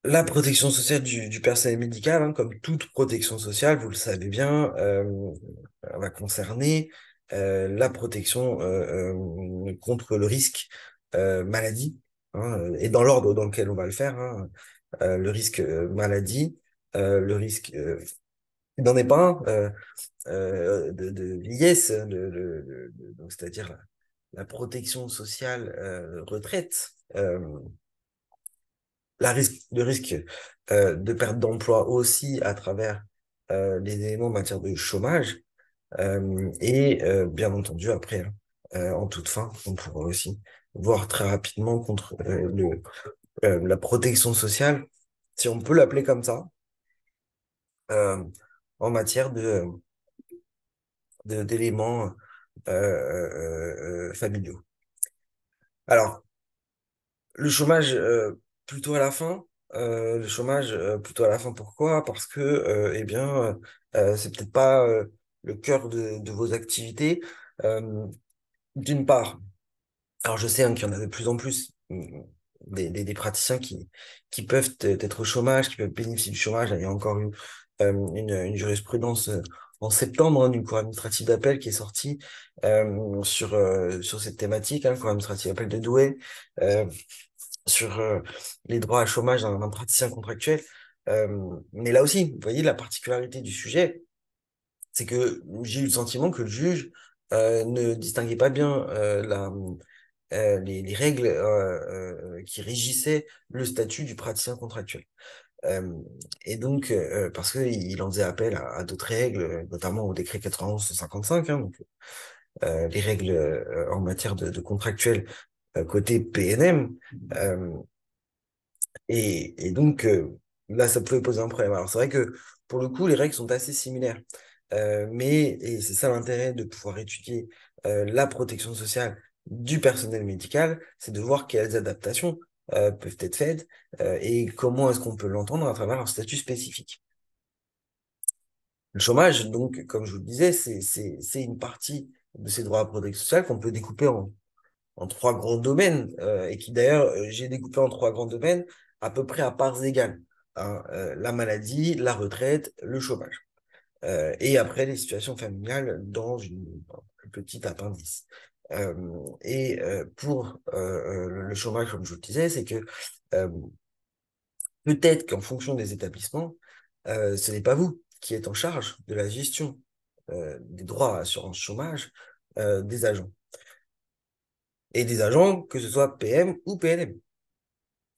La protection sociale du personnel médical, hein, comme toute protection sociale, vous le savez bien, va concerner la protection contre le risque maladie, hein, et dans l'ordre dans lequel on va le faire, hein, le risque maladie, le risque, il n'en est pas un, de vieillesse, donc c'est-à-dire la protection sociale retraite. Le risque de perte d'emploi aussi à travers les éléments en matière de chômage et bien entendu après, hein, en toute fin, on pourra aussi voir très rapidement contre la protection sociale, si on peut l'appeler comme ça, euh, en matière d'éléments familiaux. Alors, le chômage plutôt à la fin. Le chômage plutôt à la fin. Pourquoi? Parce que eh bien c'est peut-être pas le cœur de vos activités. Euh, d'une part, alors je sais hein, qu'il y en a de plus en plus des praticiens qui peuvent être au chômage, qui peuvent bénéficier du chômage. Il y a encore eu une jurisprudence en septembre hein, d'une cour administrative d'appel qui est sortie sur cette thématique, hein, cour administrative d'appel de Douai. Euh, sur les droits à chômage d'un praticien contractuel. Mais là aussi, vous voyez, la particularité du sujet, c'est que j'ai eu le sentiment que le juge ne distinguait pas bien les règles qui régissaient le statut du praticien contractuel. Euh, et donc, parce qu'il en faisait appel à d'autres règles, notamment au décret 91-155, hein, donc, les règles en matière de contractuel côté PNM. Euh, et donc, là, ça pouvait poser un problème. Alors, c'est vrai que, pour le coup, les règles sont assez similaires. Et c'est ça l'intérêt de pouvoir étudier la protection sociale du personnel médical, c'est de voir quelles adaptations peuvent être faites et comment est-ce qu'on peut l'entendre à travers un statut spécifique. Le chômage, donc, comme je vous le disais, c'est une partie de ces droits à protection sociale qu'on peut découper en trois grands domaines, et qui d'ailleurs, j'ai découpé en trois grands domaines à peu près à parts égales, hein, la maladie, la retraite, le chômage. Et après, les situations familiales dans un plus petit appendice. Pour le chômage, comme je vous le disais, c'est que euh, peut-être qu'en fonction des établissements, ce n'est pas vous qui êtes en charge de la gestion des droits à assurance chômage des agents. Et des agents, que ce soit PM ou PNM.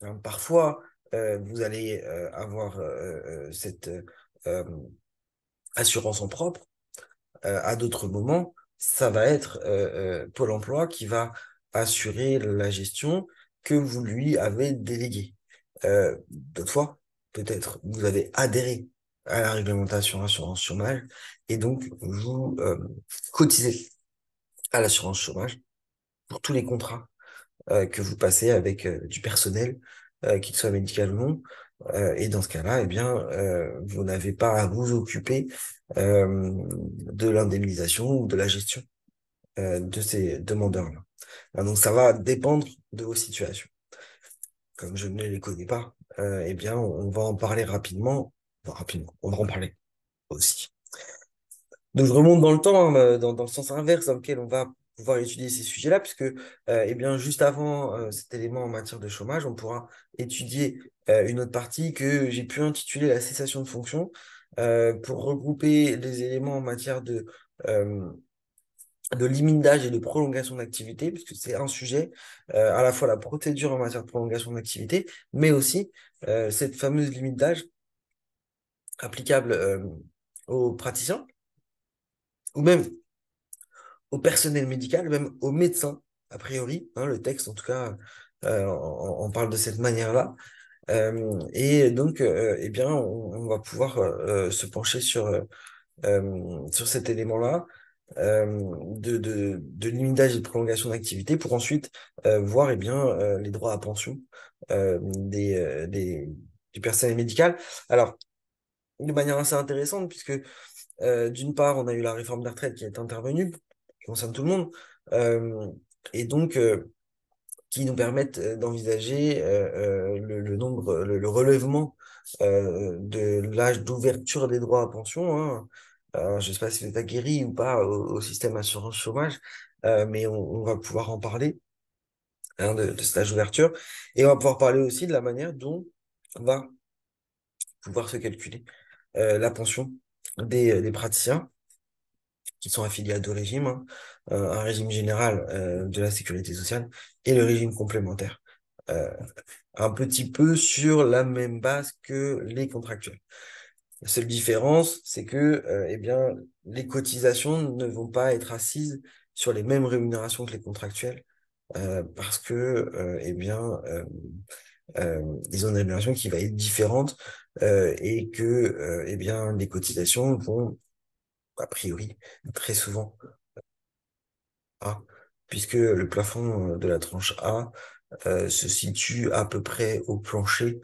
Hein, parfois, vous allez avoir cette euh, assurance en propre. À d'autres moments, ça va être Pôle emploi qui va assurer la gestion que vous lui avez déléguée. D'autres fois, peut-être, vous avez adhéré à la réglementation assurance chômage et donc vous cotisez à l'assurance chômage pour tous les contrats que vous passez avec du personnel, qu'il soit médical ou non. Et dans ce cas-là, eh bien, vous n'avez pas à vous occuper de l'indemnisation ou de la gestion de ces demandeurs-là. Donc, ça va dépendre de vos situations. Comme je ne les connais pas, eh bien, on va en parler rapidement. Enfin, rapidement, on va en parler aussi. Donc, je remonte dans le temps, hein, dans le sens inverse dans lequel on va pouvoir étudier ces sujets-là, puisque eh bien, juste avant cet élément en matière de chômage, on pourra étudier une autre partie que j'ai pu intituler la cessation de fonction, pour regrouper les éléments en matière euh, de limite d'âge et de prolongation d'activité, puisque c'est un sujet, à la fois la procédure en matière de prolongation d'activité, mais aussi cette fameuse limite d'âge applicable aux praticiens, ou même au personnel médical, même aux médecins, a priori, hein, le texte en tout cas on parle de cette manière-là. Et donc, eh bien, on va pouvoir se pencher sur cet élément-là de limitage et de prolongation d'activité pour ensuite voir eh bien, les droits à pension du personnel médical. Alors, de manière assez intéressante, puisque d'une part, on a eu la réforme des retraites qui est intervenue, qui concerne tout le monde, euh, et donc qui nous permettent d'envisager le nombre, le relèvement de l'âge d'ouverture des droits à pension, hein. Alors, je ne sais pas si vous êtes aguerri ou pas au système assurance chômage, mais on va pouvoir en parler, hein, de cet âge d'ouverture. Et on va pouvoir parler aussi de la manière dont on va pouvoir se calculer la pension des praticiens qui sont affiliés à deux régimes, hein, un régime général de la sécurité sociale et le régime complémentaire, euh, un petit peu sur la même base que les contractuels. La seule différence, c'est que eh bien, les cotisations ne vont pas être assises sur les mêmes rémunérations que les contractuels, parce que eh bien, ils ont une rémunération qui va être différente et que eh bien, les cotisations vont, a priori, très souvent A, puisque le plafond de la tranche A se situe à peu près au plancher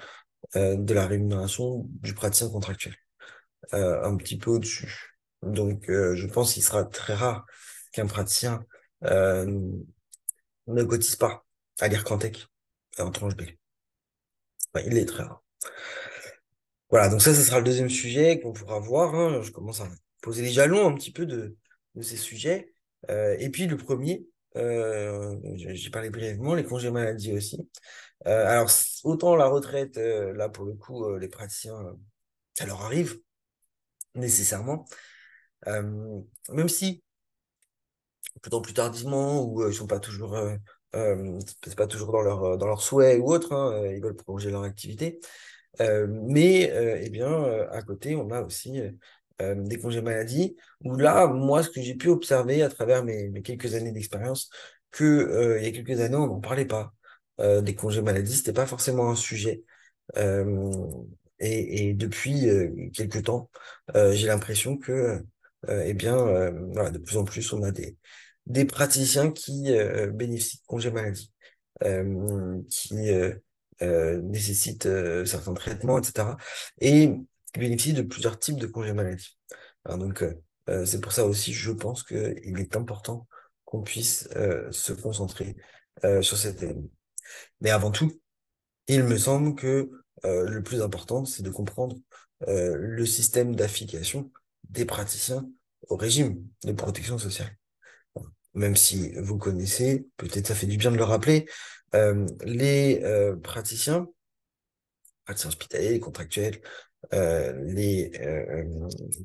de la rémunération du praticien contractuel, un petit peu au-dessus. Donc, je pense qu'il sera très rare qu'un praticien euh, ne cotise pas à l'IRCANTEC en tranche B. Enfin, il est très rare. Voilà, donc ça, ce sera le deuxième sujet qu'on pourra voir, hein. Je commence à poser les jalons un petit peu de ces sujets. Et puis le premier, j'ai parlé brièvement, les congés maladie aussi. Alors, autant la retraite, là, pour le coup, les praticiens, ça leur arrive nécessairement. Euh, Même si, plutôt plus tardivement, ou ils sont pas toujours, c'est pas toujours dans leur souhait ou autre, hein, ils veulent prolonger leur activité. Mais eh bien, à côté, on a aussi des congés maladie, où là, moi, ce que j'ai pu observer à travers mes quelques années d'expérience, que il y a quelques années, on n'en parlait pas. Des congés maladie, c'était pas forcément un sujet. Euh, et depuis quelques temps, j'ai l'impression que, eh bien, voilà, de plus en plus, on a des praticiens qui bénéficient de congés maladie, qui nécessitent certains traitements, etc. Et qui bénéficient de plusieurs types de congés maladie. Alors donc, c'est pour ça aussi, je pense qu'il est important qu'on puisse se concentrer sur cet élément. Mais avant tout, il me semble que le plus important, c'est de comprendre le système d'affiliation des praticiens au régime de protection sociale. Même si vous connaissez, peut-être ça fait du bien de le rappeler, les praticiens hospitaliers, les contractuels,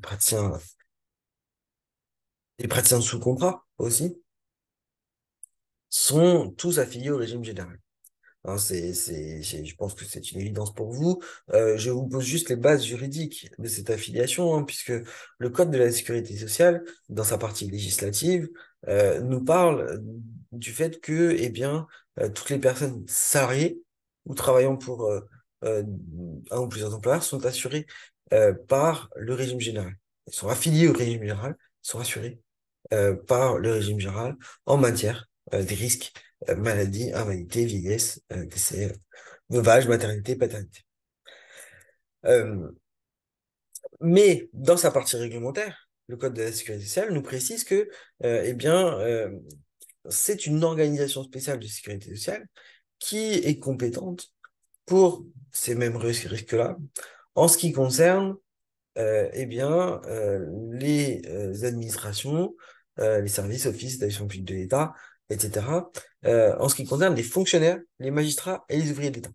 praticiens, les praticiens sous contrat aussi, sont tous affiliés au régime général. Hein, je pense que c'est une évidence pour vous. Je vous pose juste les bases juridiques de cette affiliation, hein, puisque le Code de la sécurité sociale, dans sa partie législative, nous parle du fait que, eh bien, toutes les personnes salariées ou travaillant pour un ou plusieurs employeurs sont assurées par le régime général. Ils sont affiliés au régime général, ils sont assurés par le régime général en matière des risques, maladie, invalidité, vieillesse, décès, veuvage, maternité, paternité. Euh, mais dans sa partie réglementaire, le Code de la sécurité sociale nous précise que eh bien, c'est une organisation spéciale de sécurité sociale qui est compétente pour ces mêmes risques-là en ce qui concerne eh bien, les administrations, les services, offices d'action publique de l'État, etc., en ce qui concerne les fonctionnaires, les magistrats et les ouvriers de l'État.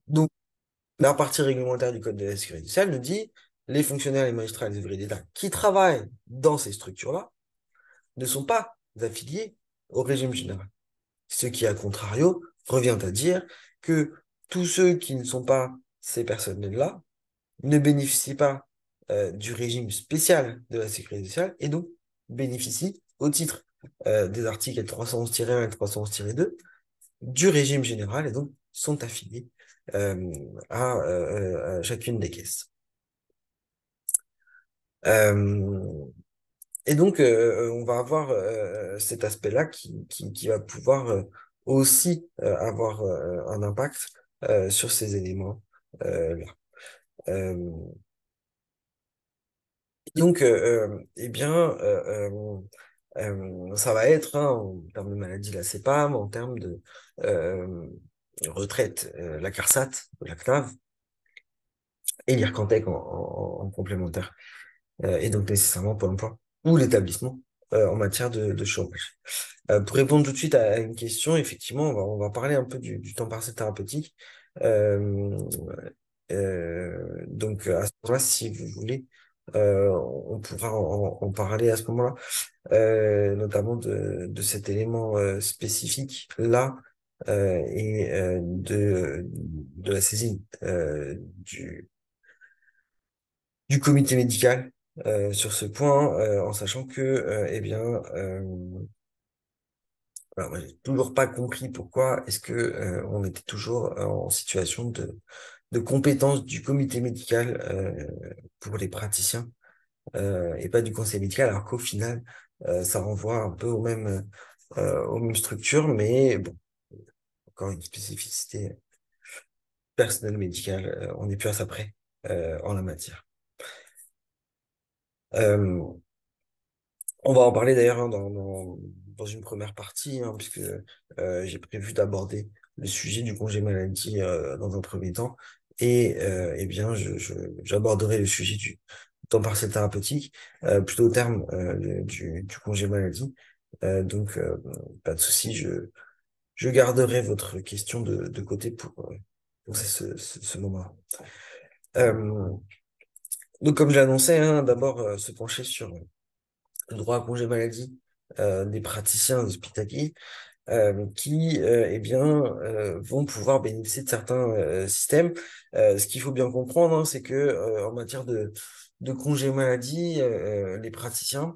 Donc, la partie réglementaire du Code de la sécurité sociale nous dit les fonctionnaires, les magistrats et les ouvriers d'État qui travaillent dans ces structures-là ne sont pas affiliés au régime général. Ce qui, à contrario, revient à dire que tous ceux qui ne sont pas ces personnes-là ne bénéficient pas du régime spécial de la sécurité sociale et donc bénéficient au titre des articles L311-1 et L311-2 du régime général et donc sont affiliés à chacune des caisses. Euh, et donc, on va avoir cet aspect-là qui va pouvoir aussi avoir un impact sur ces éléments-là. Donc, eh bien, Ça va être, hein, en termes de maladie, la CPAM, en termes de euh, retraite, la CARSAT, la CNAV, et l'IRCANTEC en complémentaire, et donc nécessairement Pôle emploi, ou l'établissement en matière de chômage. Pour répondre tout de suite à une question, effectivement, on va parler un peu du temps partiel thérapeutique. Euh, donc, à ce moment-là, si vous voulez, on pourra en parler à ce moment-là, notamment de cet élément spécifique-là et de la saisine du comité médical sur ce point, en sachant que, eh bien, alors, moi, j'ai toujours pas compris pourquoi est-ce que on était toujours en situation de compétence du comité médical pour les praticiens et pas du conseil médical, alors qu'au final, ça renvoie un peu aux mêmes structures, mais bon, encore une spécificité personnelle médicale, on n'est plus à ça près en la matière. Euh, On va en parler d'ailleurs hein, dans une première partie, hein, puisque j'ai prévu d'aborder le sujet du congé maladie dans un premier temps. Et eh bien, j'aborderai le sujet du temps partiel thérapeutique, plutôt au terme du congé maladie. Donc, pas de souci, je garderai votre question de côté pour ce moment-là. Euh, donc, comme je l'annonçais, hein, d'abord se pencher sur le droit à congé maladie des praticiens hospitaliers qui eh bien, vont pouvoir bénéficier de certains systèmes. Ce qu'il faut bien comprendre, hein, c'est que en matière de congé maladie, les praticiens,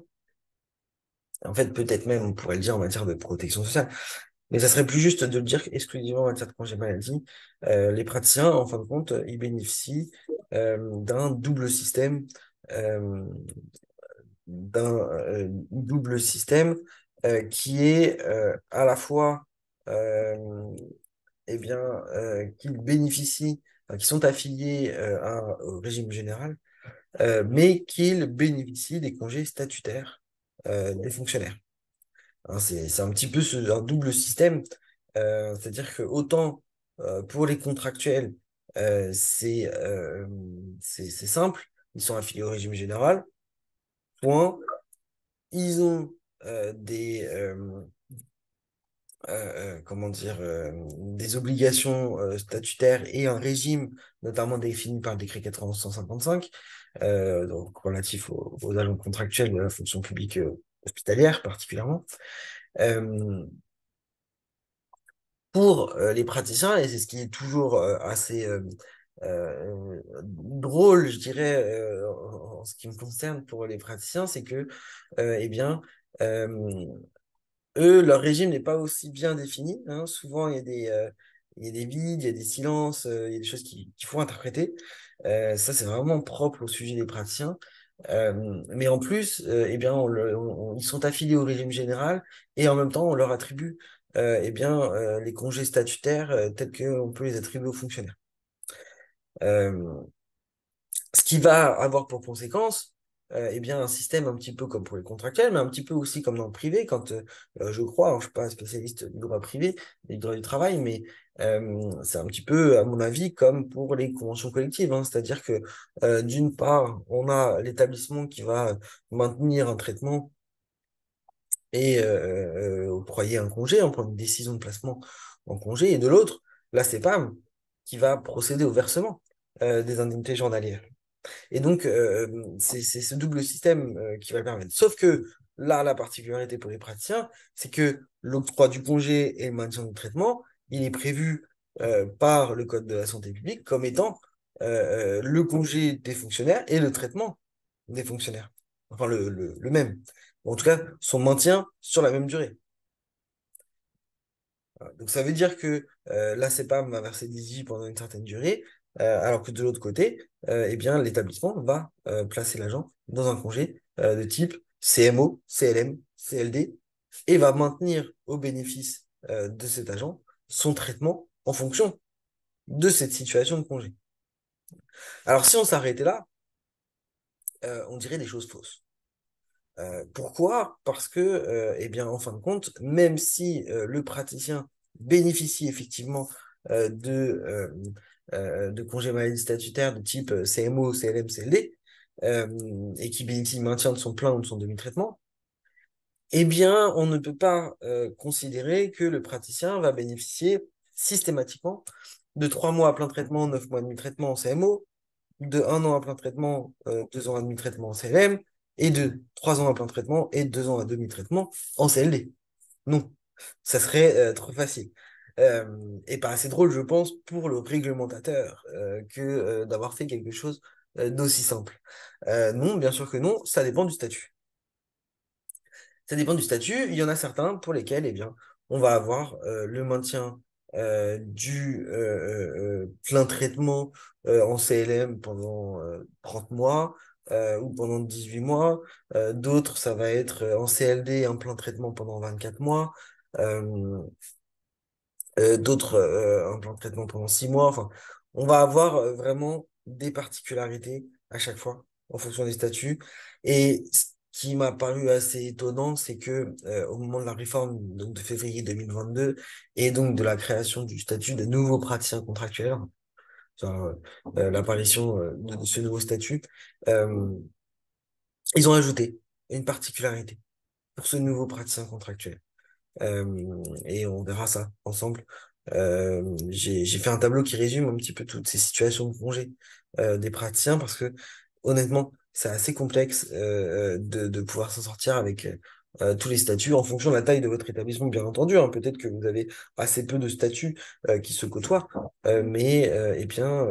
en fait, peut-être même, on pourrait le dire en matière de protection sociale, mais ça serait plus juste de le dire exclusivement en matière de congé maladie. Les praticiens, en fin de compte, ils bénéficient d'un double système euh, double système qui est à la fois eh bien, qu'ils bénéficient, enfin, qui sont affiliés au régime général, mais qu'ils bénéficient des congés statutaires des fonctionnaires. Hein, c'est un petit peu un double système, c'est-à-dire que autant pour les contractuels, c'est simple, ils sont affiliés au régime général, point. Ils ont comment dire, des obligations statutaires et un régime, notamment défini par le décret 9155, donc relatif aux agents contractuels de la fonction publique hospitalière particulièrement. Euh, pour les praticiens, et c'est ce qui est toujours assez drôle, je dirais, en ce qui me concerne pour les praticiens, c'est que, eh bien, euh, eux, leur régime n'est pas aussi bien défini, hein. Souvent, il y a des vides, il y a des silences, il y a des choses qu'il faut interpréter. Ça, c'est vraiment propre au sujet des praticiens. Mais en plus, eh bien, ils sont affiliés au régime général et en même temps, on leur attribue eh bien, les congés statutaires tels qu'on peut les attribuer aux fonctionnaires. Euh, Ce qui va avoir pour conséquence, eh bien, un système un petit peu comme pour les contractuels, mais un petit peu aussi comme dans le privé, quand je crois, hein, je ne suis pas spécialiste du droit privé, du droit du travail, mais c'est un petit peu, à mon avis, comme pour les conventions collectives, hein. C'est-à-dire que d'une part, on a l'établissement qui va maintenir un traitement et octroyer un congé, on prend une décision de placement en congé, et de l'autre, la CPAM qui va procéder au versement des indemnités journalières. Et donc, c'est ce double système qui va le permettre. Sauf que là, la particularité pour les praticiens, c'est que l'octroi du congé et le maintien du traitement, il est prévu par le Code de la santé publique comme étant le congé des fonctionnaires et le traitement des fonctionnaires. Enfin, le même. En tout cas, son maintien sur la même durée. Voilà. Donc ça veut dire que la CEPAM va verser des I pendant une certaine durée, alors que de l'autre côté, eh bien, l'établissement va placer l'agent dans un congé de type CMO, CLM, CLD, et va maintenir au bénéfice de cet agent son traitement en fonction de cette situation de congé. Alors si on s'arrêtait là, on dirait des choses fausses. Pourquoi? Parce que, eh bien, en fin de compte, même si le praticien bénéficie effectivement de congés maladie statutaires de type CMO, CLM, CLD, et qui bénéficie du maintien de son plein ou de son demi-traitement, eh bien, on ne peut pas considérer que le praticien va bénéficier systématiquement de 3 mois à plein traitement, 9 mois de demi-traitement en CMO, de 1 an à plein traitement, 2 ans à demi-traitement en CLM, et de 3 ans à plein traitement et 2 ans à demi-traitement en CLD. Non, ça serait trop facile. Et pas assez drôle, je pense, pour le réglementateur que d'avoir fait quelque chose d'aussi simple. Non, bien sûr que non, ça dépend du statut. Ça dépend du statut. Il y en a certains pour lesquels, eh bien, on va avoir le maintien du plein traitement en CLM pendant 30 mois ou pendant 18 mois. D'autres, ça va être en CLD, un plein traitement pendant 24 mois. Euh, D'autres, un plan de traitement pendant 6 mois. Enfin, on va avoir vraiment des particularités à chaque fois en fonction des statuts. Et ce qui m'a paru assez étonnant, c'est que au moment de la réforme donc de février 2022 et donc de la création du statut de nouveaux praticiens contractuels, enfin, l'apparition de ce nouveau statut, euh, ils ont ajouté une particularité pour ce nouveau praticien contractuel. Et on verra ça ensemble. J'ai fait un tableau qui résume un petit peu toutes ces situations de congé des praticiens parce que honnêtement, c'est assez complexe de pouvoir s'en sortir avec tous les statuts en fonction de la taille de votre établissement, bien entendu, hein. Peut-être que vous avez assez peu de statuts qui se côtoient, mais eh bien,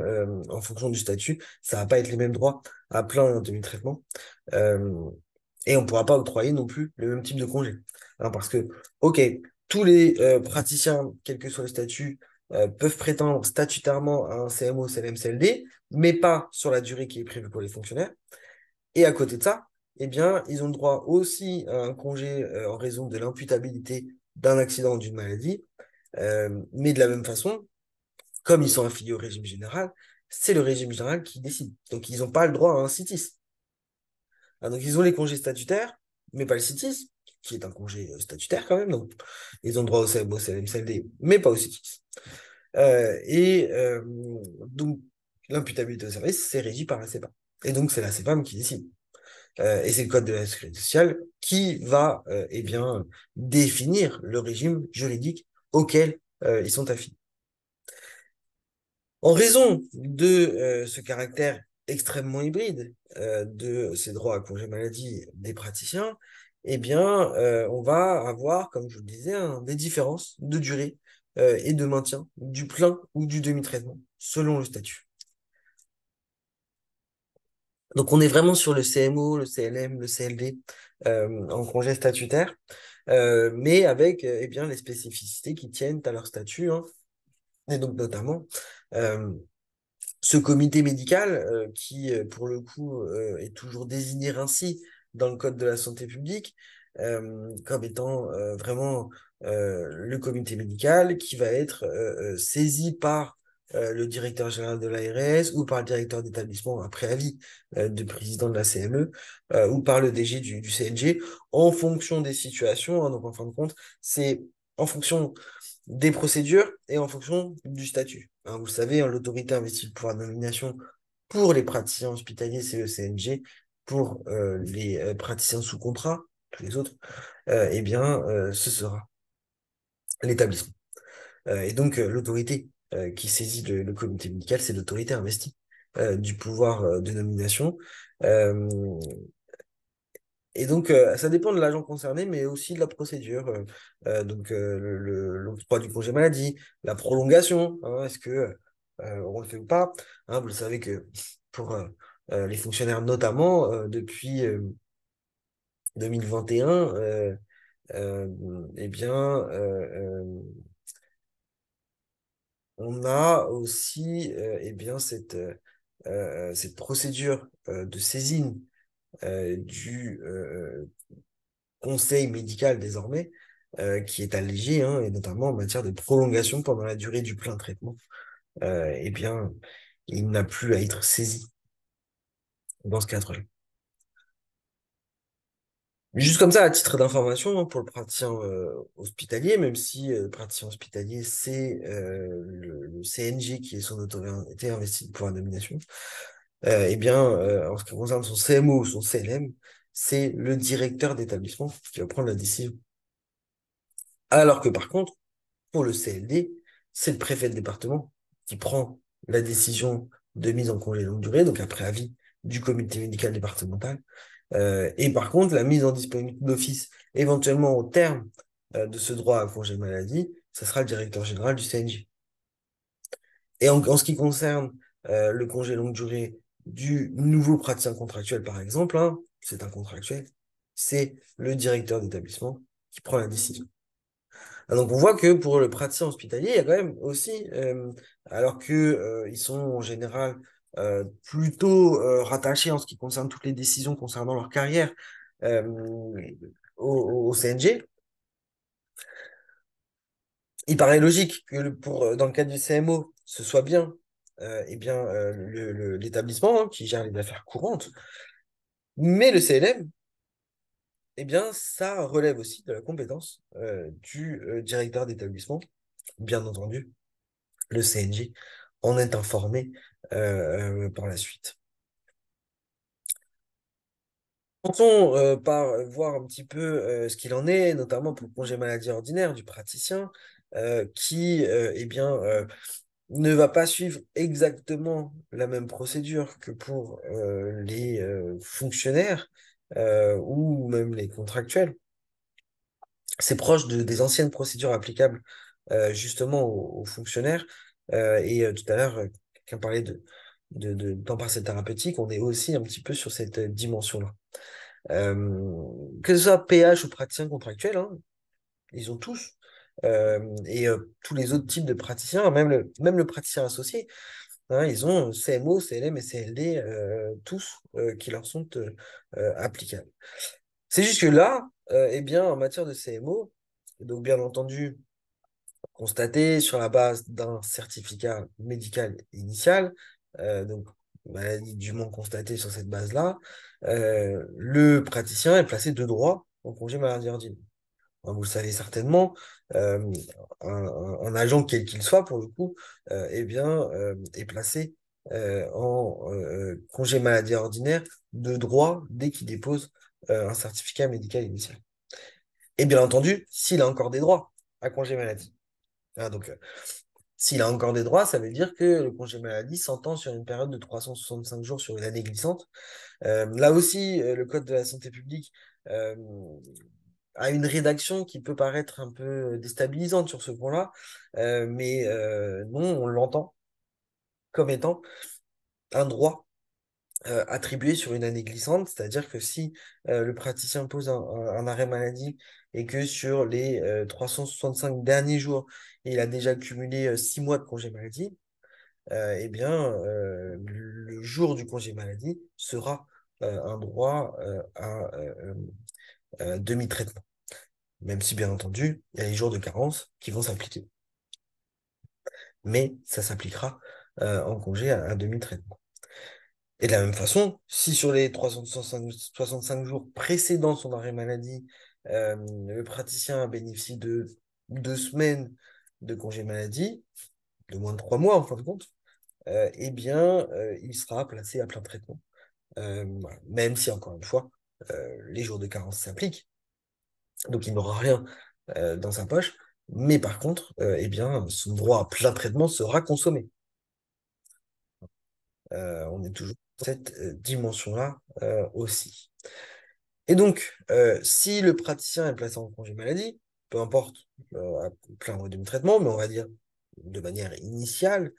en fonction du statut, ça va pas être les mêmes droits à plein demi-traitement. Euh, et on ne pourra pas octroyer non plus le même type de congé. Hein, parce que, OK, tous les praticiens, quel que soit le statut, peuvent prétendre statutairement à un CMO, CLM, CLD, mais pas sur la durée qui est prévue pour les fonctionnaires. Et à côté de ça, eh bien, ils ont le droit aussi à un congé en raison de l'imputabilité d'un accident ou d'une maladie. Mais de la même façon, comme ils sont affiliés au régime général, c'est le régime général qui décide. Donc, ils n'ont pas le droit à un CITIS. Ah, donc, ils ont les congés statutaires, mais pas le CITIS, qui est un congé statutaire quand même. Donc, ils ont le droit au CMO, CLM, CLD, mais pas au CITIS. Donc, l'imputabilité au service, c'est régi par la CEPAM. Et donc, c'est la CEPAM qui décide. Et c'est le Code de la sécurité sociale qui va eh bien, définir le régime juridique auquel ils sont affiliés. En raison de ce caractère extrêmement hybride de ces droits à congé maladie des praticiens, eh bien, on va avoir, comme je vous le disais, des différences de durée et de maintien du plein ou du demi-traitement, selon le statut. Donc, on est vraiment sur le CMO, le CLM, le CLD en congé statutaire, mais avec eh bien, les spécificités qui tiennent à leur statut, hein, et donc notamment euh, ce comité médical qui, pour le coup, est toujours désigné ainsi dans le Code de la santé publique, comme étant vraiment le comité médical qui va être saisi par le directeur général de l'ARS ou par le directeur d'établissement après avis du président de la CME ou par le DG du CNG en fonction des situations, hein. Donc, en fin de compte, c'est en fonction des procédures et en fonction du statut. Hein, vous le savez, hein, l'autorité investit le pouvoir de nomination pour les praticiens hospitaliers, c'est le CNG, pour les praticiens sous contrat, tous les autres, eh bien, ce sera l'établissement. Et donc, l'autorité qui saisit le comité médical, c'est l'autorité investie du pouvoir de nomination. Euh, et donc, ça dépend de l'agent concerné, mais aussi de la procédure. Donc, l'octroi du congé maladie, la prolongation, hein, est-ce que on le fait ou pas? Hein, vous le savez que pour les fonctionnaires notamment, depuis 2021, eh bien, on a aussi eh bien, cette procédure de saisine du conseil médical désormais, qui est allégé, hein, et notamment en matière de prolongation pendant la durée du plein traitement, eh bien, il n'a plus à être saisi dans ce cadre-là. Juste comme ça, à titre d'information, hein, pour le praticien hospitalier, même si le praticien hospitalier, c'est le CNJ qui est son autorité investie pour la nomination, eh bien, en ce qui concerne son CMO ou son CLM, c'est le directeur d'établissement qui va prendre la décision. Alors que par contre, pour le CLD, c'est le préfet de département qui prend la décision de mise en congé longue durée, donc après avis du comité médical départemental. Et par contre, la mise en disponibilité d'office, éventuellement au terme de ce droit à congé maladie, ça sera le directeur général du CNJ. Et en ce qui concerne le congé longue durée du nouveau praticien contractuel, par exemple, hein, c'est un contractuel, c'est le directeur d'établissement qui prend la décision. Ah, donc on voit que pour le praticien hospitalier, il y a quand même aussi, alors que ils sont en général plutôt rattachés en ce qui concerne toutes les décisions concernant leur carrière euh, au CNG, il paraît logique que dans le cadre du CMO, ce soit bien, eh bien l'établissement, hein, qui gère les affaires courantes, mais le CLM, eh bien ça relève aussi de la compétence du directeur d'établissement, bien entendu le CNJ en est informé par la suite. Commençons par voir un petit peu ce qu'il en est, notamment pour le congé maladie ordinaire du praticien, qui eh bien, ne va pas suivre exactement la même procédure que pour les fonctionnaires ou même les contractuels. C'est proche des anciennes procédures applicables justement aux fonctionnaires. Tout à l'heure, quelqu'un parlait de temps partiel thérapeutique. On est aussi un petit peu sur cette dimension-là. Que ce soit PH ou praticien contractuel, hein, ils ont tous. Tous les autres types de praticiens, même le praticien associé, hein, ils ont CMO, CLM et CLD, tous qui leur sont applicables. C'est juste que là, eh bien, en matière de CMO, donc bien entendu, constaté sur la base d'un certificat médical initial, donc maladie dûment constatée sur cette base-là, le praticien est placé de droit en congé maladie ordinaire. Hein, vous le savez certainement, euh, un agent quel qu'il soit, pour le coup, eh bien, est placé en congé maladie ordinaire de droit dès qu'il dépose un certificat médical initial. Et bien entendu, s'il a encore des droits à congé maladie. Ah, donc, s'il a encore des droits, ça veut dire que le congé maladie s'entend sur une période de 365 jours sur une année glissante. Là aussi, le Code de la santé publique euh, a une rédaction qui peut paraître un peu déstabilisante sur ce point-là, mais non, on l'entend comme étant un droit attribué sur une année glissante, c'est-à-dire que si le praticien pose un arrêt maladie et que sur les 365 derniers jours, il a déjà cumulé 6 mois de congé maladie, eh bien, le jour du congé maladie sera un droit à demi-traitement. Même si, bien entendu, il y a les jours de carence qui vont s'appliquer. Mais ça s'appliquera en congé à demi-traitement. Et de la même façon, si sur les 365 jours précédant son arrêt maladie, le praticien bénéficie de 2 semaines de congé maladie, de moins de 3 mois en fin de compte, eh bien, il sera placé à plein traitement. Voilà. Même si, encore une fois, les jours de carence s'appliquent, donc il n'aura rien dans sa poche, mais par contre, eh bien, son droit à plein traitement sera consommé. On est toujours dans cette dimension-là aussi. Et donc, si le praticien est placé en congé maladie, peu importe à plein de traitement, mais on va dire de manière initiale,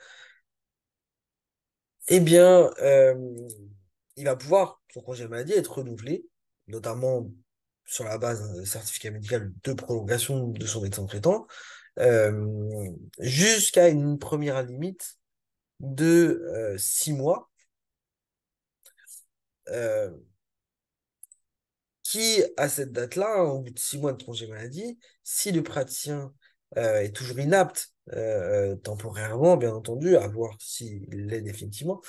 eh bien, il va pouvoir, son congé maladie, être renouvelé, notamment sur la base d'un certificat médical de prolongation de son médecin traitant, jusqu'à une première limite de 6 mois, euh, qui, à cette date-là, hein, au bout de 6 mois de congé maladie, si le praticien est toujours inapte, temporairement, bien entendu, à voir s'il l'est définitivement,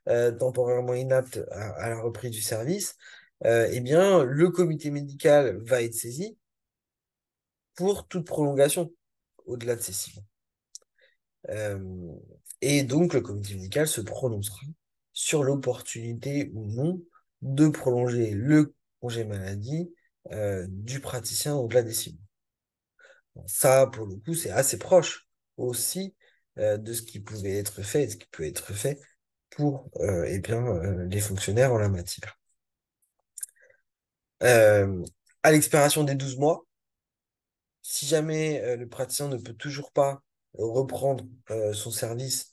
temporairement inapte à la reprise du service, eh bien, le comité médical va être saisi pour toute prolongation au-delà de ces 6 mois. Euh, et donc, le comité médical se prononcera sur l'opportunité ou non de prolonger le congé maladie du praticien au-delà des 6 mois. Bon, ça, pour le coup, c'est assez proche aussi de ce qui pouvait être fait et ce qui peut être fait pour eh bien, les fonctionnaires en la matière. Euh, à l'expiration des 12 mois, si jamais le praticien ne peut toujours pas reprendre son service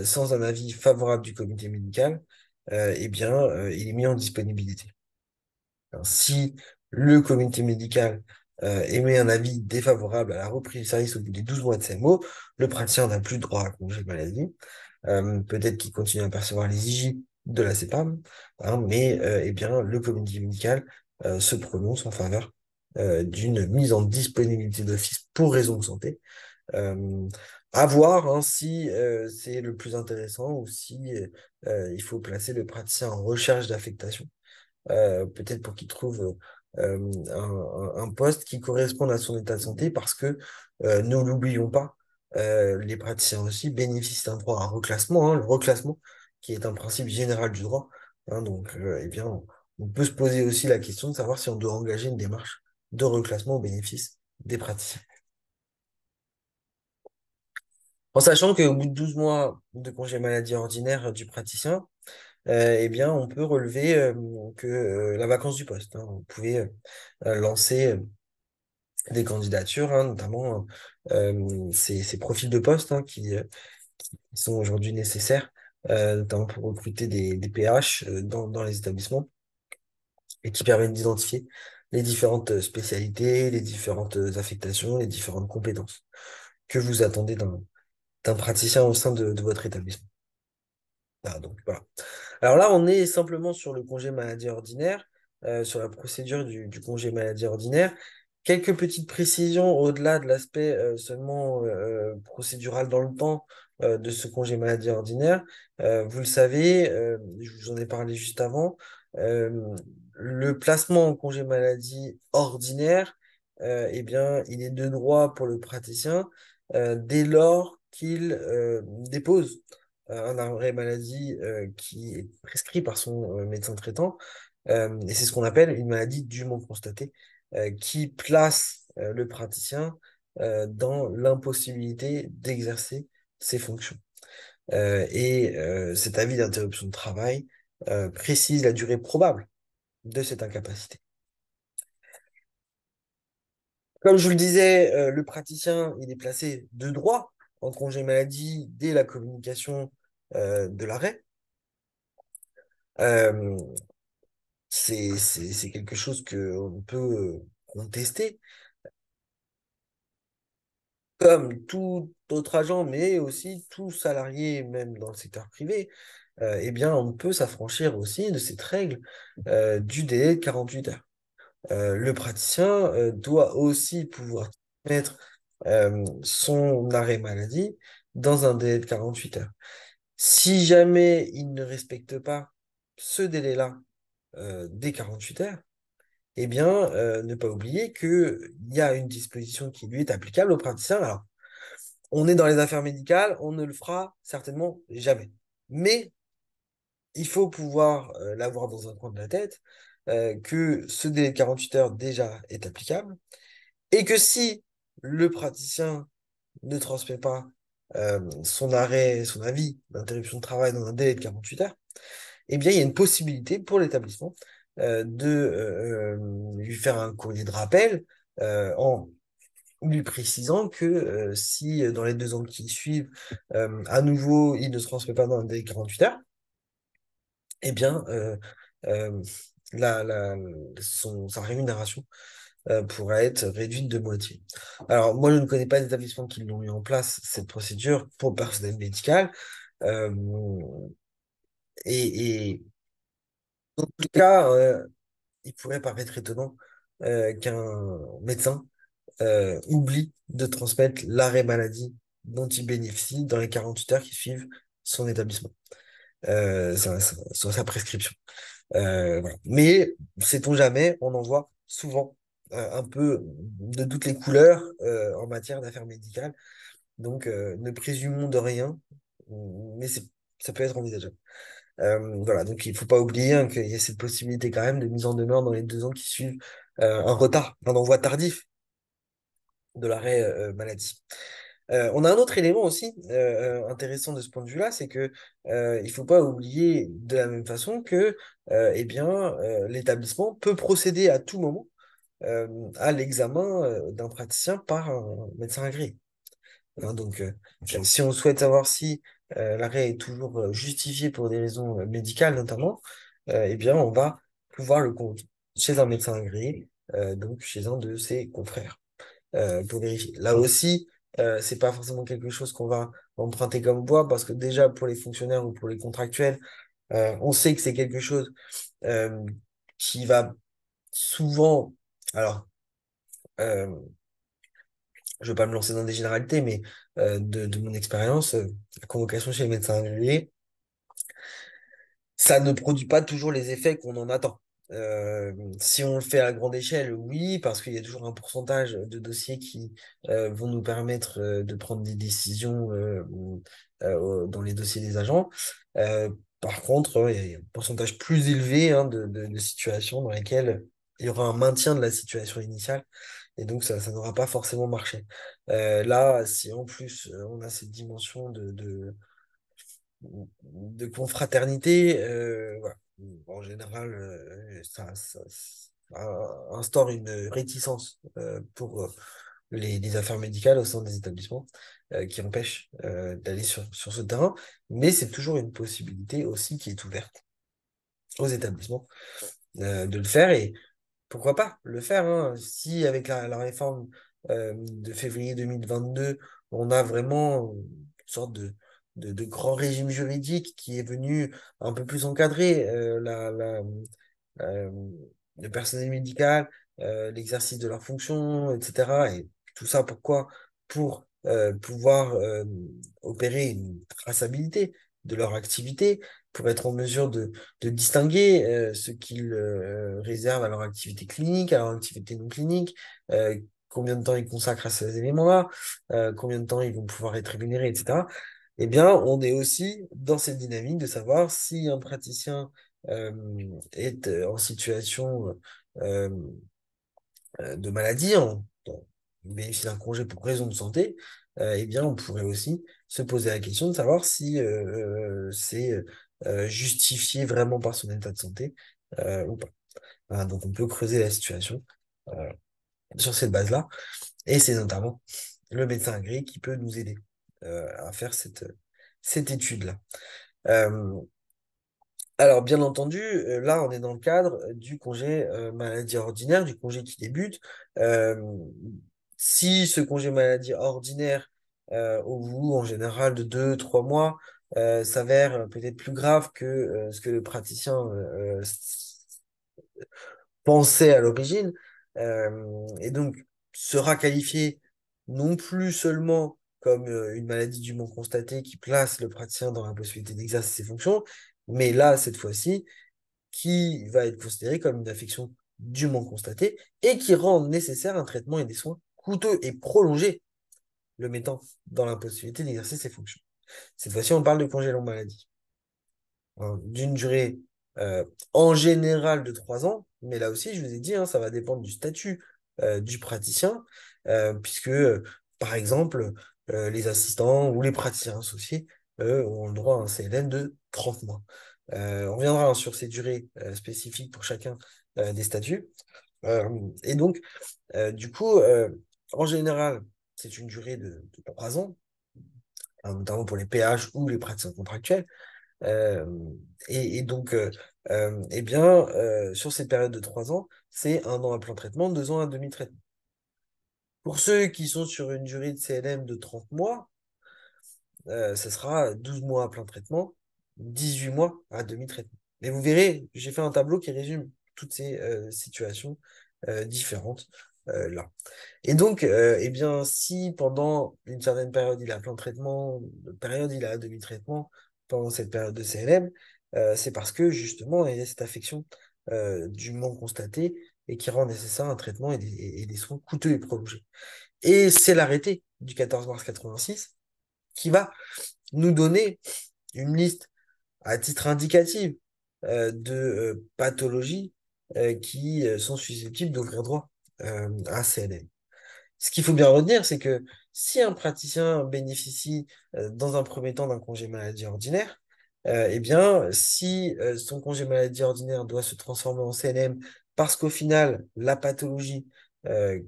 sans un avis favorable du comité médical, eh bien, il est mis en disponibilité. Alors, si le comité médical émet un avis défavorable à la reprise du service au bout des 12 mois de CMO, le praticien n'a plus droit à congé maladie. Peut-être qu'il continue à percevoir les IJ de la CEPAM, hein, mais eh bien, le comité médical se prononce en faveur d'une mise en disponibilité d'office pour raison de santé. Euh, à voir hein, si c'est le plus intéressant ou si il faut placer le praticien en recherche d'affectation peut-être pour qu'il trouve un poste qui corresponde à son état de santé, parce que, ne l'oublions pas, les praticiens aussi bénéficient d'un droit à reclassement, hein, le reclassement qui est un principe général du droit. Hein, donc, eh bien, on peut se poser aussi la question de savoir si on doit engager une démarche de reclassement au bénéfice des praticiens. En sachant qu'au bout de 12 mois de congé maladie ordinaire du praticien, eh bien, on peut relever que la vacance du poste. Hein. Vous pouvez lancer des candidatures, hein, notamment ces profils de poste hein, qui sont aujourd'hui nécessaires, notamment pour recruter des PH dans les établissements et qui permettent d'identifier les différentes spécialités, les différentes affectations, les différentes compétences que vous attendez d'un praticien au sein de votre établissement. Ah, donc, voilà. Alors là, on est simplement sur le congé maladie ordinaire, sur la procédure du congé maladie ordinaire. Quelques petites précisions au-delà de l'aspect seulement procédural dans le temps de ce congé maladie ordinaire. Vous le savez, je vous en ai parlé juste avant, euh, le placement en congé maladie ordinaire, eh bien, il est de droit pour le praticien dès lors qu'il dépose un arrêt maladie qui est prescrit par son médecin traitant. Et c'est ce qu'on appelle une maladie dûment constatée, qui place le praticien dans l'impossibilité d'exercer ses fonctions. Cet avis d'interruption de travail précise la durée probable de cette incapacité. Comme je vous le disais, le praticien, il est placé de droit en congé maladie dès la communication de l'arrêt. Euh, c'est quelque chose qu'on peut contester, comme tout autre agent, mais aussi tout salarié, même dans le secteur privé, eh bien, on peut s'affranchir aussi de cette règle du délai de 48 heures. Le praticien doit aussi pouvoir mettre son arrêt maladie dans un délai de 48 heures. Si jamais il ne respecte pas ce délai-là des 48 heures, eh bien, ne pas oublier qu'il y a une disposition qui lui est applicable aux praticiens. Alors, on est dans les affaires médicales, on ne le fera certainement jamais. Mais il faut pouvoir l'avoir dans un coin de la tête, que ce délai de 48 heures déjà est applicable, et que si le praticien ne transmet pas son arrêt, son avis d'interruption de travail dans un délai de 48 heures, eh bien, il y a une possibilité pour l'établissement de lui faire un courrier de rappel en lui précisant que si dans les 2 ans qui suivent, à nouveau, il ne se transmet pas dans un délai de 48 heures, eh bien, euh, sa rémunération pourra être réduite de moitié. Alors, moi, je ne connais pas d'établissement qui l'ont mis en place, cette procédure pour le personnel médical. Euh, et dans tout cas, il pourrait paraître étonnant qu'un médecin oublie de transmettre l'arrêt maladie dont il bénéficie dans les 48 heures qui suivent son établissement, sa prescription. Voilà. Mais, sait-on jamais, on en voit souvent un peu de toutes les couleurs en matière d'affaires médicales. Donc, ne présumons de rien, mais ça peut être envisageable. Voilà, donc il faut pas oublier hein, qu'il y a cette possibilité quand même de mise en demeure dans les 2 ans qui suivent un retard, un envoi tardif de l'arrêt maladie. On a un autre élément aussi intéressant de ce point de vue-là, c'est que il faut pas oublier de la même façon que eh bien, l'établissement peut procéder à tout moment à l'examen d'un praticien par un médecin agréé. Hein, donc, si on souhaite savoir si l'arrêt est toujours justifié pour des raisons médicales notamment, eh bien, on va pouvoir le conduire chez un médecin agréé, donc chez un de ses confrères, pour vérifier. Là aussi, c'est pas forcément quelque chose qu'on va emprunter comme voie, parce que déjà pour les fonctionnaires ou pour les contractuels, on sait que c'est quelque chose euh, qui va souvent, alors, euh, je ne veux pas me lancer dans des généralités, mais de mon expérience, la convocation chez les médecins agréés, ça ne produit pas toujours les effets qu'on en attend. Si on le fait à grande échelle, oui, parce qu'il y a toujours un pourcentage de dossiers qui vont nous permettre de prendre des décisions dans les dossiers des agents. Par contre, il y a un pourcentage plus élevé hein, de situations dans lesquelles il y aura un maintien de la situation initiale et donc ça n'aura pas forcément marché. Là, si en plus on a cette dimension de confraternité, voilà. En général, ça instaure une réticence pour les affaires médicales au sein des établissements qui empêche d'aller sur ce terrain, mais c'est toujours une possibilité aussi qui est ouverte aux établissements de le faire et pourquoi pas le faire, hein. Si avec la réforme de février 2022, on a vraiment une sorte de grand régime juridique qui est venu un peu plus encadrer euh, le personnel médical, l'exercice de leurs fonctions, etc. Et tout ça, pourquoi? Pour pouvoir opérer une traçabilité de leur activité, pour être en mesure de distinguer ce qu'ils réservent à leur activité clinique, à leur activité non clinique, combien de temps ils consacrent à ces éléments-là, combien de temps ils vont pouvoir être rémunérés, etc. Eh bien, on est aussi dans cette dynamique de savoir si un praticien euh, est en situation euh, de maladie, il bénéficie d'un congé pour raison de santé, eh bien, on pourrait aussi se poser la question de savoir si c'est justifié vraiment par son état de santé ou pas. Voilà, donc, on peut creuser la situation euh, sur cette base-là, et c'est notamment le médecin agréé qui peut nous aider à faire cette étude-là. Euh, Alors, bien entendu, là, on est dans le cadre du congé maladie ordinaire, du congé qui débute. Euh, Si ce congé maladie ordinaire, au bout, en général, de 2, 3 mois, s'avère peut-être plus grave que ce que le praticien pensait à l'origine, et donc sera qualifié non plus seulement comme une maladie dûment constatée qui place le praticien dans la possibilité d'exercer ses fonctions, mais là, cette fois-ci, qui va être considérée comme une affection dûment constatée et qui rend nécessaire un traitement et des soins coûteux et prolongés, le mettant dans l'impossibilité d'exercer ses fonctions. Cette fois-ci, on parle de congé long maladie, hein, d'une durée euh, en général de 3 ans, mais là aussi, je vous ai dit, hein, ça va dépendre du statut du praticien, puisque, par exemple, les assistants ou les praticiens associés, eux, ont le droit à un CLN de 30 mois. On reviendra hein, sur ces durées spécifiques pour chacun des statuts. Et donc, du coup, en général, c'est une durée de 3 ans, hein, notamment pour les PH ou les praticiens contractuels. Euh, et donc, eh bien, sur cette période de 3 ans, c'est 1 an à plein traitement, 2 ans à demi-traitement. Pour ceux qui sont sur une durée de CLM de 30 mois, ce sera 12 mois à plein traitement, 18 mois à demi-traitement. Mais vous verrez, j'ai fait un tableau qui résume toutes ces situations différentes là. Et donc, eh bien, si pendant une certaine période il a plein traitement, une période il a demi-traitement, pendant cette période de CLM, c'est parce que justement, il y a cette affection dûment constatée et qui rend nécessaire un traitement et des soins coûteux et prolongés. Et c'est l'arrêté du 14 mars 86 qui va nous donner une liste à titre indicatif de pathologies qui sont susceptibles d'ouvrir droit à CNM. Ce qu'il faut bien retenir, c'est que si un praticien bénéficie dans un premier temps d'un congé maladie ordinaire, eh bien, si son congé maladie ordinaire doit se transformer en CNM parce qu'au final, la pathologie euh,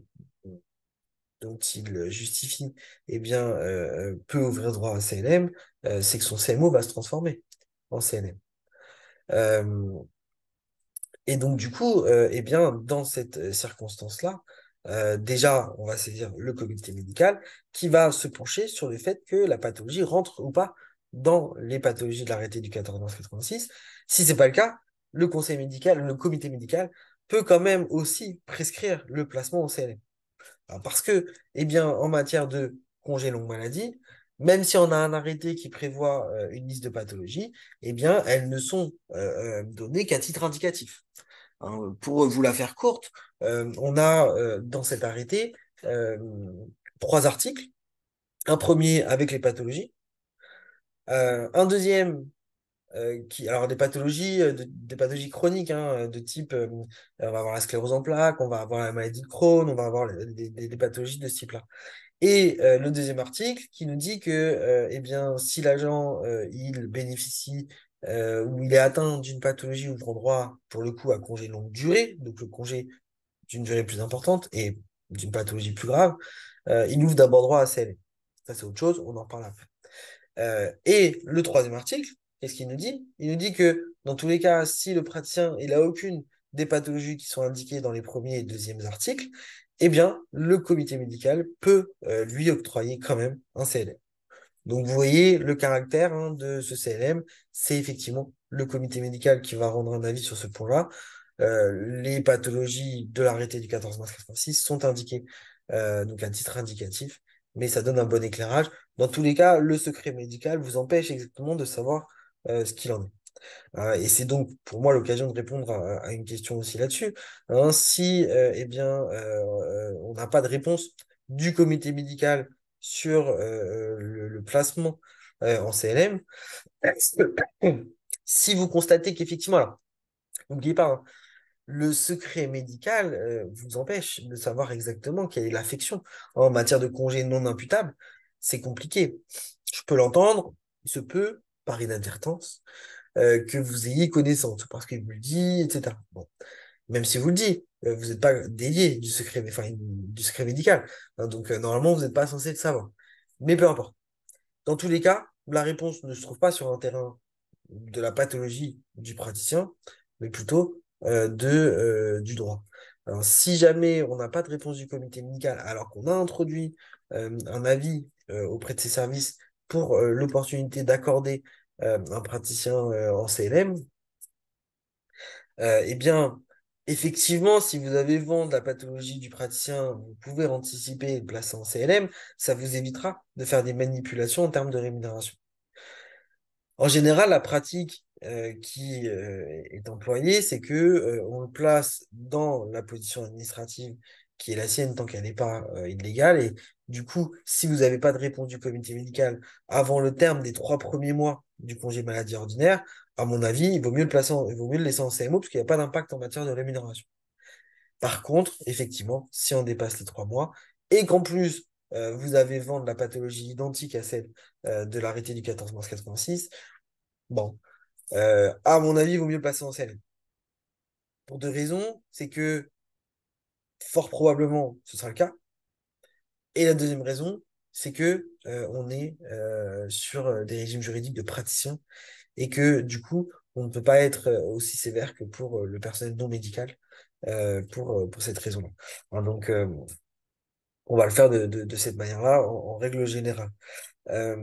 dont il justifie eh bien, peut ouvrir droit à CNM, c'est que son CMO va se transformer en CNM. Euh, et donc, du coup, eh bien, dans cette circonstance-là, déjà, on va saisir le comité médical qui va se pencher sur le fait que la pathologie rentre ou pas dans les pathologies de l'arrêté du 14 mars 86. Si c'est pas le cas, le conseil médical, le comité médical peut quand même aussi prescrire le placement au CNM. Alors, parce que, eh bien, en matière de congé longue maladie, même si on a un arrêté qui prévoit une liste de pathologies, eh bien, elles ne sont données qu'à titre indicatif. Hein, pour vous la faire courte, on a dans cet arrêté euh, trois articles. Un premier avec les pathologies, un deuxième alors des pathologies chroniques hein, de type, on va avoir la sclérose en plaques, on va avoir la maladie de Crohn, on va avoir des pathologies de ce type-là. Et le deuxième article qui nous dit que eh bien, si l'agent il bénéficie ou il est atteint d'une pathologie ouvrant droit pour le coup à congé longue durée, donc le congé d'une durée plus importante et d'une pathologie plus grave, il ouvre d'abord droit à CLE. Ça c'est autre chose, on en parle après. Et le troisième article, qu'est-ce qu'il nous dit? Il nous dit que dans tous les cas, si le praticien il a aucune des pathologies qui sont indiquées dans les premiers et deuxièmes articles, eh bien, le comité médical peut lui octroyer quand même un CLM. Donc, vous voyez le caractère hein, de ce CLM, c'est effectivement le comité médical qui va rendre un avis sur ce point-là. Les pathologies de l'arrêté du 14 mars 86 sont indiquées donc à titre indicatif, mais ça donne un bon éclairage. Dans tous les cas, le secret médical vous empêche exactement de savoir ce qu'il en est. Et c'est donc pour moi l'occasion de répondre à une question aussi là-dessus. Hein, si eh bien, on n'a pas de réponse du comité médical sur le placement en CLM, si vous constatez qu'effectivement, alors, n'oubliez pas, hein, le secret médical vous empêche de savoir exactement quelle est l'affection. En matière de congé non imputable, c'est compliqué. Je peux l'entendre, il se peut, par inadvertance, que vous ayez connaissance, parce qu'il vous le dit, etc. Bon, même si vous le dit, vous n'êtes pas délié du secret, enfin, du secret médical. Hein, donc, normalement, vous n'êtes pas censé le savoir. Mais peu importe. Dans tous les cas, la réponse ne se trouve pas sur un terrain de la pathologie du praticien, mais plutôt du droit. Alors, si jamais on n'a pas de réponse du comité médical, alors qu'on a introduit un avis auprès de ses services pour l'opportunité d'accorder un praticien en CLM, eh bien, effectivement, si vous avez vent de la pathologie du praticien, vous pouvez anticiper et le placer en CLM, ça vous évitera de faire des manipulations en termes de rémunération. En général, la pratique qui est employée, c'est que on le place dans la position administrative qui est la sienne tant qu'elle n'est pas illégale. Et du coup, si vous n'avez pas de réponse du comité médical avant le terme des 3 premiers mois du congé maladie ordinaire, à mon avis, il vaut mieux le laisser en CMO parce qu'il n'y a pas d'impact en matière de rémunération. Par contre, effectivement, si on dépasse les 3 mois et qu'en plus vous avez vent de la pathologie identique à celle de l'arrêté du 14 mars 86, bon, à mon avis, il vaut mieux le placer en CLM. Pour deux raisons, c'est que fort probablement ce sera le cas. Et la deuxième raison, c'est que on est sur des régimes juridiques de praticiens et que du coup, on ne peut pas être aussi sévère que pour le personnel non médical pour cette raison-là. Hein, donc, on va le faire de cette manière-là en règle générale. Euh,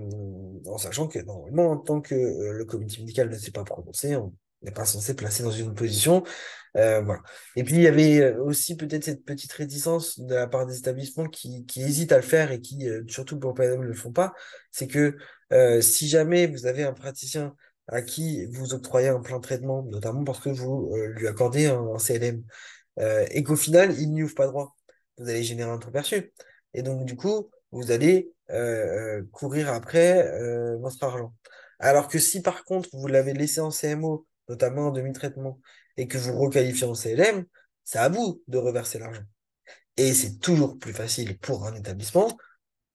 En sachant que normalement, en tant que le comité médical ne s'est pas prononcé, on n'est pas censé placer dans une position. Voilà. Et puis, il y avait aussi peut-être cette petite réticence de la part des établissements qui hésitent à le faire et qui, surtout pour PNM, ne le font pas. C'est que si jamais vous avez un praticien à qui vous octroyez un plein traitement, notamment parce que vous lui accordez un CLM, et qu'au final, il n'y ouvre pas droit, vous allez générer un trop perçu. Et donc, du coup, vous allez courir après votre argent. Alors que si par contre, vous l'avez laissé en CMO, notamment en demi-traitement, et que vous requalifiez en CLM, c'est à vous de reverser l'argent. Et c'est toujours plus facile pour un établissement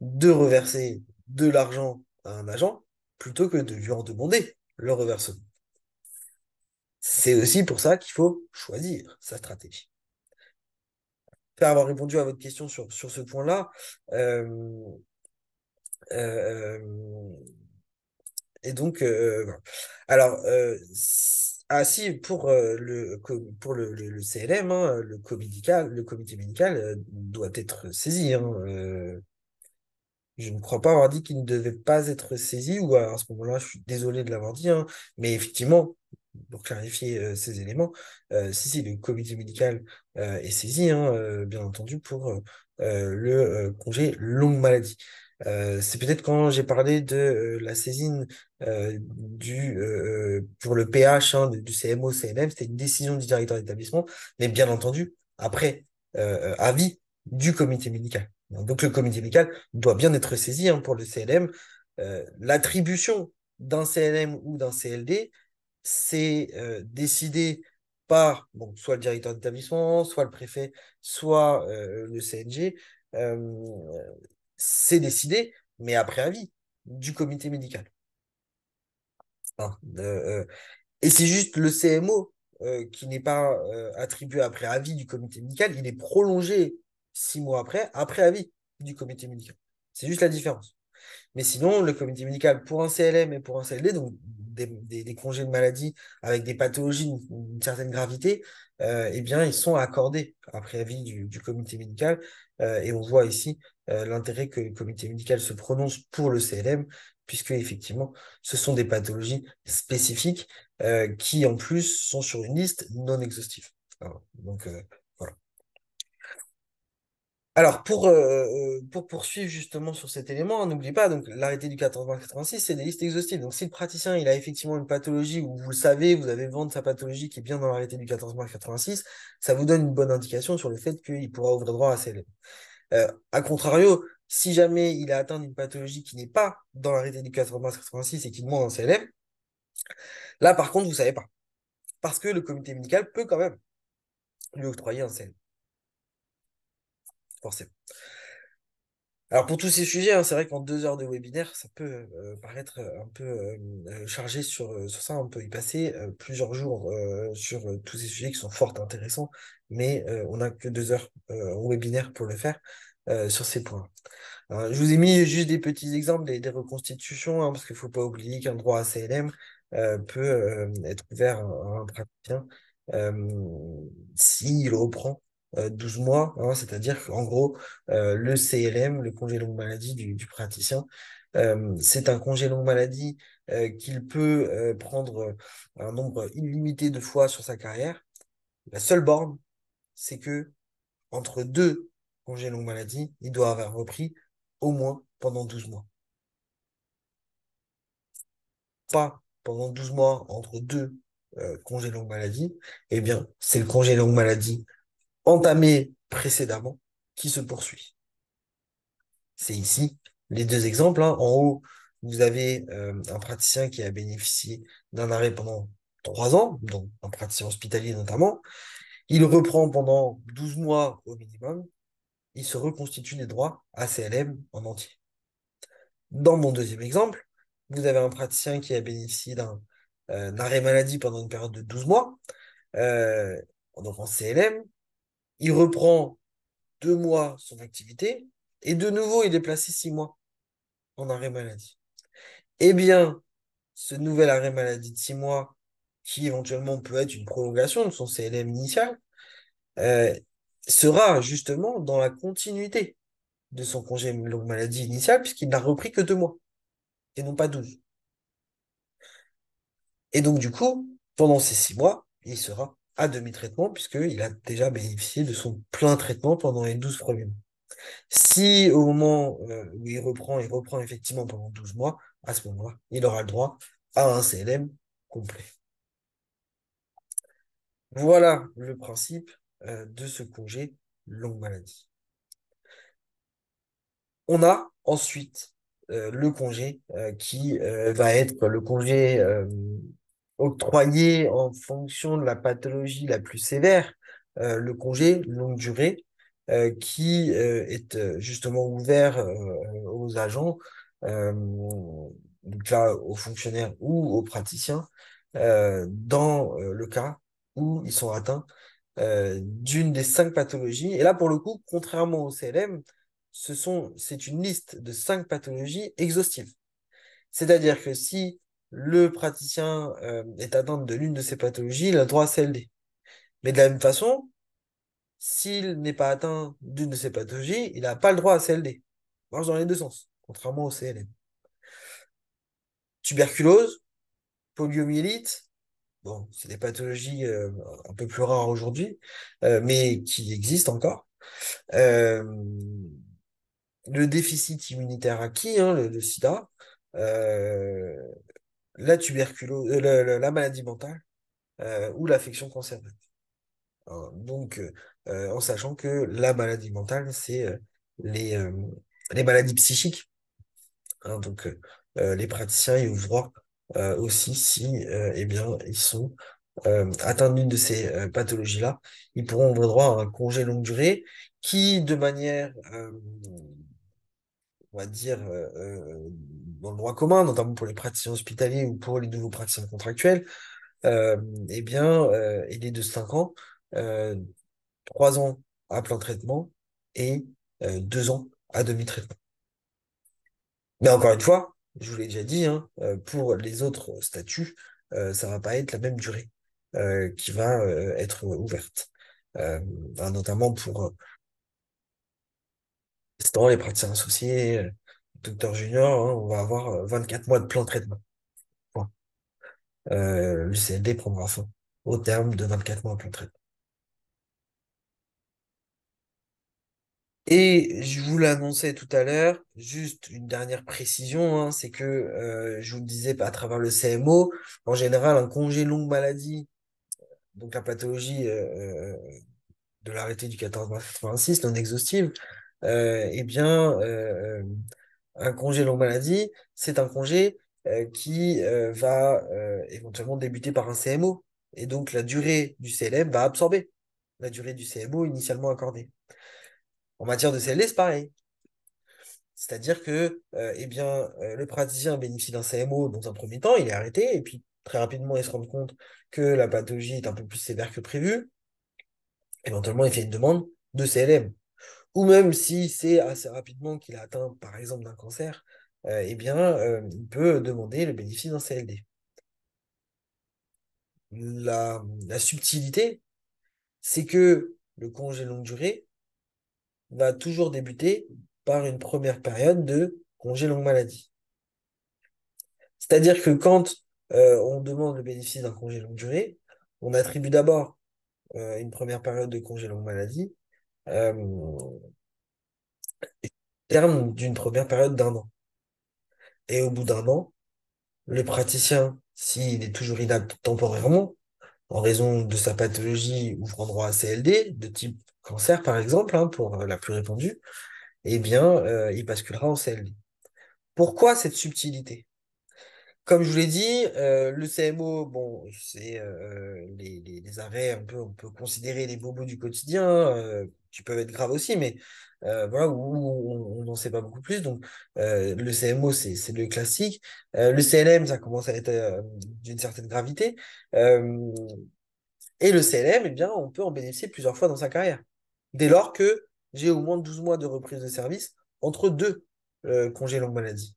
de reverser de l'argent à un agent plutôt que de lui en demander le reversement. C'est aussi pour ça qu'il faut choisir sa stratégie. Après avoir répondu à votre question sur ce point-là, euh, euh, et donc, voilà. Alors, si, pour le CLM, hein, le comité médical doit être saisi. Hein, je ne crois pas avoir dit qu'il ne devait pas être saisi, ou à ce moment-là, je suis désolé de l'avoir dit, hein, mais effectivement, pour clarifier ces éléments, si, le comité médical est saisi, hein, bien entendu, pour le congé longue maladie. C'est peut-être quand j'ai parlé de la saisine pour le PH, hein, du CMO, CNM, c'était une décision du directeur d'établissement, mais bien entendu, après avis du comité médical. Donc le comité médical doit bien être saisi, hein, pour le CLM. L'attribution d'un CLM ou d'un CLD, c'est décidé par bon, soit le directeur d'établissement, soit le préfet, soit le CNG. Euh, c'est décidé, mais après avis du comité médical. Hein, et c'est juste le CMO qui n'est pas attribué après avis du comité médical, il est prolongé 6 mois après avis du comité médical. C'est juste la différence. Mais sinon, le comité médical pour un CLM et pour un CLD, donc des congés de maladie avec des pathologies d'une certaine gravité, eh bien, ils sont accordés après avis du comité médical. Et on voit ici l'intérêt que le comité médical se prononce pour le CLM, puisque effectivement, ce sont des pathologies spécifiques qui, en plus, sont sur une liste non exhaustive. Alors, donc, voilà. Alors, pour poursuivre justement sur cet élément, hein, n'oublie pas, donc l'arrêté du 14 mars 86, c'est des listes exhaustives. Donc, si le praticien il a effectivement une pathologie, ou vous le savez, vous avez vendre sa pathologie qui est bien dans l'arrêté du 14 mars 86, ça vous donne une bonne indication sur le fait qu'il pourra ouvrir droit à CLM. A contrario, si jamais il a atteint d'une pathologie qui n'est pas dans l'arrêté du 14 mars 86 et qu'il demande un CLM, là par contre, vous ne savez pas. Parce que le comité médical peut quand même lui octroyer un CLM, forcément. Alors pour tous ces sujets, hein, c'est vrai qu'en 2 heures de webinaire, ça peut paraître un peu chargé sur ça. On peut y passer plusieurs jours sur tous ces sujets qui sont fort intéressants, mais on n'a que 2 heures en webinaire pour le faire sur ces points. Je vous ai mis juste des petits exemples des reconstitutions, hein, parce qu'il ne faut pas oublier qu'un droit à CLM peut être ouvert à un praticien s'il reprend 12 mois, hein, c'est-à-dire qu'en gros, le CLM, le congé longue maladie du praticien, c'est un congé longue maladie qu'il peut prendre un nombre illimité de fois sur sa carrière. La seule borne, c'est que entre deux congés longue maladie, il doit avoir repris au moins pendant 12 mois. Pas pendant 12 mois entre deux congés longue maladie, eh bien, c'est le congé longue maladie entamé précédemment qui se poursuit. C'est ici les deux exemples, hein. En haut, vous avez un praticien qui a bénéficié d'un arrêt pendant 3 ans, donc un praticien hospitalier notamment. Il reprend pendant 12 mois au minimum. Il se reconstitue des droits à CLM en entier. Dans mon deuxième exemple, vous avez un praticien qui a bénéficié d'un arrêt maladie pendant une période de 12 mois, euh, donc en CLM. Il reprend 2 mois son activité et de nouveau, il est placé 6 mois en arrêt maladie. Eh bien, ce nouvel arrêt maladie de 6 mois, qui éventuellement peut être une prolongation de son CLM initial, euh, sera justement dans la continuité de son congé longue maladie initial, puisqu'il n'a repris que 2 mois et non pas 12. Et donc, du coup, pendant ces 6 mois, il sera à demi-traitement, puisqu'il a déjà bénéficié de son plein traitement pendant les 12 premiers mois. Si au moment où il reprend effectivement pendant 12 mois, à ce moment-là, il aura le droit à un CLM complet. Voilà le principe de ce congé longue maladie. On a ensuite le congé qui va être le congé octroyé en fonction de la pathologie la plus sévère, le congé longue durée, qui est justement ouvert aux agents, donc là, aux fonctionnaires ou aux praticiens, dans le cas où ils sont atteints d'une des 5 pathologies. Et là, pour le coup, contrairement au CLM, c'est une liste de 5 pathologies exhaustive. C'est-à-dire que si le praticien est atteint de l'une de ces pathologies, il a droit à CLD. Mais de la même façon, s'il n'est pas atteint d'une de ces pathologies, il n'a pas le droit à CLD. Ça marche dans les deux sens, contrairement au CLM. Tuberculose, poliomyélite, bon, c'est des pathologies un peu plus rares aujourd'hui, mais qui existent encore. Euh, le déficit immunitaire acquis, hein, le sida, euh, la tuberculose, la maladie mentale ou l'affection cancéreuse. Hein, donc, en sachant que la maladie mentale, c'est les, euh, les maladies psychiques. Hein, donc, les praticiens y ouvrent droit aussi si eh bien, ils sont atteints d'une de ces pathologies-là. Ils pourront ouvrir droit à un congé longue durée qui, de manière on va dire, dans le droit commun, notamment pour les praticiens hospitaliers ou pour les nouveaux praticiens contractuels, euh, eh bien, il est de 5 ans, euh, 3 ans à plein traitement et 2 ans à demi-traitement. Mais encore une fois, je vous l'ai déjà dit, hein, pour les autres statuts, ça va pas être la même durée qui va être ouverte. Euh, notamment pour les praticiens associés, docteurs juniors, hein, on va avoir 24 mois de plan de traitement. Point. Le CLD prendra fin au terme de 24 mois de plan de traitement. Et je vous l'annonçais tout à l'heure, juste une dernière précision, hein, c'est que je vous le disais à travers le CMO, en général, un congé longue maladie, donc la pathologie de l'arrêté du 14 mars 86, non exhaustive, eh bien, un congé longue maladie, c'est un congé qui va éventuellement débuter par un CMO. Et donc, la durée du CLM va absorber la durée du CMO initialement accordée. En matière de CLD, c'est pareil. C'est-à-dire que eh bien, le praticien bénéficie d'un CMO dans un premier temps, il est arrêté, et puis très rapidement, il se rend compte que la pathologie est un peu plus sévère que prévu. Éventuellement, il fait une demande de CLM. Ou même si c'est assez rapidement qu'il a atteint, par exemple, d'un cancer, eh bien, il peut demander le bénéfice d'un CLD. La subtilité, c'est que le congé longue durée va toujours débuter par une première période de congé longue maladie. C'est-à-dire que quand on demande le bénéfice d'un congé longue durée, on attribue d'abord une première période de congé longue maladie, au terme d'une première période d'1 an. Et au bout d'1 an, le praticien, s'il est toujours inapte temporairement, en raison de sa pathologie ouvrant droit à CLD, de type cancer par exemple, hein, pour la plus répandue, eh bien, il basculera en CLD. Pourquoi cette subtilité? Comme je vous l'ai dit, le CMO, bon, c'est les arrêts, on peut considérer les bobos du quotidien, qui peuvent être graves aussi, mais voilà, où on n'en sait pas beaucoup plus. Donc, le CMO, c'est le classique. Le CLM, ça commence à être d'une certaine gravité. Euh, et le CLM, eh bien, on peut en bénéficier plusieurs fois dans sa carrière. Dès lors que j'ai au moins 12 mois de reprise de service entre deux congés longue maladie.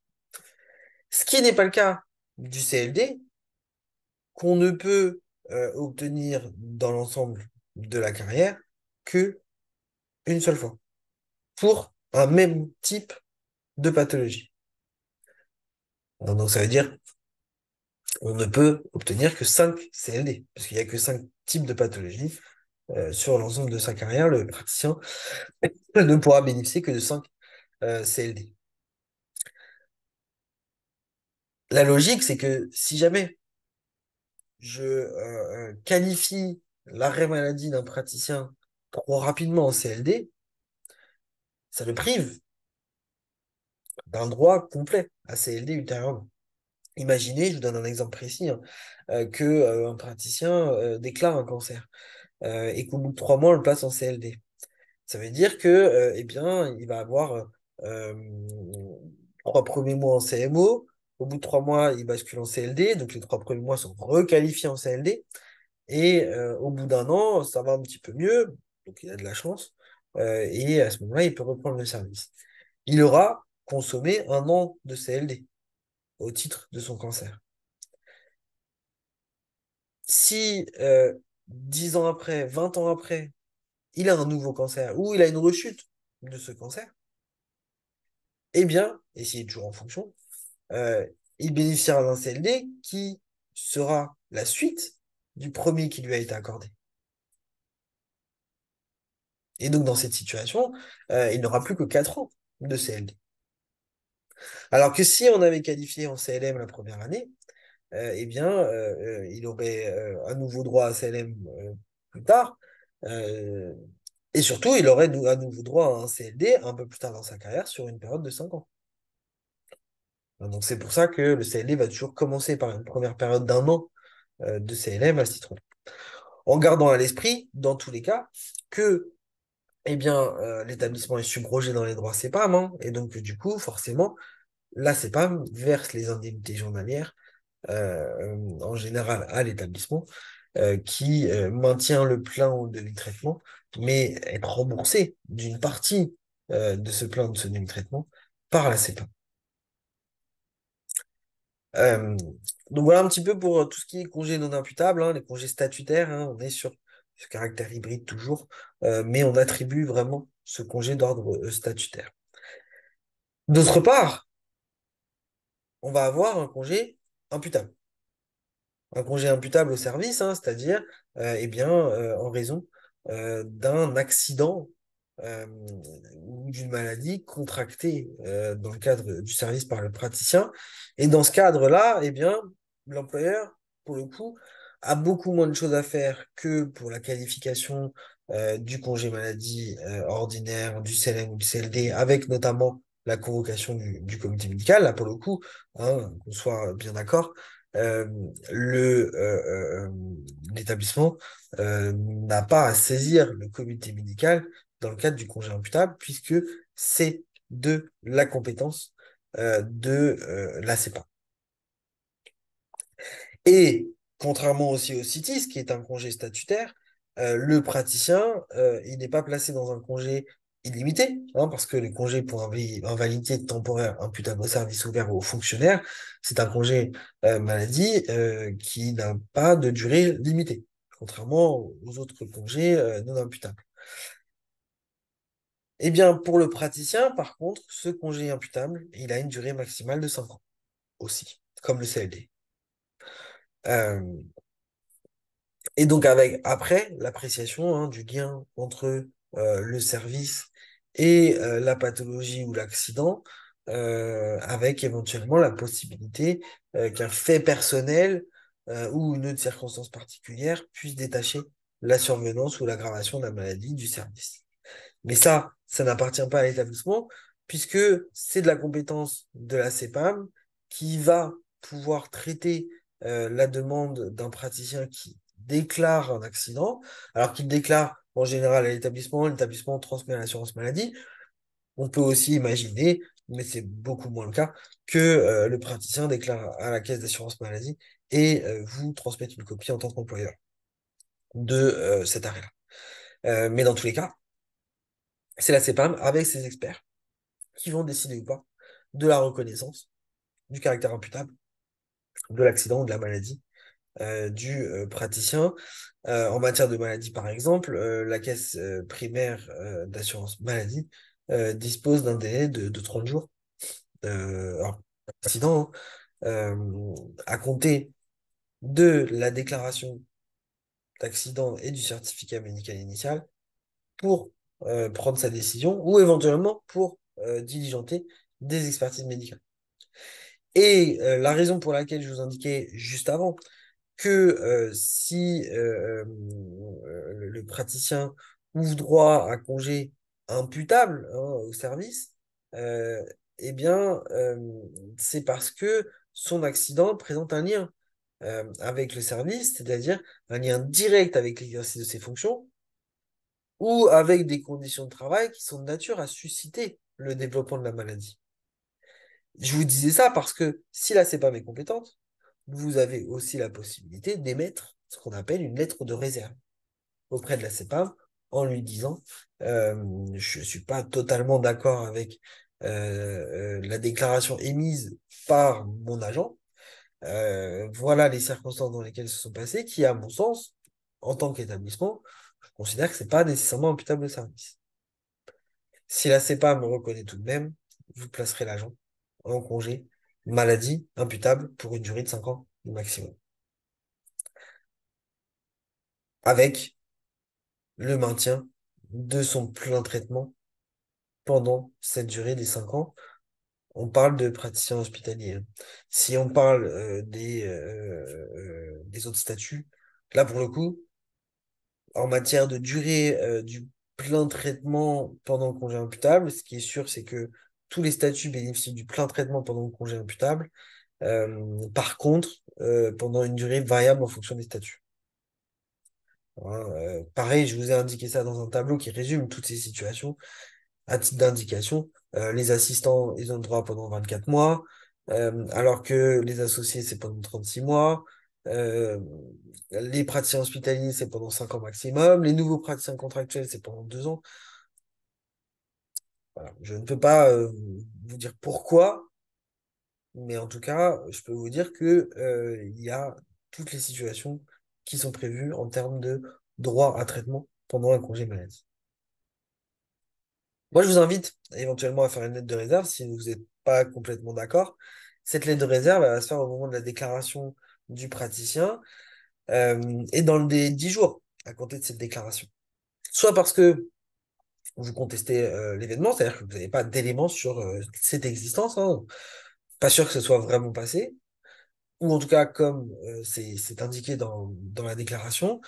Ce qui n'est pas le cas du CLD, qu'on ne peut obtenir dans l'ensemble de la carrière que une seule fois, pour un même type de pathologie. Donc ça veut dire qu'on ne peut obtenir que 5 CLD, parce qu'il n'y a que 5 types de pathologies. Sur l'ensemble de sa carrière, le praticien ne pourra bénéficier que de 5 CLD. La logique, c'est que si jamais je qualifie l'arrêt maladie d'un praticien trop rapidement en CLD, ça le prive d'un droit complet à CLD ultérieurement. Imaginez, je vous donne un exemple précis, hein, un praticien déclare un cancer et qu'au bout de 3 mois, on le place en CLD. Ça veut dire que, eh bien, il va avoir 3 premiers mois en CMO. Au bout de 3 mois, il bascule en CLD. Donc, les 3 premiers mois sont requalifiés en CLD. Et au bout d'un an, ça va un petit peu mieux. Donc, il a de la chance. Et à ce moment-là, il peut reprendre le service. Il aura consommé un an de CLD au titre de son cancer. Si 10 ans après, 20 ans après, il a un nouveau cancer ou il a une rechute de ce cancer, eh bien, et s'il est toujours en fonction, euh, il bénéficiera d'un CLD qui sera la suite du premier qui lui a été accordé. Et donc, dans cette situation, il n'aura plus que 4 ans de CLD. Alors que si on avait qualifié en CLM la première année, eh bien, il aurait un nouveau droit à CLM plus tard. euh, et surtout, il aurait à nouveau droit à un CLD un peu plus tard dans sa carrière sur une période de 5 ans. Donc, c'est pour ça que le CLD va toujours commencer par une première période d'1 an de CLM à ce titre-là. En gardant à l'esprit, dans tous les cas, que eh bien, l'établissement est subrogé dans les droits CEPAM, hein, et donc du coup, forcément, la CEPAM verse les indemnités journalières en général à l'établissement qui maintient le plein de demi-traitement, mais être remboursé d'une partie de ce plein de ce demi-traitement par la CEPAM. Euh, donc voilà un petit peu pour tout ce qui est congés non imputables, hein, les congés statutaires, hein, on est sur ce caractère hybride toujours, mais on attribue vraiment ce congé d'ordre statutaire. D'autre part, on va avoir un congé imputable. Un congé imputable au service, hein, c'est-à-dire eh bien, en raison d'un accident ou d'une maladie contractée dans le cadre du service par le praticien. Et dans ce cadre-là, eh bien, l'employeur, pour le coup, a beaucoup moins de choses à faire que pour la qualification du congé maladie ordinaire, du CLM ou du CLD, avec notamment la convocation du comité médical. Là, pour le coup, hein, qu'on soit bien d'accord, euh, l'établissement n'a pas à saisir le comité médical dans le cadre du congé imputable, puisque c'est de la compétence de la CEPA. Et contrairement aussi au CITIS, qui est un congé statutaire, le praticien, il n'est pas placé dans un congé illimité, hein, parce que les congés pour invalidité temporaire imputable au service ouvert aux fonctionnaires, c'est un congé maladie qui n'a pas de durée limitée, contrairement aux autres congés non imputables. Eh bien, pour le praticien, par contre, ce congé imputable, il a une durée maximale de 5 ans aussi, comme le CLD. Euh, Et donc avec après l'appréciation hein, du lien entre le service et la pathologie ou l'accident, avec éventuellement la possibilité qu'un fait personnel ou une autre circonstance particulière puisse détacher la survenance ou l'aggravation de la maladie du service. Mais ça n'appartient pas à l'établissement, puisque c'est de la compétence de la CEPAM qui va pouvoir traiter la demande d'un praticien qui déclare un accident, alors qu'il déclare en général à l'établissement transmet à l'assurance maladie. On peut aussi imaginer, mais c'est beaucoup moins le cas, que le praticien déclare à la caisse d'assurance maladie et vous transmette une copie en tant qu'employeur de cet arrêt-là. Mais dans tous les cas, c'est la CEPAM avec ses experts qui vont décider ou pas de la reconnaissance du caractère imputable de l'accident ou de la maladie du praticien. En matière de maladie, par exemple, la caisse primaire d'assurance maladie dispose d'un délai de 30 jours. Alors, accident, à compter de la déclaration d'accident et du certificat médical initial pour prendre sa décision ou éventuellement pour diligenter des expertises médicales. Et la raison pour laquelle je vous indiquais juste avant que si le praticien ouvre droit à congé imputable hein, au service, euh, eh bien, c'est parce que son accident présente un lien avec le service, c'est-à-dire un lien direct avec l'exercice de ses fonctions ou avec des conditions de travail qui sont de nature à susciter le développement de la maladie. Je vous disais ça parce que si la CEPAM est compétente, vous avez aussi la possibilité d'émettre ce qu'on appelle une lettre de réserve auprès de la CEPAM en lui disant je ne suis pas totalement d'accord avec la déclaration émise par mon agent. Voilà les circonstances dans lesquelles se sont passées, qui, à mon sens, en tant qu'établissement, je considère que c'est pas nécessairement imputable au service. Si la CEPAM reconnaît tout de même, vous placerez l'agent en congé maladie imputable pour une durée de 5 ans au maximum, avec le maintien de son plein traitement pendant cette durée des 5 ans. On parle de praticiens hospitaliers, hein. Si on parle des autres statuts, là pour le coup, en matière de durée du plein traitement pendant le congé imputable, ce qui est sûr, c'est que tous les statuts bénéficient du plein traitement pendant le congé imputable. Par contre, pendant une durée variable en fonction des statuts. Hein, pareil, je vous ai indiqué ça dans un tableau qui résume toutes ces situations. À titre d'indication, les assistants, ils ont le droit pendant 24 mois, alors que les associés, c'est pendant 36 mois. Euh, les praticiens hospitaliers, c'est pendant 5 ans maximum. Les nouveaux praticiens contractuels, c'est pendant 2 ans. Voilà. Je ne peux pas vous dire pourquoi, mais en tout cas, je peux vous dire que il y a toutes les situations qui sont prévues en termes de droit à traitement pendant un congé maladie. Moi, je vous invite éventuellement à faire une lettre de réserve si vous n'êtes pas complètement d'accord. Cette lettre de réserve, elle va se faire au moment de la déclaration du praticien et dans les 10 jours à compter de cette déclaration. Soit parce que vous contestez l'événement, c'est-à-dire que vous n'avez pas d'éléments sur cette existence, hein, pas sûr que ce soit vraiment passé, ou en tout cas comme c'est indiqué dans la déclaration.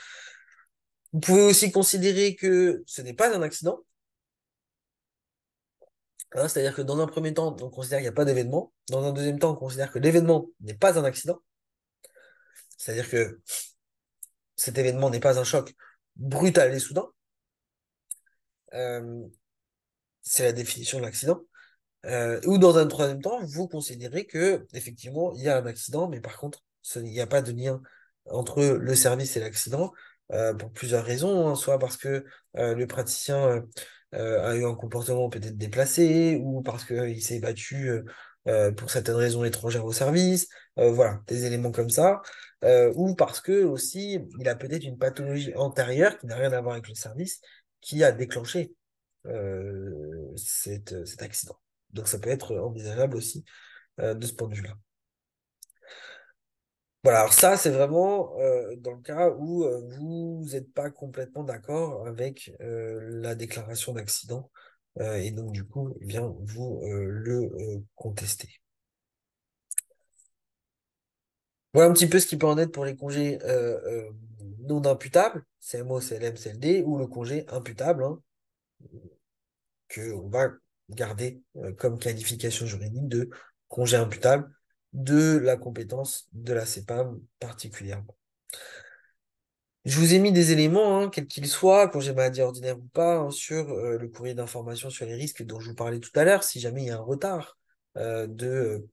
Vous pouvez aussi considérer que ce n'est pas un accident, hein, c'est-à-dire que dans un premier temps, on considère qu'il n'y a pas d'événement. Dans un deuxième temps, on considère que l'événement n'est pas un accident, c'est-à-dire que cet événement n'est pas un choc brutal et soudain. Euh, c'est la définition de l'accident. Ou dans un troisième temps, vous considérez que effectivement il y a un accident, mais par contre, il n'y a pas de lien entre le service et l'accident pour plusieurs raisons, hein. Soit parce que le praticien a eu un comportement peut-être déplacé, ou parce qu'il s'est battu pour certaines raisons étrangères au service, voilà, des éléments comme ça, ou parce que aussi il a peut-être une pathologie antérieure qui n'a rien à voir avec le service, qui a déclenché cet accident. Donc ça peut être envisageable aussi de ce point de vue-là. Voilà, alors ça, c'est vraiment dans le cas où vous n'êtes pas complètement d'accord avec la déclaration d'accident et donc du coup, eh bien, vous le contestez. Voilà un petit peu ce qui peut en être pour les congés non imputables, CMO, CLM, CLD, ou le congé imputable, hein, qu'on va garder comme qualification juridique de congé imputable de la compétence de la CEPAM particulièrement. Je vous ai mis des éléments, hein, quels qu'ils soient, congé maladie ordinaire ou pas, hein, sur le courrier d'information sur les risques dont je vous parlais tout à l'heure, si jamais il y a un retard de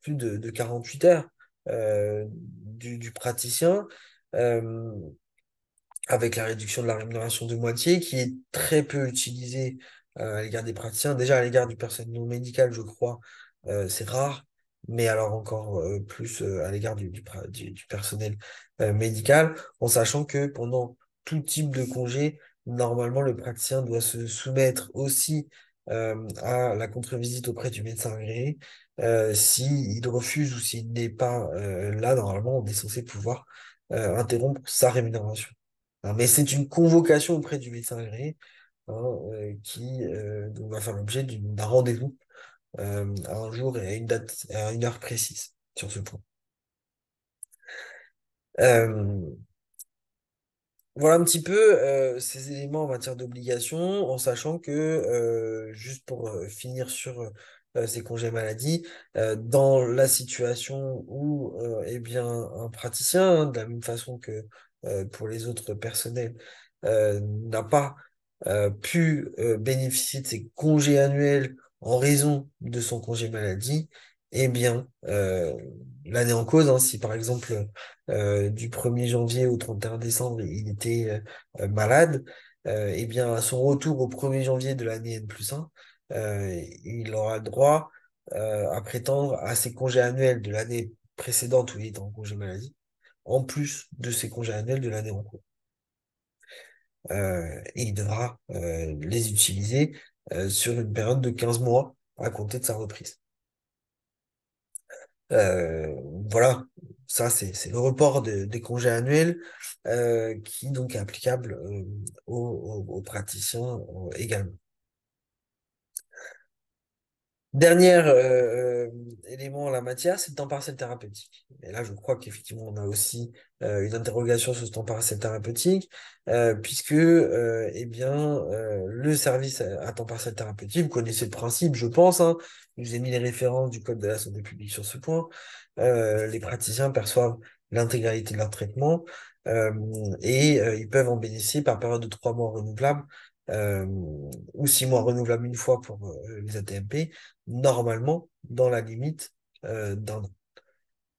plus de 48 heures du praticien. Euh, avec la réduction de la rémunération de moitié, qui est très peu utilisée à l'égard des praticiens. Déjà, à l'égard du personnel non médical, je crois, c'est rare, mais alors encore plus à l'égard du personnel médical, en sachant que pendant tout type de congé, normalement, le praticien doit se soumettre aussi à la contre-visite auprès du médecin agréé. S'il refuse ou s'il n'est pas là, normalement, on est censé pouvoir interrompre sa rémunération. Hein, mais c'est une convocation auprès du médecin agréé hein, qui donc va faire l'objet d'un rendez-vous à un jour et à une date, à une heure précise sur ce point. Euh, Voilà un petit peu ces éléments en matière d'obligation, en sachant que, juste pour finir sur ces congés maladie, dans la situation où eh bien, un praticien, hein, de la même façon que pour les autres personnels, n'a pas pu bénéficier de ses congés annuels en raison de son congé maladie, eh bien, l'année en cause, hein, si par exemple du 1er janvier au 31 décembre, il était malade, et bien, à son retour au 1er janvier de l'année N+1, il aura le droit à prétendre à ses congés annuels de l'année précédente où il était en congé maladie, en plus de ses congés annuels de l'année en cours. Et il devra les utiliser sur une période de 15 mois à compter de sa reprise. Euh, voilà, ça c'est le report des congés annuels qui donc est applicable aux praticiens également. Dernier élément en la matière, c'est le temps partiel thérapeutique. Et là, je crois qu'effectivement, on a aussi une interrogation sur ce temps partiel thérapeutique, puisque eh bien, le service à temps partiel thérapeutique, vous connaissez le principe, je pense, hein, je vous ai mis les références du Code de la santé publique sur ce point. Les praticiens perçoivent l'intégralité de leur traitement euh, et ils peuvent en bénéficier par période de 3 mois renouvelables euh, ou 6 mois renouvelables une fois pour les ATMP normalement dans la limite d'un an.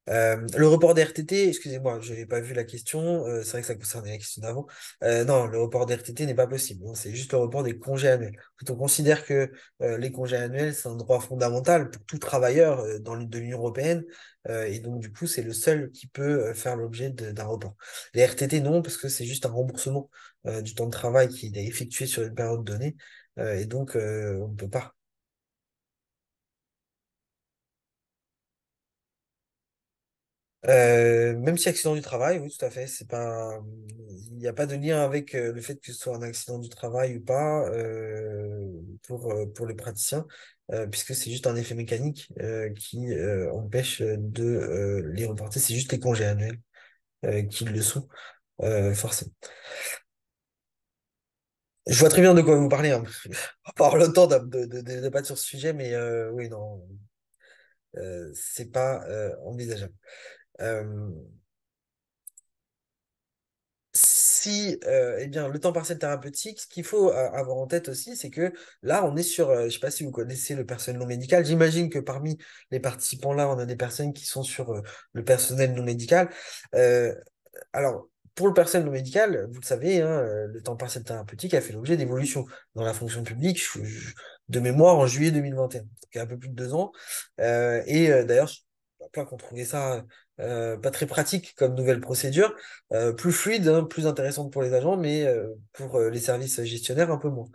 Le report des RTT, excusez-moi, je n'avais pas vu la question, c'est vrai que ça concernait la question d'avant. Non, le report des RTT n'est pas possible, hein, c'est juste le report des congés annuels. Quand on considère que les congés annuels, c'est un droit fondamental pour tout travailleur de l'Union européenne, et donc du coup, c'est le seul qui peut faire l'objet d'un report. Les RTT, non, parce que c'est juste un remboursement du temps de travail qui est effectué sur une période donnée, et donc on ne peut pas. Même si accident du travail, oui, tout à fait. C'est pas, il n'y a pas de lien avec le fait que ce soit un accident du travail ou pas pour les praticiens, puisque c'est juste un effet mécanique qui empêche de les reporter. C'est juste les congés annuels qui le sont forcément. Je vois très bien de quoi vous parlez, hein. On va pas avoir le temps de débattre sur ce sujet, mais oui, non, c'est pas envisageable. Euh, Si, eh bien, le temps partiel thérapeutique, ce qu'il faut avoir en tête aussi, c'est que là, on est sur, je sais pas si vous connaissez le personnel non médical. J'imagine que parmi les participants là, on a des personnes qui sont sur le personnel non médical. Euh, alors, pour le personnel non médical, vous le savez, hein, le temps partiel thérapeutique a fait l'objet d'évolutions dans la fonction publique de mémoire en juillet 2021, donc il y a un peu plus de 2 ans. D'ailleurs, il y a plein qui ont trouvé ça pas très pratique comme nouvelle procédure, plus fluide, hein, plus intéressante pour les agents, mais pour les services gestionnaires, un peu moins.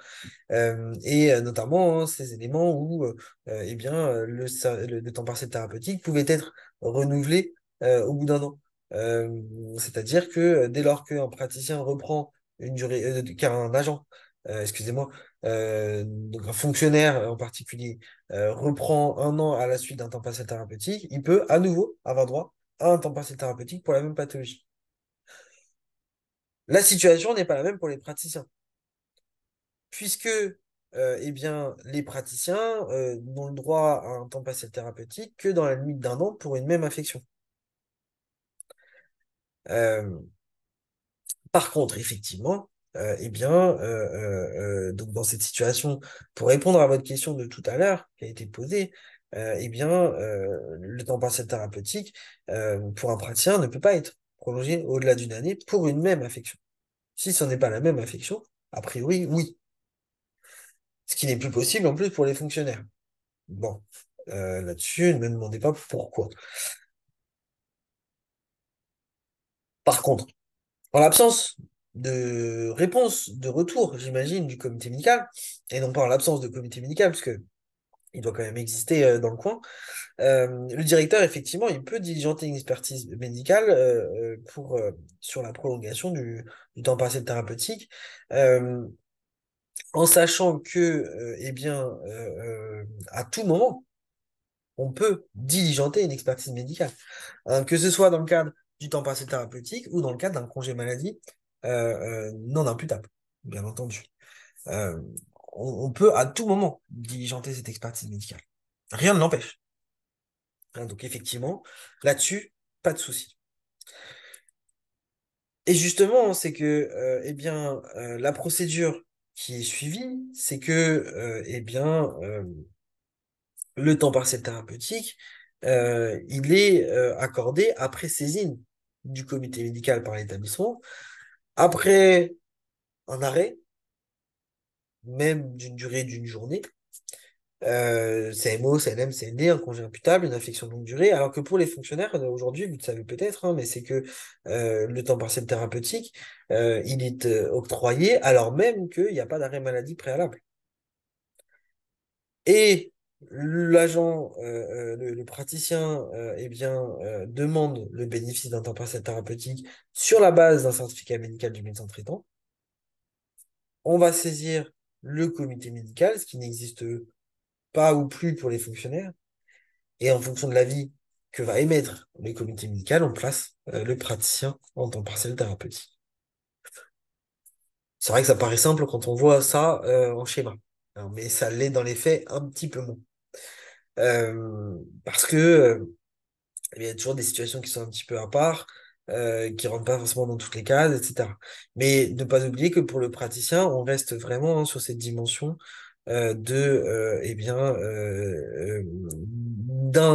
Notamment hein, ces éléments où eh bien, le temps partiel thérapeutique pouvait être renouvelé au bout d'un an. C'est-à-dire que dès lors qu'un praticien reprend une durée, qu'un agent, excusez-moi, donc un fonctionnaire en particulier, reprend un an à la suite d'un temps partiel thérapeutique, il peut à nouveau avoir droit à un temps partiel thérapeutique pour la même pathologie. La situation n'est pas la même pour les praticiens, puisque eh bien, les praticiens n'ont le droit à un temps partiel thérapeutique que dans la limite d'un an pour une même affection. Euh, Par contre, effectivement, eh bien, donc dans cette situation, pour répondre à votre question de tout à l'heure qui a été posée, eh bien, le temps partiel thérapeutique pour un praticien ne peut pas être prolongé au-delà d'une année pour une même affection. Si ce n'est pas la même affection, a priori, oui. Ce qui n'est plus possible en plus pour les fonctionnaires. Bon, là-dessus, ne me demandez pas pourquoi. Par contre, en l'absence de réponse, de retour, j'imagine, du comité médical, et non pas en l'absence de comité médical, parce que il doit quand même exister dans le coin, le directeur, effectivement, il peut diligenter une expertise médicale sur la prolongation du temps partiel thérapeutique, euh, en sachant que, eh bien, à tout moment, on peut diligenter une expertise médicale. Hein, que ce soit dans le cadre du temps partiel thérapeutique ou dans le cadre d'un congé maladie non imputable, bien entendu. Euh, on peut à tout moment diligenter cette expertise médicale. Rien ne l'empêche. Hein, donc effectivement, là-dessus, pas de souci. Et justement, c'est que la procédure qui est suivie, c'est que le temps partiel thérapeutique, il est accordé après saisine du comité médical par l'établissement, après un arrêt, même d'une durée d'une journée, CMO, CNM, CND, un congé imputable, une affection de longue durée, alors que pour les fonctionnaires, aujourd'hui, vous le savez peut-être, hein, mais c'est que le temps partiel thérapeutique, il est octroyé alors même qu'il n'y a pas d'arrêt maladie préalable. Et l'agent, le praticien, demande le bénéfice d'un temps partiel thérapeutique sur la base d'un certificat médical du médecin traitant. On va saisir le comité médical, ce qui n'existe pas ou plus pour les fonctionnaires. Et en fonction de l'avis que va émettre le comité médical, on place le praticien en temps partiel thérapeutique. C'est vrai que ça paraît simple quand on voit ça en schéma. Alors, mais ça l'est dans les faits un petit peu moins. Parce que il y a toujours des situations qui sont un petit peu à part, qui rentrent pas forcément dans toutes les cases, etc. Mais ne pas oublier que pour le praticien, on reste vraiment hein, sur cette dimension d'un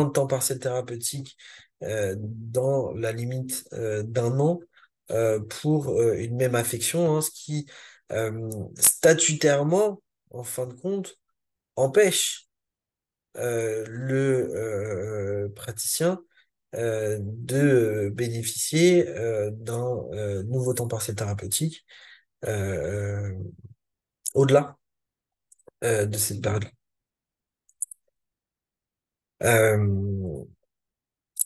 temps partiel thérapeutique dans la limite d'un an pour une même affection, hein, ce qui statutairement, en fin de compte, empêche le praticien de bénéficier d'un nouveau temps partiel thérapeutique euh, au-delà de cette période-là. Euh,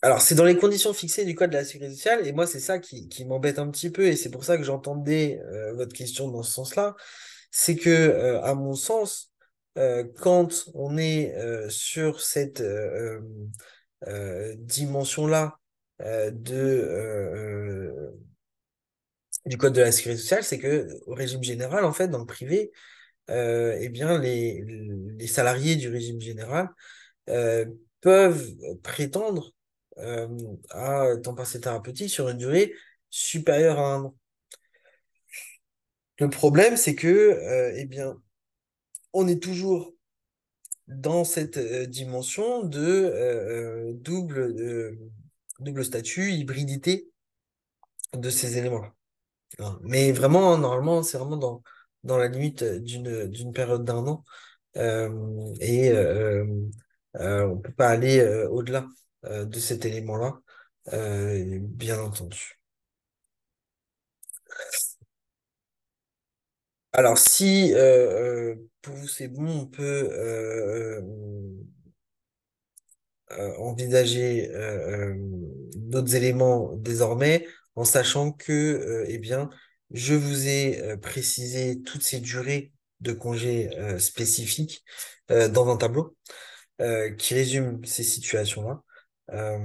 alors, c'est dans les conditions fixées du Code de la Sécurité sociale, et moi, c'est ça qui m'embête un petit peu, et c'est pour ça que j'entendais votre question dans ce sens-là, c'est que, à mon sens, quand on est sur cette dimension-là du Code de la Sécurité sociale, c'est que au régime général, en fait, dans le privé, les salariés du régime général euh, peuvent prétendre euh, à temps partiel thérapeutique sur une durée supérieure à un an. Le problème, c'est que, on est toujours dans cette dimension de double statut, hybridité de ces éléments-là. Hein. Mais vraiment, normalement, c'est vraiment dans la limite d'une période d'un an. Et on peut pas aller au-delà de cet élément-là, bien entendu. Alors, si pour vous c'est bon, on peut envisager d'autres éléments désormais, en sachant que, je vous ai précisé toutes ces durées de congés spécifiques dans un tableau qui résume ces situations-là. Euh,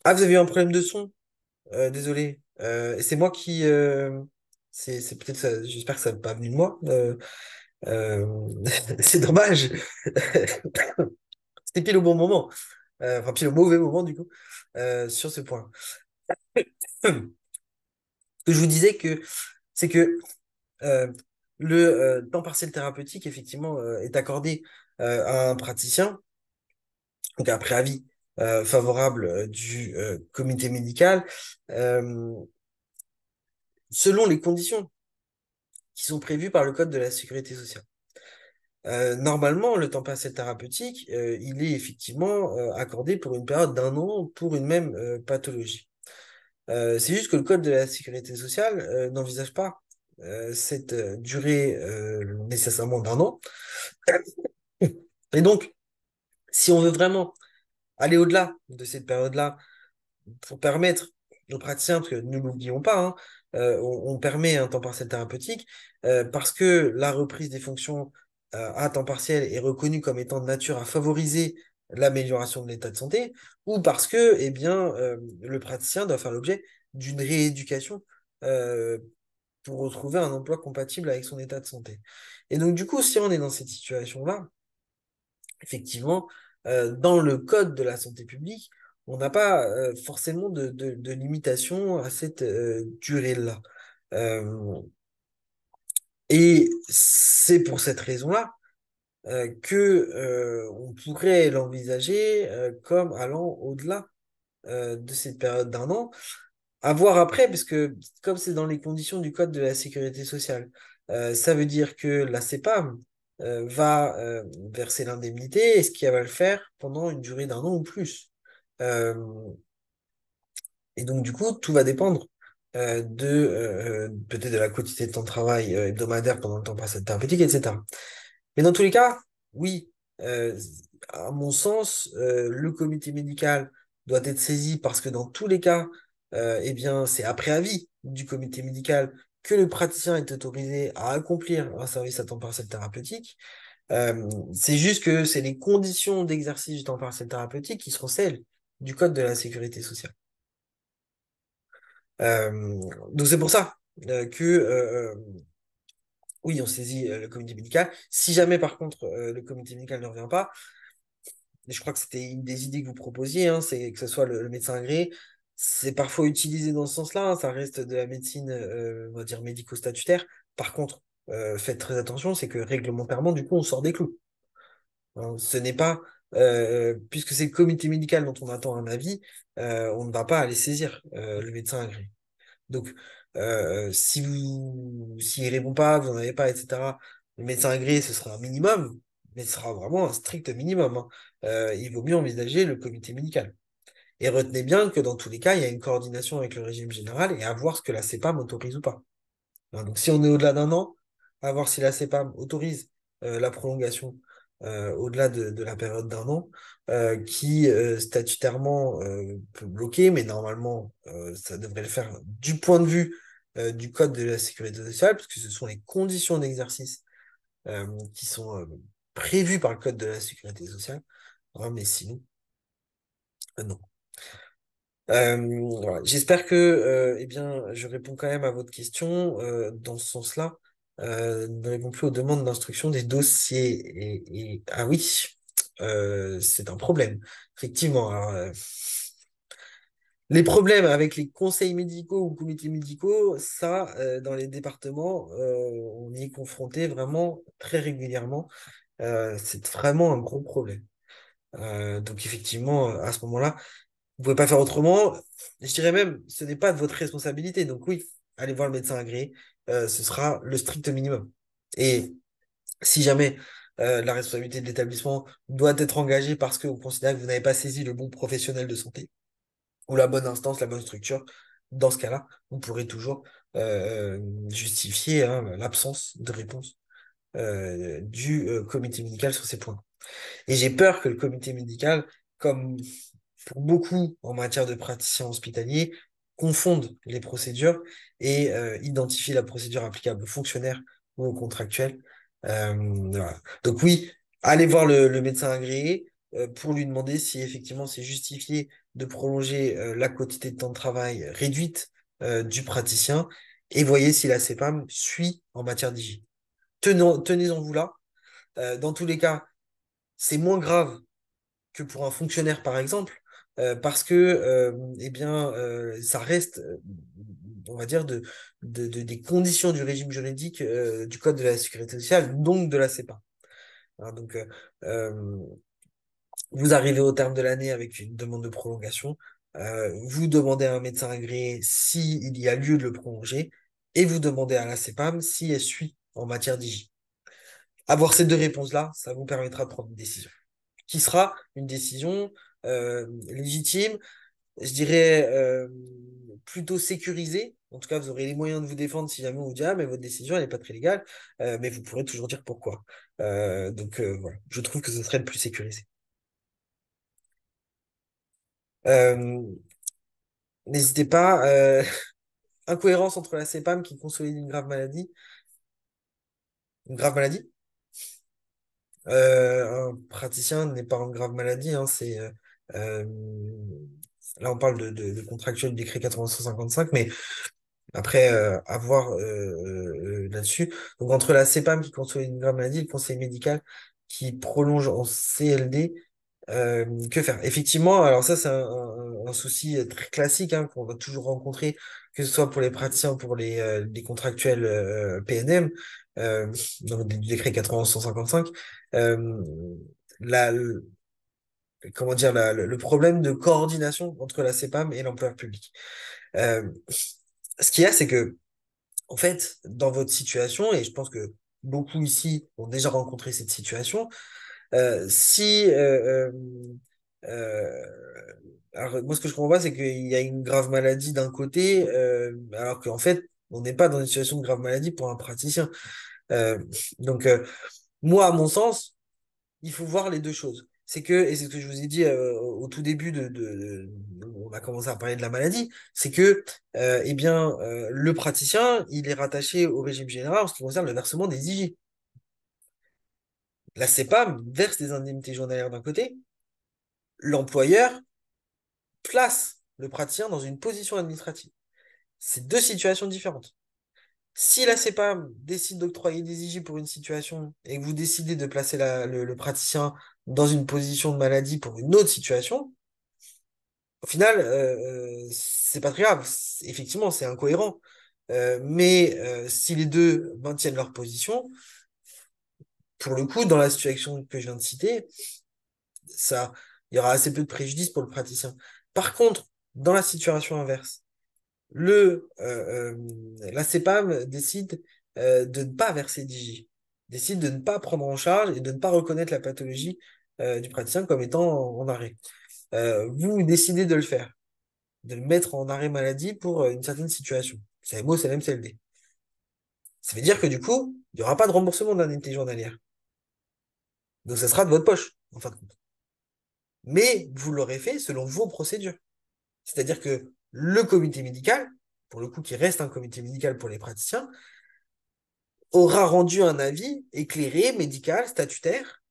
Ah, vous avez eu un problème de son? Désolé. C'est moi qui... c'est peut-être ça. J'espère que ça n'est pas venu de moi. Euh, c'est dommage. C'était pile au bon moment. Enfin, pile au mauvais moment, du coup, sur ce point. Ce que je vous disais que c'est que euh, le temps partiel thérapeutique, effectivement, est accordé à un praticien, donc un préavis favorable du comité médical, euh, selon les conditions qui sont prévues par le Code de la Sécurité sociale. Normalement, le temps partiel thérapeutique, il est effectivement accordé pour une période d'un an pour une même pathologie. C'est juste que le Code de la Sécurité sociale n'envisage pas cette durée nécessairement d'un an. Et donc, si on veut vraiment aller au-delà de cette période-là, pour permettre aux praticiens, parce que ne l'oublions pas, hein, on permet un temps partiel thérapeutique parce que la reprise des fonctions à temps partiel est reconnue comme étant de nature à favoriser l'amélioration de l'état de santé, ou parce que eh bien, le praticien doit faire l'objet d'une rééducation euh, pour retrouver un emploi compatible avec son état de santé. Et donc, du coup, si on est dans cette situation-là, effectivement, dans le code de la santé publique, on n'a pas forcément de limitation à cette durée-là. Euh, et c'est pour cette raison-là que on pourrait l'envisager comme allant au-delà de cette période d'un an, à voir après, parce que comme c'est dans les conditions du Code de la sécurité sociale, ça veut dire que la CEPAM va verser l'indemnité, et ce qu'elle va le faire pendant une durée d'un an ou plus. Euh, et donc, du coup, tout va dépendre peut-être de la quantité de temps de travail hebdomadaire pendant le temps partiel thérapeutique, etc. Mais dans tous les cas, oui, euh, à mon sens, le comité médical doit être saisi parce que dans tous les cas, eh bien, c'est après avis du comité médical que le praticien est autorisé à accomplir un service à temps partiel thérapeutique. C'est juste que c'est les conditions d'exercice du temps partiel thérapeutique qui seront celles du Code de la sécurité sociale. Euh, donc c'est pour ça oui, on saisit le comité médical. Si jamais, par contre, le comité médical ne revient pas, et je crois que c'était une des idées que vous proposiez, hein, c'est que ce soit le médecin agréé, c'est parfois utilisé dans ce sens-là, hein, ça reste de la médecine, on va dire, médico-statutaire. Par contre, faites très attention, c'est que réglementairement, du coup, on sort des clous. Hein. Ce n'est pas, puisque c'est le comité médical dont on attend un avis, on ne va pas aller saisir le médecin agréé. Donc, si s'il ne répond pas, vous n'en avez pas, etc., le médecin agréé, ce sera un minimum, mais ce sera vraiment un strict minimum. Hein. Il vaut mieux envisager le comité médical. Et retenez bien que dans tous les cas, il y a une coordination avec le régime général et à voir ce que la CEPAM autorise ou pas. Hein, donc, si on est au-delà d'un an, à voir si la CEPAM autorise la prolongation au-delà de la période d'un an, qui statutairement peut bloquer, mais normalement, ça devrait le faire du point de vue du Code de la sécurité sociale, parce que ce sont les conditions d'exercice qui sont prévues par le Code de la sécurité sociale. Hein, mais sinon, non. Voilà. J'espère que eh bien, je réponds quand même à votre question dans ce sens-là. Ne réponds plus aux demandes d'instruction des dossiers. Ah oui, c'est un problème. Effectivement. Alors, les problèmes avec les conseils médicaux ou comités médicaux, ça, dans les départements, on y est confronté vraiment très régulièrement. C'est vraiment un gros problème. Donc effectivement, à ce moment-là, vous pouvez pas faire autrement. Je dirais même, ce n'est pas de votre responsabilité. Donc oui, allez voir le médecin agréé. Ce sera le strict minimum. Et si jamais la responsabilité de l'établissement doit être engagée parce qu'on considère que vous n'avez pas saisi le bon professionnel de santé ou la bonne instance, la bonne structure, dans ce cas-là, vous pourrez toujours justifier hein, l'absence de réponse du comité médical sur ces points. Et j'ai peur que le comité médical, comme pour beaucoup en matière de praticiens hospitaliers, confondent les procédures et identifient la procédure applicable aux fonctionnaires ou aux contractuels. Voilà. Donc oui, allez voir le médecin agréé pour lui demander si effectivement c'est justifié de prolonger la quantité de temps de travail réduite du praticien et voyez si la CEPAM suit en matière d'hygiène. Tenez-en vous là. Dans tous les cas, c'est moins grave que pour un fonctionnaire, par exemple, parce que eh bien, ça reste, on va dire, des conditions du régime juridique du Code de la sécurité sociale, donc de la CEPA. Hein, donc, euh, vous arrivez au terme de l'année avec une demande de prolongation, vous demandez à un médecin agréé s'il y a lieu de le prolonger, et vous demandez à la CEPAM si elle suit en matière d'hygiène. Avoir ces deux réponses-là, ça vous permettra de prendre une décision qui sera une décision légitime, je dirais plutôt sécurisée. En tout cas, vous aurez les moyens de vous défendre si jamais on vous dit ah mais votre décision elle n'est pas très légale, mais vous pourrez toujours dire pourquoi. Donc voilà, je trouve que ce serait le plus sécurisé. Euh, N'hésitez pas. Incohérence entre la CEPAM qui consolide une grave maladie. Une grave maladie? Un praticien n'est pas en grave maladie, hein, euh, là on parle de contractuel du décret 8155, mais après à voir là-dessus. Donc entre la CPAM qui consolide une grave maladie et le conseil médical qui prolonge en CLD, que faire? Effectivement, alors ça c'est un souci très classique hein, qu'on va toujours rencontrer, que ce soit pour les praticiens ou pour les contractuels PNM, donc du décret 8155. Euh, la, comment dire, le problème de coordination entre la CPAM et l'employeur public. Euh, Ce qu'il y a, c'est que, en fait, dans votre situation, et je pense que beaucoup ici ont déjà rencontré cette situation, si euh, alors moi ce que je comprends pas c'est qu'il y a une grave maladie d'un côté alors qu'en fait on n'est pas dans une situation de grave maladie pour un praticien. Euh, donc moi à mon sens il faut voir les deux choses. C'est que, et c'est ce que je vous ai dit au tout début on a commencé à parler de la maladie, c'est que eh bien, le praticien, il est rattaché au régime général en ce qui concerne le versement des IG. La CEPAM verse des indemnités journalières d'un côté, l'employeur place le praticien dans une position administrative. C'est deux situations différentes. Si la CEPAM décide d'octroyer des IG pour une situation et que vous décidez de placer le praticien dans une position de maladie pour une autre situation, au final, c'est pas très grave. Effectivement, c'est incohérent. Mais si les deux maintiennent leur position, pour le coup, dans la situation que je viens de citer, ça, il y aura assez peu de préjudice pour le praticien. Par contre, dans la situation inverse, la CEPAM décide de ne pas verser d'IJ, décide de ne pas prendre en charge et de ne pas reconnaître la pathologie du praticien comme étant en arrêt. Vous décidez de le faire, de le mettre en arrêt maladie pour une certaine situation. CMO, CLM, CLD. Ça veut dire que du coup, il n'y aura pas de remboursement d'indemnité journalière. Donc ça sera de votre poche, en fin de compte. Mais vous l'aurez fait selon vos procédures. C'est-à-dire que le comité médical, pour le coup qui reste un comité médical pour les praticiens, aura rendu un avis éclairé, médical, statutaire,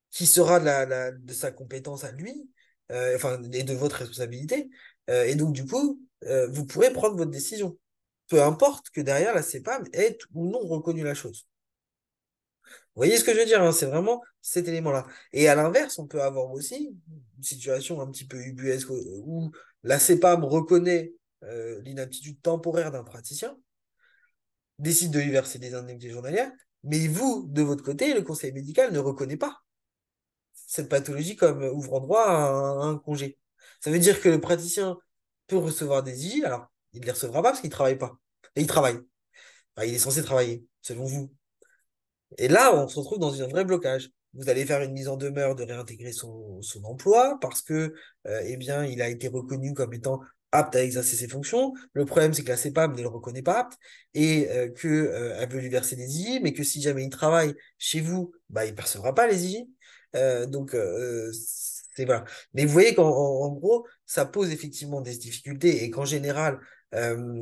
qui sera de sa compétence à lui, enfin, et de votre responsabilité. Et donc, du coup, vous pourrez prendre votre décision. Peu importe que derrière la CEPAM ait ou non reconnu la chose. Vous voyez ce que je veux dire, hein, c'est vraiment cet élément-là. Et à l'inverse, on peut avoir aussi une situation un petit peu ubuesque où la CEPAM reconnaît l'inaptitude temporaire d'un praticien, décide de lui verser des indemnités journalières, mais vous, de votre côté, le conseil médical ne reconnaît pas cette pathologie comme ouvrant droit à un congé. Ça veut dire que le praticien peut recevoir des IG, alors il ne les recevra pas parce qu'il ne travaille pas. Et il travaille. Enfin, il est censé travailler, selon vous. Et là, on se retrouve dans un vrai blocage. Vous allez faire une mise en demeure de réintégrer son emploi parce que, eh bien, il a été reconnu comme étant apte à exercer ses fonctions. Le problème, c'est que la CEPAM ne le reconnaît pas apte et elle veut lui verser des IJ, mais que si jamais il travaille chez vous, bah, il ne percevra pas les IJ. Donc, c'est voilà. Mais vous voyez en gros, ça pose effectivement des difficultés et qu'en général, euh,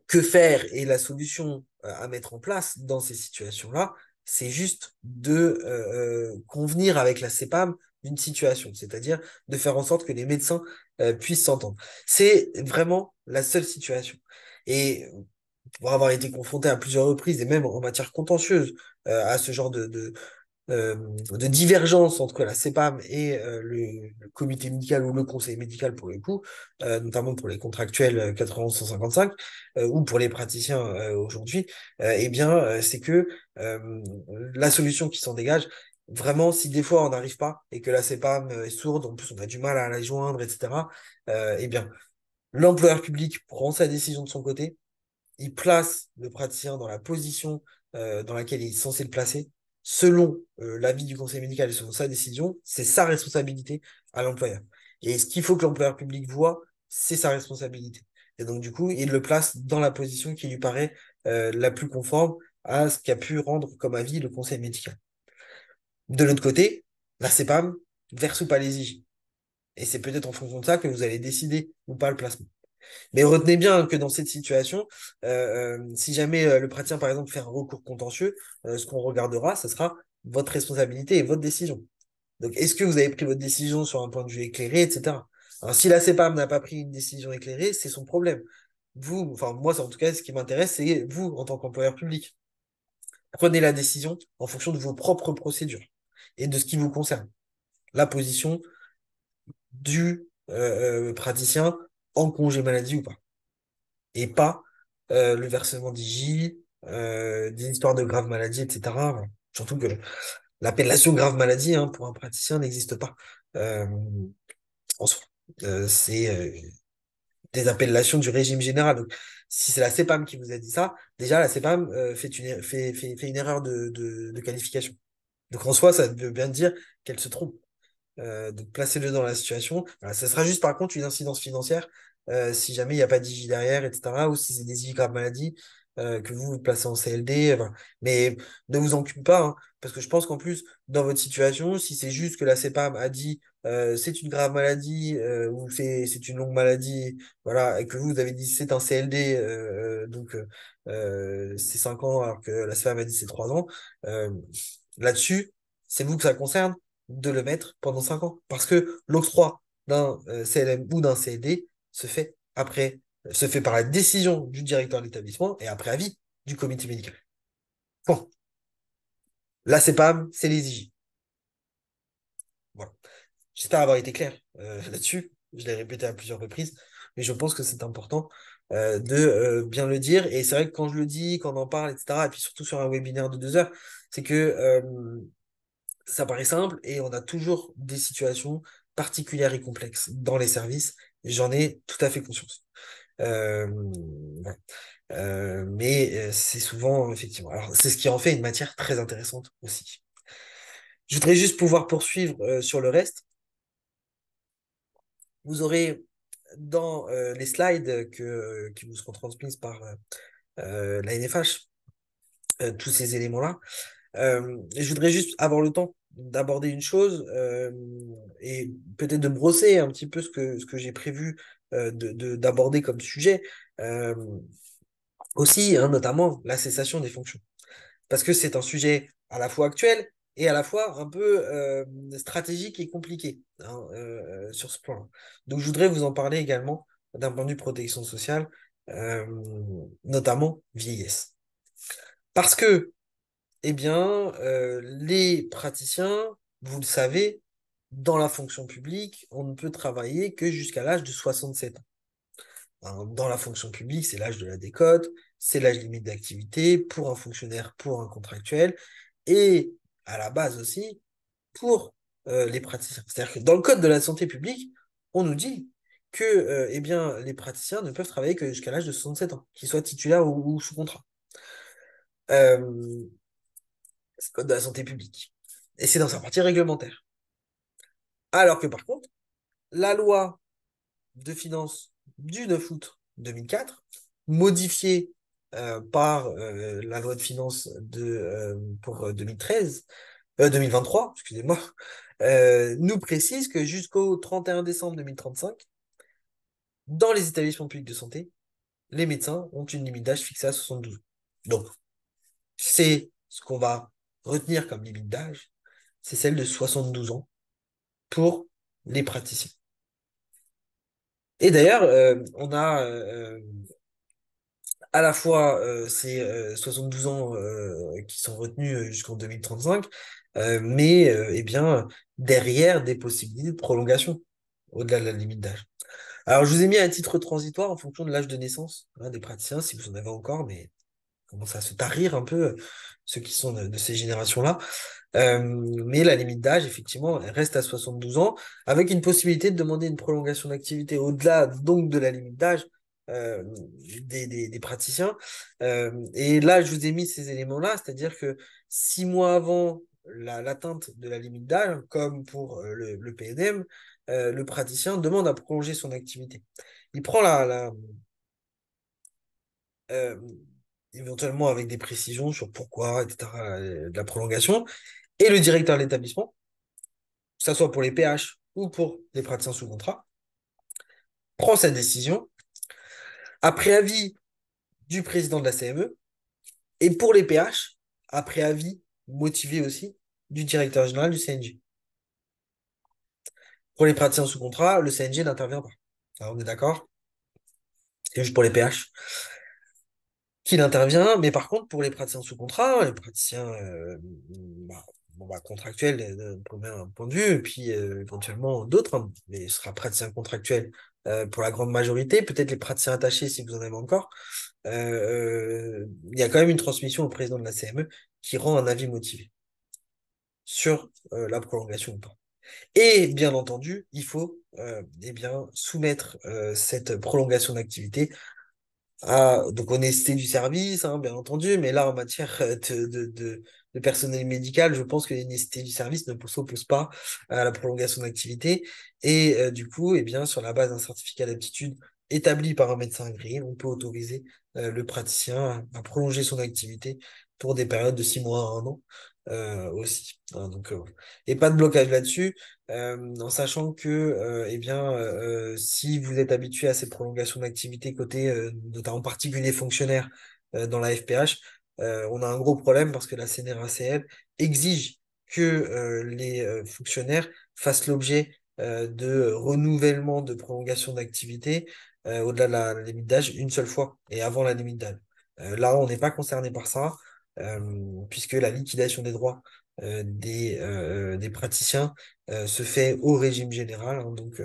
que faire et la solution à mettre en place dans ces situations-là, c'est juste de convenir avec la CEPAM d'une situation, c'est-à-dire de faire en sorte que les médecins puissent s'entendre. C'est vraiment la seule situation. Et pour avoir été confronté à plusieurs reprises, et même en matière contentieuse, à ce genre de divergence entre la CEPAM et le comité médical ou le conseil médical pour le coup, notamment pour les contractuels 91-155 ou pour les praticiens aujourd'hui, eh bien, c'est que la solution qui s'en dégage, vraiment, si des fois on n'arrive pas et que la CEPAM est sourde, en plus on a du mal à la joindre, etc., eh bien, l'employeur public prend sa décision de son côté, il place le praticien dans la position dans laquelle il est censé le placer, selon l'avis du conseil médical et selon sa décision, c'est sa responsabilité à l'employeur. Et ce qu'il faut que l'employeur public voit, c'est sa responsabilité. Et donc, du coup, il le place dans la position qui lui paraît la plus conforme à ce qu'a pu rendre comme avis le conseil médical. De l'autre côté, la CEPAM verse ou pas les IG. Et c'est peut-être en fonction de ça que vous allez décider ou pas le placement. Mais retenez bien que dans cette situation, si jamais le praticien, par exemple, fait un recours contentieux, ce qu'on regardera, ce sera votre responsabilité et votre décision. Donc, est-ce que vous avez pris votre décision sur un point de vue éclairé, etc. Alors, si la CEPAM n'a pas pris une décision éclairée, c'est son problème. Vous, enfin, moi, en tout cas, ce qui m'intéresse, c'est vous, en tant qu'employeur public. Prenez la décision en fonction de vos propres procédures et de ce qui vous concerne. La position du praticien en congé maladie ou pas. Et pas le versement d'IJ, des histoires de graves maladies, etc. Voilà. Surtout que l'appellation grave maladie, hein, pour un praticien n'existe pas euh, en soi. C'est des appellations du régime général. Donc, si c'est la CEPAM qui vous a dit ça, déjà la CEPAM fait une erreur de qualification. Donc en soi, ça veut bien dire qu'elle se trompe. Donc placez-le dans la situation. Voilà, ça sera juste par contre une incidence financière si jamais il n'y a pas d'IJ derrière, etc. Ou si c'est des IJ grave maladie que vous placez en CLD. Voilà. Mais ne vous en occupez pas, hein, parce que je pense qu'en plus, dans votre situation, si c'est juste que la CEPAM a dit c'est une grave maladie ou c'est une longue maladie, voilà, et que vous avez dit c'est un CLD, c'est 5 ans alors que la CEPAM a dit c'est 3 ans, euh, là-dessus, c'est vous que ça concerne de le mettre pendant 5 ans. Parce que l'octroi d'un CLM ou d'un CLD se fait par la décision du directeur de l'établissement et après avis du comité médical. Bon, la CEPAM, c'est les IJ. Voilà. J'espère avoir été clair là-dessus. Je l'ai répété à plusieurs reprises, mais je pense que c'est important de bien le dire. Et c'est vrai que quand je le dis, quand on en parle, etc., et puis surtout sur un webinaire de 2 heures, c'est que ça paraît simple et on a toujours des situations particulières et complexes dans les services. J'en ai tout à fait conscience. Ouais. Mais c'est souvent, effectivement. Alors, c'est ce qui en fait une matière très intéressante aussi. Je voudrais juste pouvoir poursuivre sur le reste. Vous aurez dans les slides qui vous seront transmises par la NFH tous ces éléments-là. Je voudrais juste avoir le temps d'aborder une chose et peut-être de brosser un petit peu ce que j'ai prévu d'aborder comme sujet. Euh, Aussi, hein, notamment la cessation des fonctions. Parce que c'est un sujet à la fois actuel et à la fois un peu stratégique et compliqué hein, sur ce point-là. Donc je voudrais vous en parler également d'un point de vue protection sociale, euh, notamment vieillesse. Parce que eh bien, les praticiens, vous le savez, dans la fonction publique, on ne peut travailler que jusqu'à l'âge de 67 ans. Hein, dans la fonction publique, c'est l'âge de la décote, c'est l'âge limite d'activité pour un fonctionnaire, pour un contractuel, et à la base aussi pour les praticiens. C'est-à-dire que dans le code de la santé publique, on nous dit que eh bien, les praticiens ne peuvent travailler que jusqu'à l'âge de 67 ans, qu'ils soient titulaires ou sous contrat. Euh, c'est le code de la santé publique. Et c'est dans sa partie réglementaire. Alors que par contre, la loi de finances du 9 août 2004, modifiée par la loi de finances pour 2013, 2023, excusez-moi, nous précise que jusqu'au 31 décembre 2035, dans les établissements publics de santé, les médecins ont une limite d'âge fixée à 72 ans. Donc, c'est ce qu'on va retenir comme limite d'âge, c'est celle de 72 ans pour les praticiens. Et d'ailleurs, on a à la fois ces 72 ans qui sont retenus jusqu'en 2035, mais eh bien, derrière des possibilités de prolongation au-delà de la limite d'âge. Alors, je vous ai mis un titre transitoire en fonction de l'âge de naissance hein, des praticiens, si vous en avez encore, mais commence à se tarir un peu ceux qui sont de ces générations-là. Mais la limite d'âge, effectivement, elle reste à 72 ans, avec une possibilité de demander une prolongation d'activité au-delà donc de la limite d'âge euh, des praticiens. Et là, je vous ai mis ces éléments-là, c'est-à-dire que 6 mois avant l'atteinte de la limite d'âge, comme pour le PNM, le praticien demande à prolonger son activité. Il prend euh, éventuellement avec des précisions sur pourquoi, etc., de la prolongation, et le directeur de l'établissement, que ce soit pour les PH ou pour les praticiens sous contrat, prend sa décision après avis du président de la CME, et pour les PH, après avis motivé aussi du directeur général du CNG. Pour les praticiens sous contrat, le CNG n'intervient pas. Alors, on est d'accord? C'est juste pour les PH qu'il intervient, mais par contre, pour les praticiens sous contrat, les praticiens bah, contractuels pour un point de vue, et puis éventuellement d'autres, hein, mais ce sera praticien contractuel pour la grande majorité, peut-être les praticiens attachés si vous en avez encore. Il y a quand même une transmission au président de la CME qui rend un avis motivé sur la prolongation ou pas. Et bien entendu, il faut eh bien, soumettre cette prolongation d'activité donc honnêteté du service, hein, bien entendu, mais là, en matière de personnel médical, je pense que l'honnêteté du service ne s'oppose pas à la prolongation d'activité. Et du coup, eh bien, sur la base d'un certificat d'aptitude établi par un médecin agréé, on peut autoriser le praticien à prolonger son activité pour des périodes de 6 mois à 1 an aussi. Hein, donc, et pas de blocage là-dessus. En sachant que eh bien, si vous êtes habitué à ces prolongations d'activité côté notamment particulier fonctionnaire dans la FPH, on a un gros problème parce que la CNRACL exige que les fonctionnaires fassent l'objet de renouvellement de prolongation d'activité au-delà de la limite d'âge une seule fois et avant la limite d'âge. Là, on n'est pas concerné par ça, puisque la liquidation des droits des praticiens se fait au régime général. Hein, donc,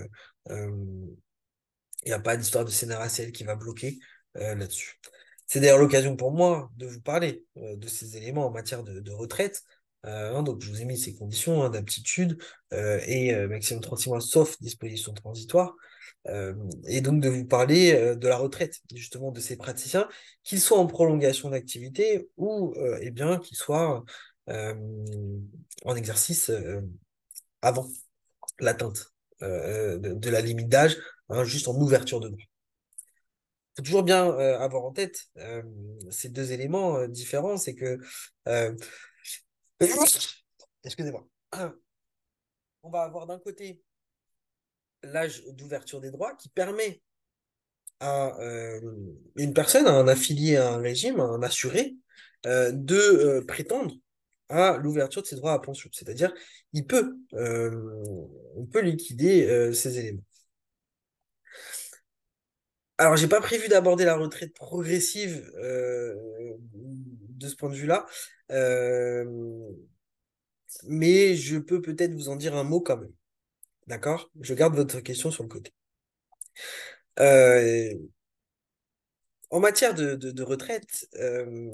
il n'y a pas d'histoire de CNRACL qui va bloquer là-dessus. C'est d'ailleurs l'occasion pour moi de vous parler de ces éléments en matière de retraite. Hein, donc, je vous ai mis ces conditions hein, d'aptitude et maximum 36 mois, sauf disposition transitoire. Et donc, de vous parler de la retraite, justement, de ces praticiens, qu'ils soient en prolongation d'activité ou eh bien, qu'ils soient euh, en exercice avant l'atteinte de la limite d'âge, hein, juste en ouverture de droit. Il faut toujours bien avoir en tête ces deux éléments différents, c'est que, euh, excusez-moi, on va avoir d'un côté l'âge d'ouverture des droits qui permet à une personne, à un affilié à un régime, à un assuré, de prétendre à l'ouverture de ses droits à pension. C'est-à-dire, on peut liquider ces éléments. Alors, j'ai pas prévu d'aborder la retraite progressive de ce point de vue-là, euh, mais je peux peut-être vous en dire un mot quand même. D'accord? Je garde votre question sur le côté. Euh, En matière de retraite,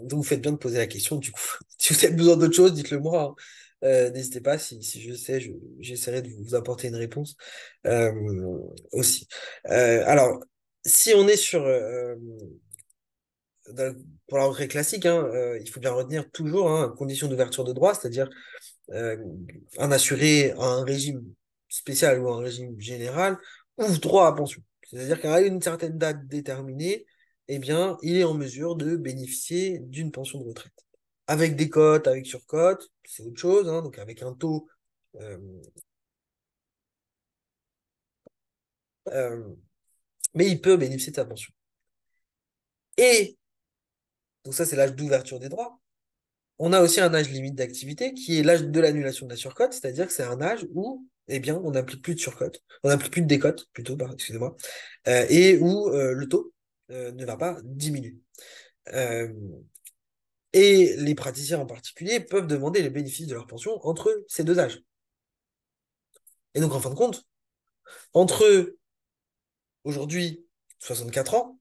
donc vous faites bien de poser la question, du coup. Si vous avez besoin d'autre chose, dites-le moi. Hein. N'hésitez pas, si je sais, j'essaierai de vous apporter une réponse euh, aussi. Alors, si on est dans- pour la retraite classique, hein, il faut bien retenir toujours hein, condition d'ouverture de droit, c'est-à-dire euh, un assuré à un régime spécial ou un régime général ouvre droit à pension. C'est-à-dire qu'à une certaine date déterminée, eh bien, il est en mesure de bénéficier d'une pension de retraite. Avec des cotes, avec surcote, c'est autre chose, hein, donc avec un taux. euh, euh, mais il peut bénéficier de sa pension. Et, donc ça, c'est l'âge d'ouverture des droits. On a aussi un âge limite d'activité qui est l'âge de l'annulation de la surcote, c'est-à-dire que c'est un âge où, eh bien, on n'applique plus de surcote, on n'applique plus de décote, plutôt, excusez-moi, et où le taux ne va pas diminuer. Euh, et les praticiens en particulier peuvent demander les bénéfices de leur pension entre ces deux âges. Et donc, en fin de compte, entre aujourd'hui 64 ans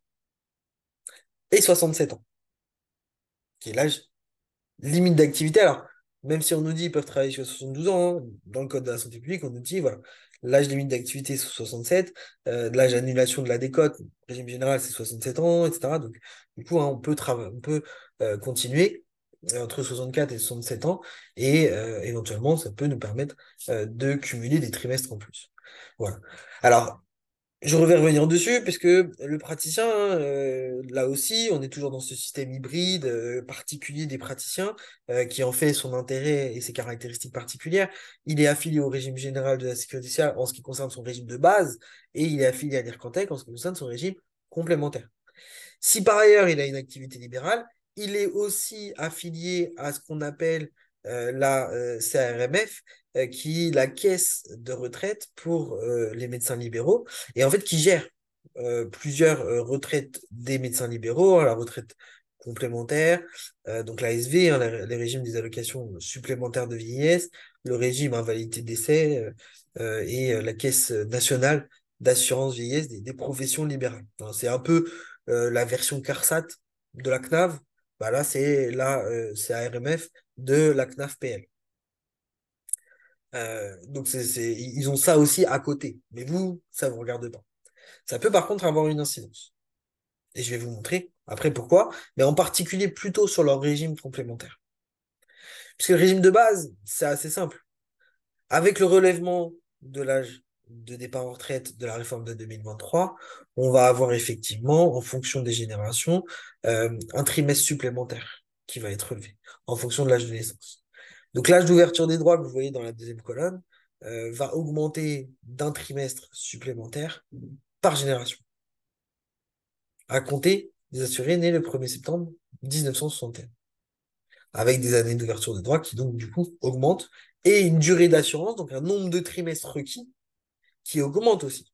et 67 ans, qui est l'âge limite d'activité. Alors, même si on nous dit qu'ils peuvent travailler jusqu'à 72 ans, hein, dans le code de la santé publique, on nous dit, voilà, l'âge limite d'activité, c'est 67, l'âge d'annulation de la décote, le régime général, c'est 67 ans, etc. Donc, du coup, hein, on peut continuer entre 64 et 67 ans, et éventuellement, ça peut nous permettre de cumuler des trimestres en plus. Voilà. Alors, je vais revenir dessus, parce que le praticien, hein, là aussi, on est toujours dans ce système hybride particulier des praticiens, qui en fait son intérêt et ses caractéristiques particulières. Il est affilié au régime général de la sécurité sociale en ce qui concerne son régime de base, et il est affilié à l'IRCANTEC en ce qui concerne son régime complémentaire. Si par ailleurs il a une activité libérale, il est aussi affilié à ce qu'on appelle la CARMF, qui est la caisse de retraite pour les médecins libéraux, et en fait qui gère plusieurs retraites des médecins libéraux, hein, la retraite complémentaire, donc l'ASV, hein, les régimes des allocations supplémentaires de vieillesse, le régime invalidité décès et la caisse nationale d'assurance vieillesse des professions libérales. Hein, c'est un peu la version CARSAT de la CNAV. Bah là, c'est ARMF de la CNAV PL. Donc, ils ont ça aussi à côté. Mais vous, ça ne vous regarde pas. Ça peut par contre avoir une incidence. Et je vais vous montrer après pourquoi, mais en particulier plutôt sur leur régime complémentaire. Puisque le régime de base, c'est assez simple. Avec le relèvement de l'âge de départ en retraite de la réforme de 2023, on va avoir effectivement, en fonction des générations, un trimestre supplémentaire qui va être relevé en fonction de l'âge de naissance. Donc l'âge d'ouverture des droits que vous voyez dans la deuxième colonne va augmenter d'un trimestre supplémentaire par génération, à compter des assurés nés le 1er septembre 1961, avec des années d'ouverture des droits qui donc du coup augmentent, et une durée d'assurance, donc un nombre de trimestres requis, qui augmente aussi.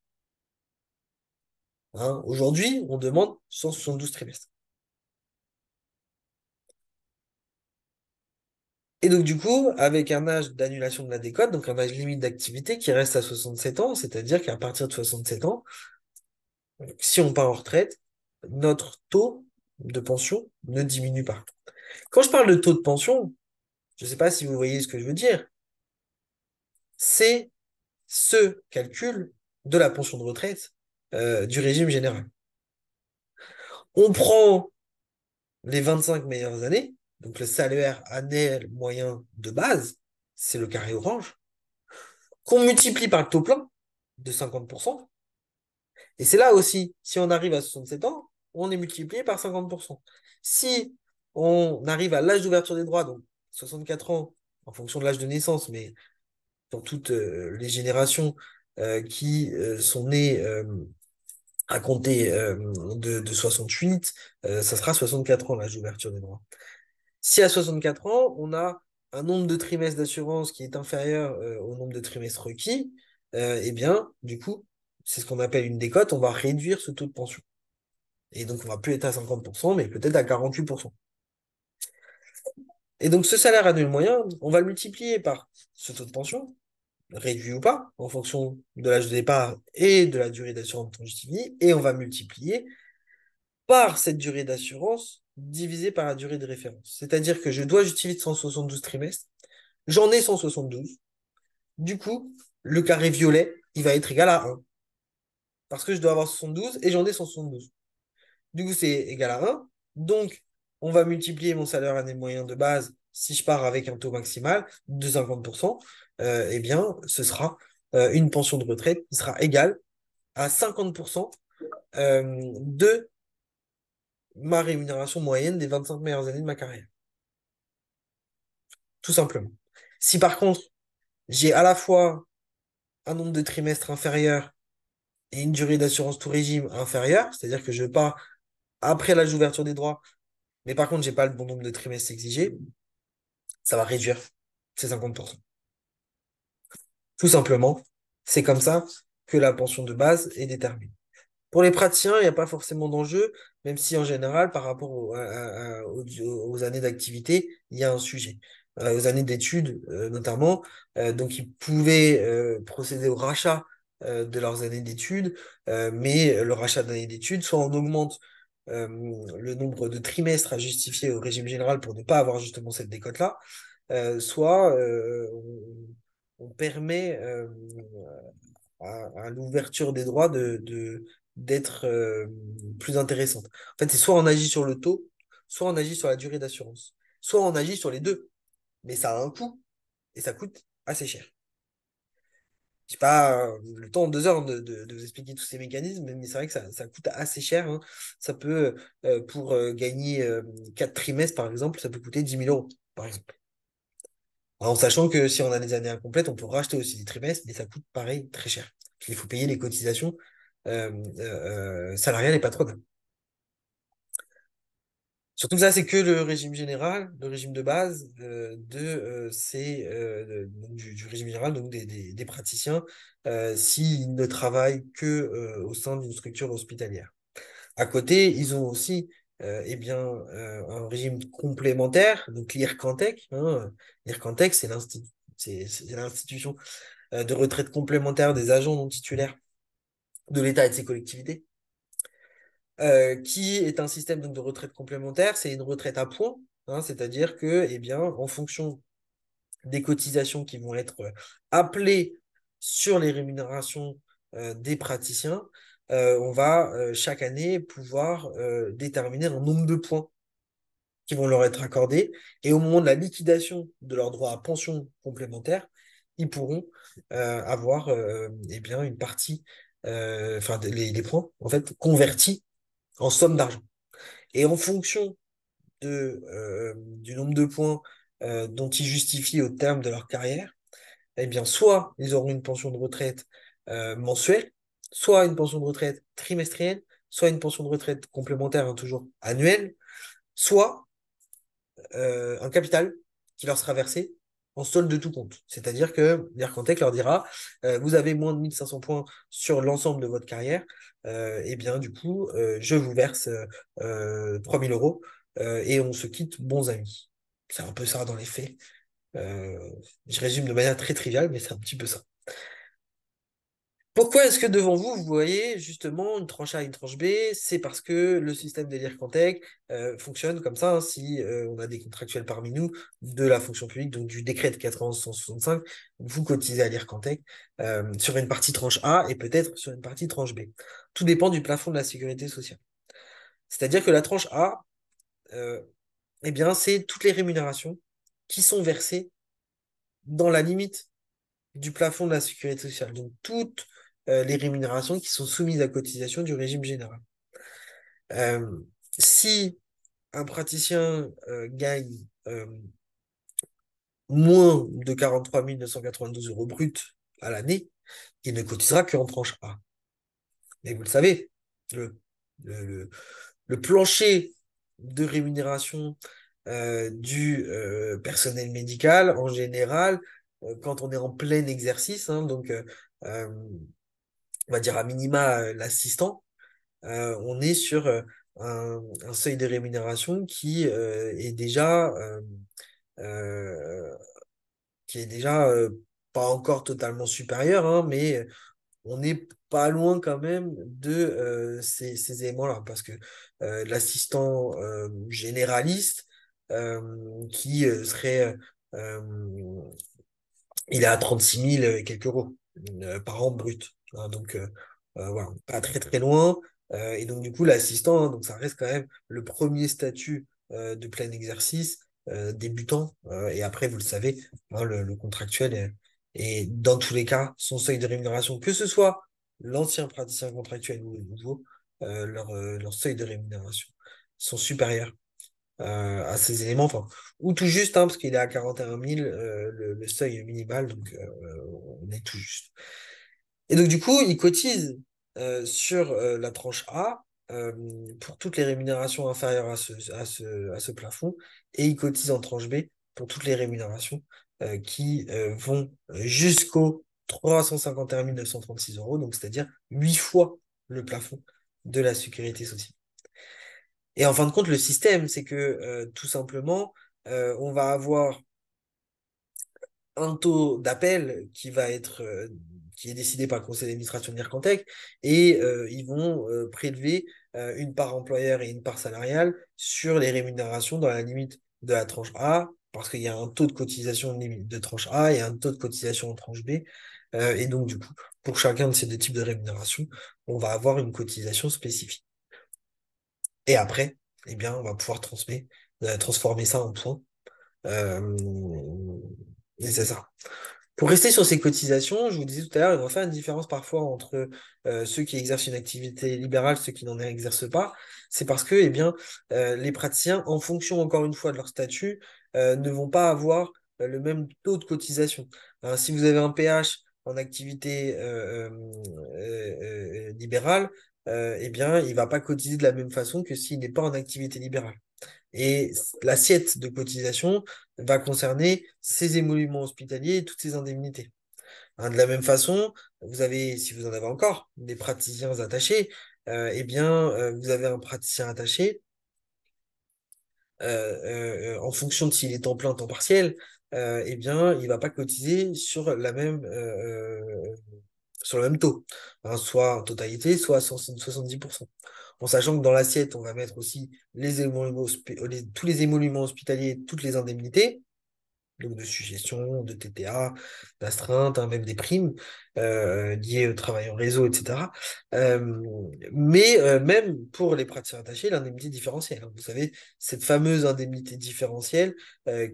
Hein, aujourd'hui, on demande 172 trimestres. Et donc, du coup, avec un âge d'annulation de la décote, donc un âge limite d'activité qui reste à 67 ans, c'est-à-dire qu'à partir de 67 ans, si on part en retraite, notre taux de pension ne diminue pas. Quand je parle de taux de pension, je ne sais pas si vous voyez ce que je veux dire, c'est ce calcul de la pension de retraite du régime général. On prend les 25 meilleures années, donc le salaire annuel moyen de base, c'est le carré orange, qu'on multiplie par le taux plein de 50%. Et c'est là aussi, si on arrive à 67 ans, on est multiplié par 50%. Si on arrive à l'âge d'ouverture des droits, donc 64 ans, en fonction de l'âge de naissance, mais dans toutes les générations qui sont nées à compter de 68, ça sera 64 ans l'âge d'ouverture des droits. Si à 64 ans, on a un nombre de trimestres d'assurance qui est inférieur au nombre de trimestres requis, eh bien, du coup, c'est ce qu'on appelle une décote, on va réduire ce taux de pension. Et donc, on va plus être à 50%, mais peut-être à 48%. Et donc, ce salaire annuel moyen, on va le multiplier par ce taux de pension, réduit ou pas, en fonction de l'âge de départ et de la durée d'assurance justifiée, et on va multiplier par cette durée d'assurance divisée par la durée de référence. C'est-à-dire que je dois justifier de 172 trimestres, j'en ai 172. Du coup, le carré violet, il va être égal à 1. Parce que je dois avoir 72 et j'en ai 172. Du coup, c'est égal à 1. Donc, on va multiplier mon salaire année moyen de base si je pars avec un taux maximal de 50%. Eh bien, ce sera une pension de retraite qui sera égale à 50% de ma rémunération moyenne des 25 meilleures années de ma carrière. Tout simplement. Si par contre, j'ai à la fois un nombre de trimestres inférieur et une durée d'assurance tout régime inférieure, c'est-à-dire que je pars après l'âge d'ouverture des droits, mais par contre, j'ai pas le bon nombre de trimestres exigés, ça va réduire ces 50%. Tout simplement, c'est comme ça que la pension de base est déterminée. Pour les praticiens, il n'y a pas forcément d'enjeu, même si en général, par rapport aux années d'activité, il y a un sujet. Aux années d'études, notamment. Donc, ils pouvaient procéder au rachat de leurs années d'études, mais le rachat d'années d'études, soit on augmente euh, le nombre de trimestres à justifier au régime général pour ne pas avoir justement cette décote-là, soit on permet à l'ouverture des droits d'être plus intéressante. En fait, c'est soit on agit sur le taux, soit on agit sur la durée d'assurance, soit on agit sur les deux. Mais ça a un coût et ça coûte assez cher. Je n'ai pas le temps en 2 heures de vous expliquer tous ces mécanismes, mais c'est vrai que ça coûte assez cher. Hein. Ça peut, pour gagner 4 trimestres, par exemple, ça peut coûter 10 000 euros, par exemple. En sachant que si on a des années incomplètes, on peut racheter aussi des trimestres, mais ça coûte pareil très cher. Il faut payer les cotisations salariales et patronales. Surtout que ça, c'est que le régime général, le régime de base du régime général, donc des praticiens, s'ils ne travaillent que au sein d'une structure hospitalière. À côté, ils ont aussi un régime complémentaire, donc l'IRCANTEC. Hein. L'IRCANTEC, c'est l'institution de retraite complémentaire des agents non titulaires de l'État et de ses collectivités, qui est un système donc, de retraite complémentaire. C'est une retraite à points, hein, c'est-à-dire que, eh bien, en fonction des cotisations qui vont être appelées sur les rémunérations des praticiens, on va chaque année pouvoir déterminer un nombre de points qui vont leur être accordés. Et au moment de la liquidation de leur droit à pension complémentaire, ils pourront avoir une partie, les points, en fait, convertis en somme d'argent. Et en fonction du nombre de points dont ils justifient au terme de leur carrière, eh bien, soit ils auront une pension de retraite mensuelle, soit une pension de retraite trimestrielle, soit une pension de retraite complémentaire, hein, toujours annuelle, soit un capital qui leur sera versé en solde de tout compte. C'est-à-dire que l'IRCANTEC leur dira, vous avez moins de 1500 points sur l'ensemble de votre carrière, et bien du coup, je vous verse 3000 euros et on se quitte bons amis. C'est un peu ça dans les faits. Euh, je résume de manière très triviale, mais c'est un petit peu ça. Pourquoi est-ce que devant vous, vous voyez justement une tranche A et une tranche B? C'est parce que le système des l'IRCANTEC fonctionne comme ça, hein. Si on a des contractuels parmi nous de la fonction publique, donc du décret de 9165, vous cotisez à l'IRCANTEC sur une partie tranche A et peut-être sur une partie tranche B. Tout dépend du plafond de la sécurité sociale. C'est-à-dire que la tranche A, euh, eh bien, c'est toutes les rémunérations qui sont versées dans la limite du plafond de la sécurité sociale. Donc, toutes les rémunérations qui sont soumises à cotisation du régime général. Euh, si un praticien gagne moins de 43 992 euros bruts à l'année, il ne cotisera qu'en tranche A. Et vous le savez, le, le, le- le plancher de rémunération du personnel médical, en général, quand on est en plein exercice, hein, donc euh, on va dire à minima l'assistant, on est sur un seuil de rémunération euh, qui est déjà pas encore totalement supérieur, hein, mais on n'est pas loin quand même de ces éléments-là, parce que l'assistant généraliste qui serait euh, il est à 36 000 et quelques euros par an brut. Hein, donc, voilà, pas très très loin. Et donc, du coup, l'assistant, hein, donc ça reste quand même le premier statut de plein exercice débutant. Et après, vous le savez, hein, le contractuel est, dans tous les cas, son seuil de rémunération, que ce soit l'ancien praticien contractuel ou le nouveau, leur seuil de rémunération sont supérieurs à ces éléments, enfin, ou tout juste, hein, parce qu'il est à 41 000, le seuil minimal, donc on est tout juste. Et donc, du coup, il cotise sur la tranche A euh, pour toutes les rémunérations inférieures à ce plafond, et il cotise en tranche B pour toutes les rémunérations qui vont jusqu'aux 351 936 euros, donc c'est-à-dire 8 fois le plafond de la sécurité sociale. Et en fin de compte, le système, c'est que tout simplement, on va avoir un taux d'appel qui est décidé par le conseil d'administration de l'IRCANTEC, et ils vont prélever une part employeur et une part salariale sur les rémunérations dans la limite de la tranche A, parce qu'il y a un taux de cotisation limite de tranche A et un taux de cotisation en tranche B. Et donc, du coup, pour chacun de ces deux types de rémunération, on va avoir une cotisation spécifique. Et après, eh bien, on va pouvoir transformer ça en points. Euh, et c'est ça. Pour rester sur ces cotisations, je vous disais tout à l'heure, il va faire une différence parfois entre ceux qui exercent une activité libérale, ceux qui n'en exercent pas. C'est parce que, eh bien, les praticiens, en fonction encore une fois de leur statut, ne vont pas avoir le même taux de cotisation. Hein, si vous avez un PH en activité libérale, eh bien, il ne va pas cotiser de la même façon que s'il n'est pas en activité libérale. Et l'assiette de cotisation va concerner ces émoluments hospitaliers et toutes ces indemnités. Hein, de la même façon, vous avez, si vous en avez encore, des praticiens attachés, eh bien, vous avez un praticien attaché en fonction de s'il est temps plein, temps partiel, eh bien, il va pas cotiser sur le même taux, hein, soit en totalité, soit à 70%. En sachant que dans l'assiette, on va mettre aussi tous les émoluments hospitaliers, toutes les indemnités, donc de suggestion, de TTA, d'astreinte, hein, même des primes liées au travail en réseau, etc. Euh, mais même pour les praticiens attachés, l'indemnité différentielle, hein. Vous savez, cette fameuse indemnité différentielle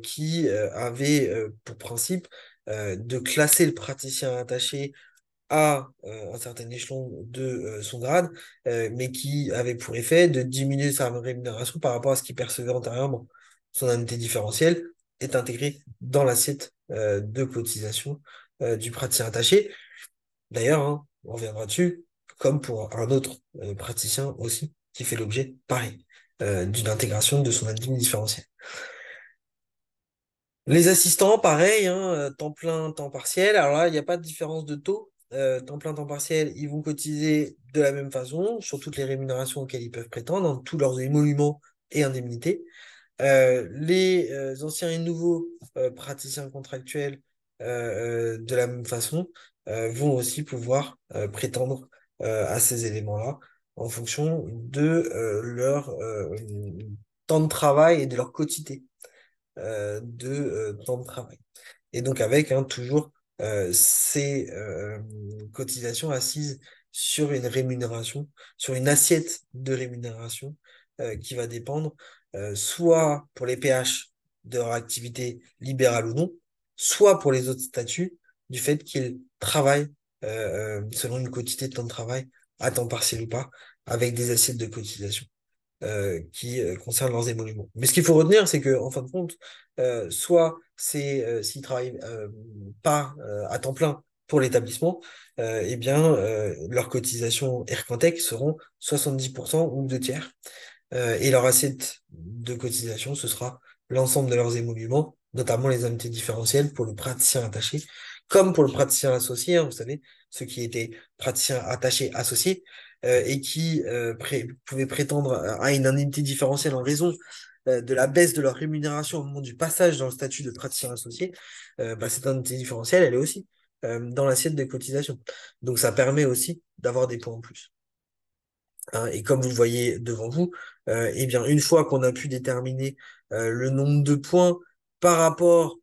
qui avait pour principe de classer le praticien attaché à un certain échelon de son grade, mais qui avait pour effet de diminuer sa rémunération par rapport à ce qu'il percevait antérieurement. Son indemnité différentielle est intégrée dans l'assiette de cotisation du praticien attaché. D'ailleurs, hein, on reviendra dessus, comme pour un autre praticien aussi, qui fait l'objet, pareil, d'une intégration de son indemnité différentielle. Les assistants, pareil, hein, temps plein, temps partiel. Alors là, il n'y a pas de différence de taux. Temps plein, temps partiel, ils vont cotiser de la même façon sur toutes les rémunérations auxquelles ils peuvent prétendre, dans tous leurs émoluments et indemnités. Les anciens et nouveaux praticiens contractuels, de la même façon, vont aussi pouvoir prétendre à ces éléments-là en fonction de leur temps de travail et de leur quotité de temps de travail. Et donc avec hein, toujours ces cotisations assises sur une rémunération, sur une assiette de rémunération qui va dépendre soit pour les PH de leur activité libérale ou non, soit pour les autres statuts du fait qu'ils travaillent selon une quotité de temps de travail à temps partiel ou pas, avec des assiettes de cotisation qui concernent leurs émoluments. Mais ce qu'il faut retenir, c'est que en fin de compte, soit c'est s'ils travaillent pas à temps plein pour l'établissement, eh bien leurs cotisations Ercantec seront 70% ou 2 tiers. Et leur assiette de cotisation, ce sera l'ensemble de leurs émoluments, notamment les indemnités différentielles pour le praticien attaché, comme pour le praticien associé, hein, vous savez, ceux qui étaient praticiens attachés associés et qui pouvaient prétendre à une indemnité différentielle en raison de la baisse de leur rémunération au moment du passage dans le statut de praticien associé, bah, cette indemnité différentielle, elle est aussi dans l'assiette de cotisation. Donc ça permet aussi d'avoir des points en plus. Hein, et comme vous le voyez devant vous, eh bien, une fois qu'on a pu déterminer le nombre de points par rapport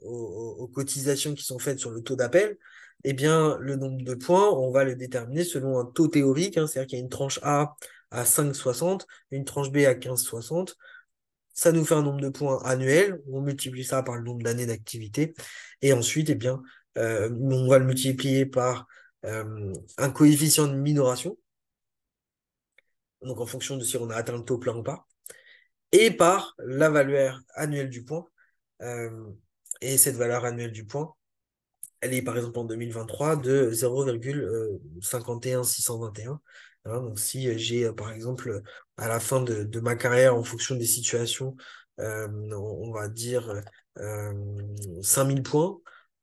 aux cotisations qui sont faites sur le taux d'appel, eh bien, le nombre de points, on va le déterminer selon un taux théorique, hein, c'est-à-dire qu'il y a une tranche A à 5,60, une tranche B à 15,60. Ça nous fait un nombre de points annuel, on multiplie ça par le nombre d'années d'activité, et ensuite, eh bien, on va le multiplier par un coefficient de minoration, donc en fonction de si on a atteint le taux plein ou pas, et par la valeur annuelle du point. Euh, et cette valeur annuelle du point, elle est par exemple en 2023 de 0,51621. Hein, donc si j'ai par exemple à la fin de ma carrière, en fonction des situations, on va dire 5000 points,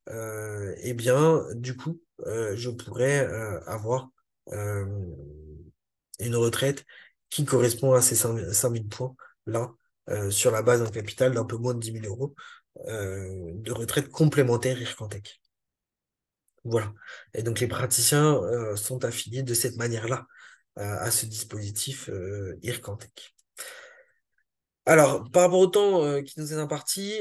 eh bien du coup, je pourrais avoir euh, une retraite qui correspond à ces 5000 points là, sur la base d'un capital d'un peu moins de 10 000 euros de retraite complémentaire IRCANTEC. Voilà. Et donc les praticiens sont affiliés de cette manière-là à ce dispositif IRCANTEC. Alors, par rapport au temps qui nous est imparti,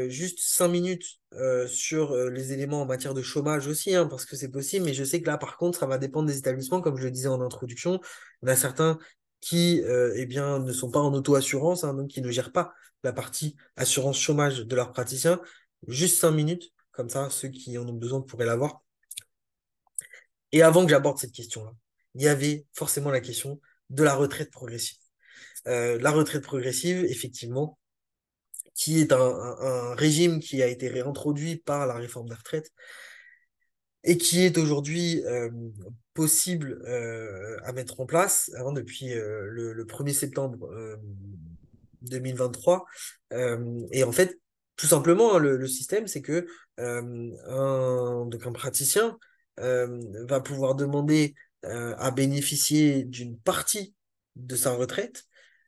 juste 5 minutes sur les éléments en matière de chômage aussi, hein, parce que c'est possible, mais je sais que là, par contre, ça va dépendre des établissements, comme je le disais en introduction. Il y en a certains qui eh bien, ne sont pas en auto-assurance, hein, donc qui ne gèrent pas la partie assurance chômage de leurs praticiens. Juste 5 minutes, comme ça, ceux qui en ont besoin pourraient l'avoir. Et avant que j'aborde cette question-là, il y avait forcément la question de la retraite progressive. La retraite progressive, effectivement, qui est un régime qui a été réintroduit par la réforme des retraites et qui est aujourd'hui possible à mettre en place hein, depuis le 1er septembre 2023. Et en fait, tout simplement, hein, le système, c'est que donc un praticien va pouvoir demander à bénéficier d'une partie de sa retraite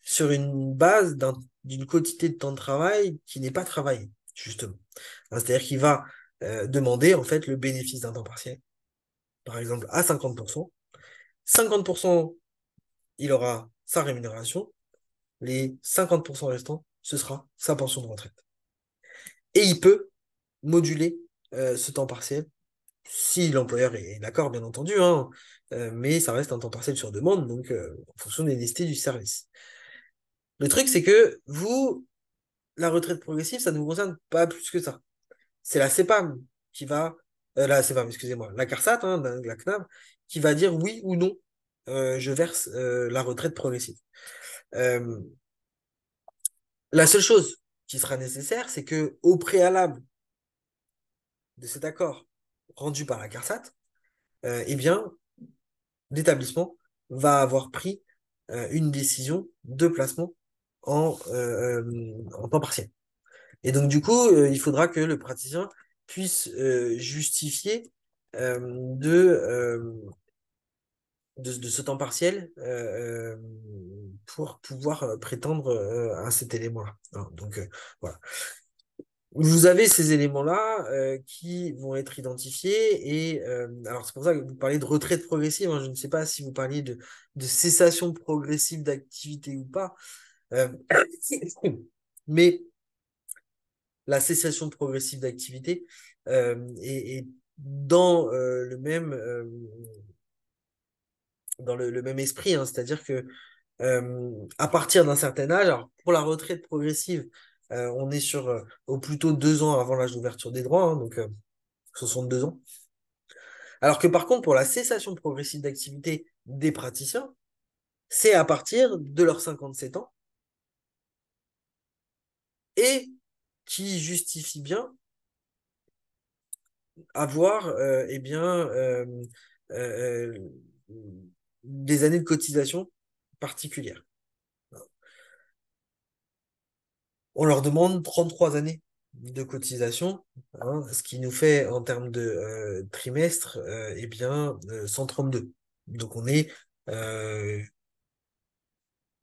sur une base d'une quantité de temps de travail qui n'est pas travaillé, justement. Hein, c'est-à-dire qu'il va demander en fait le bénéfice d'un temps partiel, par exemple à 50%. 50%, il aura sa rémunération. Les 50% restants, ce sera sa pension de retraite. Et il peut moduler ce temps partiel, si l'employeur est d'accord, bien entendu, hein, mais ça reste un temps partiel sur demande, donc en fonction des nécessités du service. Le truc, c'est que vous, la retraite progressive, ça ne vous concerne pas plus que ça. C'est la CEPAM qui va, la CEPAM, excusez-moi, la CARSAT, hein, la CNAM, qui va dire oui ou non, je verse la retraite progressive. Euh, la seule chose qui sera nécessaire, c'est que au préalable de cet accord rendu par la CARSAT, eh bien, l'établissement va avoir pris une décision de placement en temps partiel. Et donc, du coup, il faudra que le praticien puisse justifier euh, de, euh, de ce temps partiel pour pouvoir prétendre à cet élément-là. Hein, donc, voilà. Vous avez ces éléments-là qui vont être identifiés et alors c'est pour ça que vous parlez de retraite progressive, hein, je ne sais pas si vous parliez de cessation progressive d'activité ou pas, euh, mais la cessation progressive d'activité est dans le même esprit, hein, c'est-à-dire que à partir d'un certain âge, alors pour la retraite progressive, on est sur au plutôt 2 ans avant l'âge d'ouverture des droits, hein, donc 62 ans. Alors que par contre, pour la cessation progressive d'activité des praticiens, c'est à partir de leurs 57 ans et qui justifie bien avoir eh bien, euh, des années de cotisation particulières. On leur demande 33 années de cotisation, hein, ce qui nous fait en termes de trimestre eh bien, 132. Donc on est quand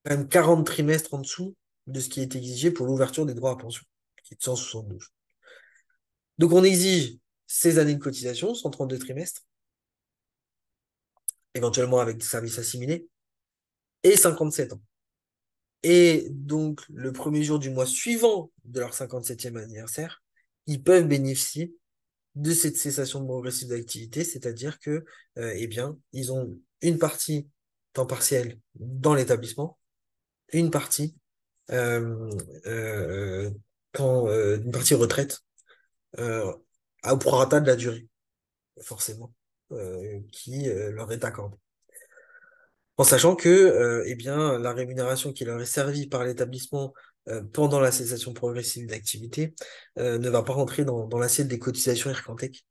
même 40 trimestres en dessous de ce qui est exigé pour l'ouverture des droits à pension, qui est de 172. Donc on exige ces années de cotisation, 132 trimestres, éventuellement avec des services assimilés, et 57 ans. Et donc le premier jour du mois suivant de leur 57e anniversaire, ils peuvent bénéficier de cette cessation progressive d'activité, c'est-à-dire que, eh bien, ils ont une partie temps partiel dans l'établissement, une partie euh, euh, une partie retraite euh, au prorata de la durée, forcément, qui leur est accordée. En sachant que eh bien, la rémunération qui leur est servie par l'établissement pendant la cessation progressive d'activité ne va pas rentrer dans l'assiette des cotisations IRCANTEC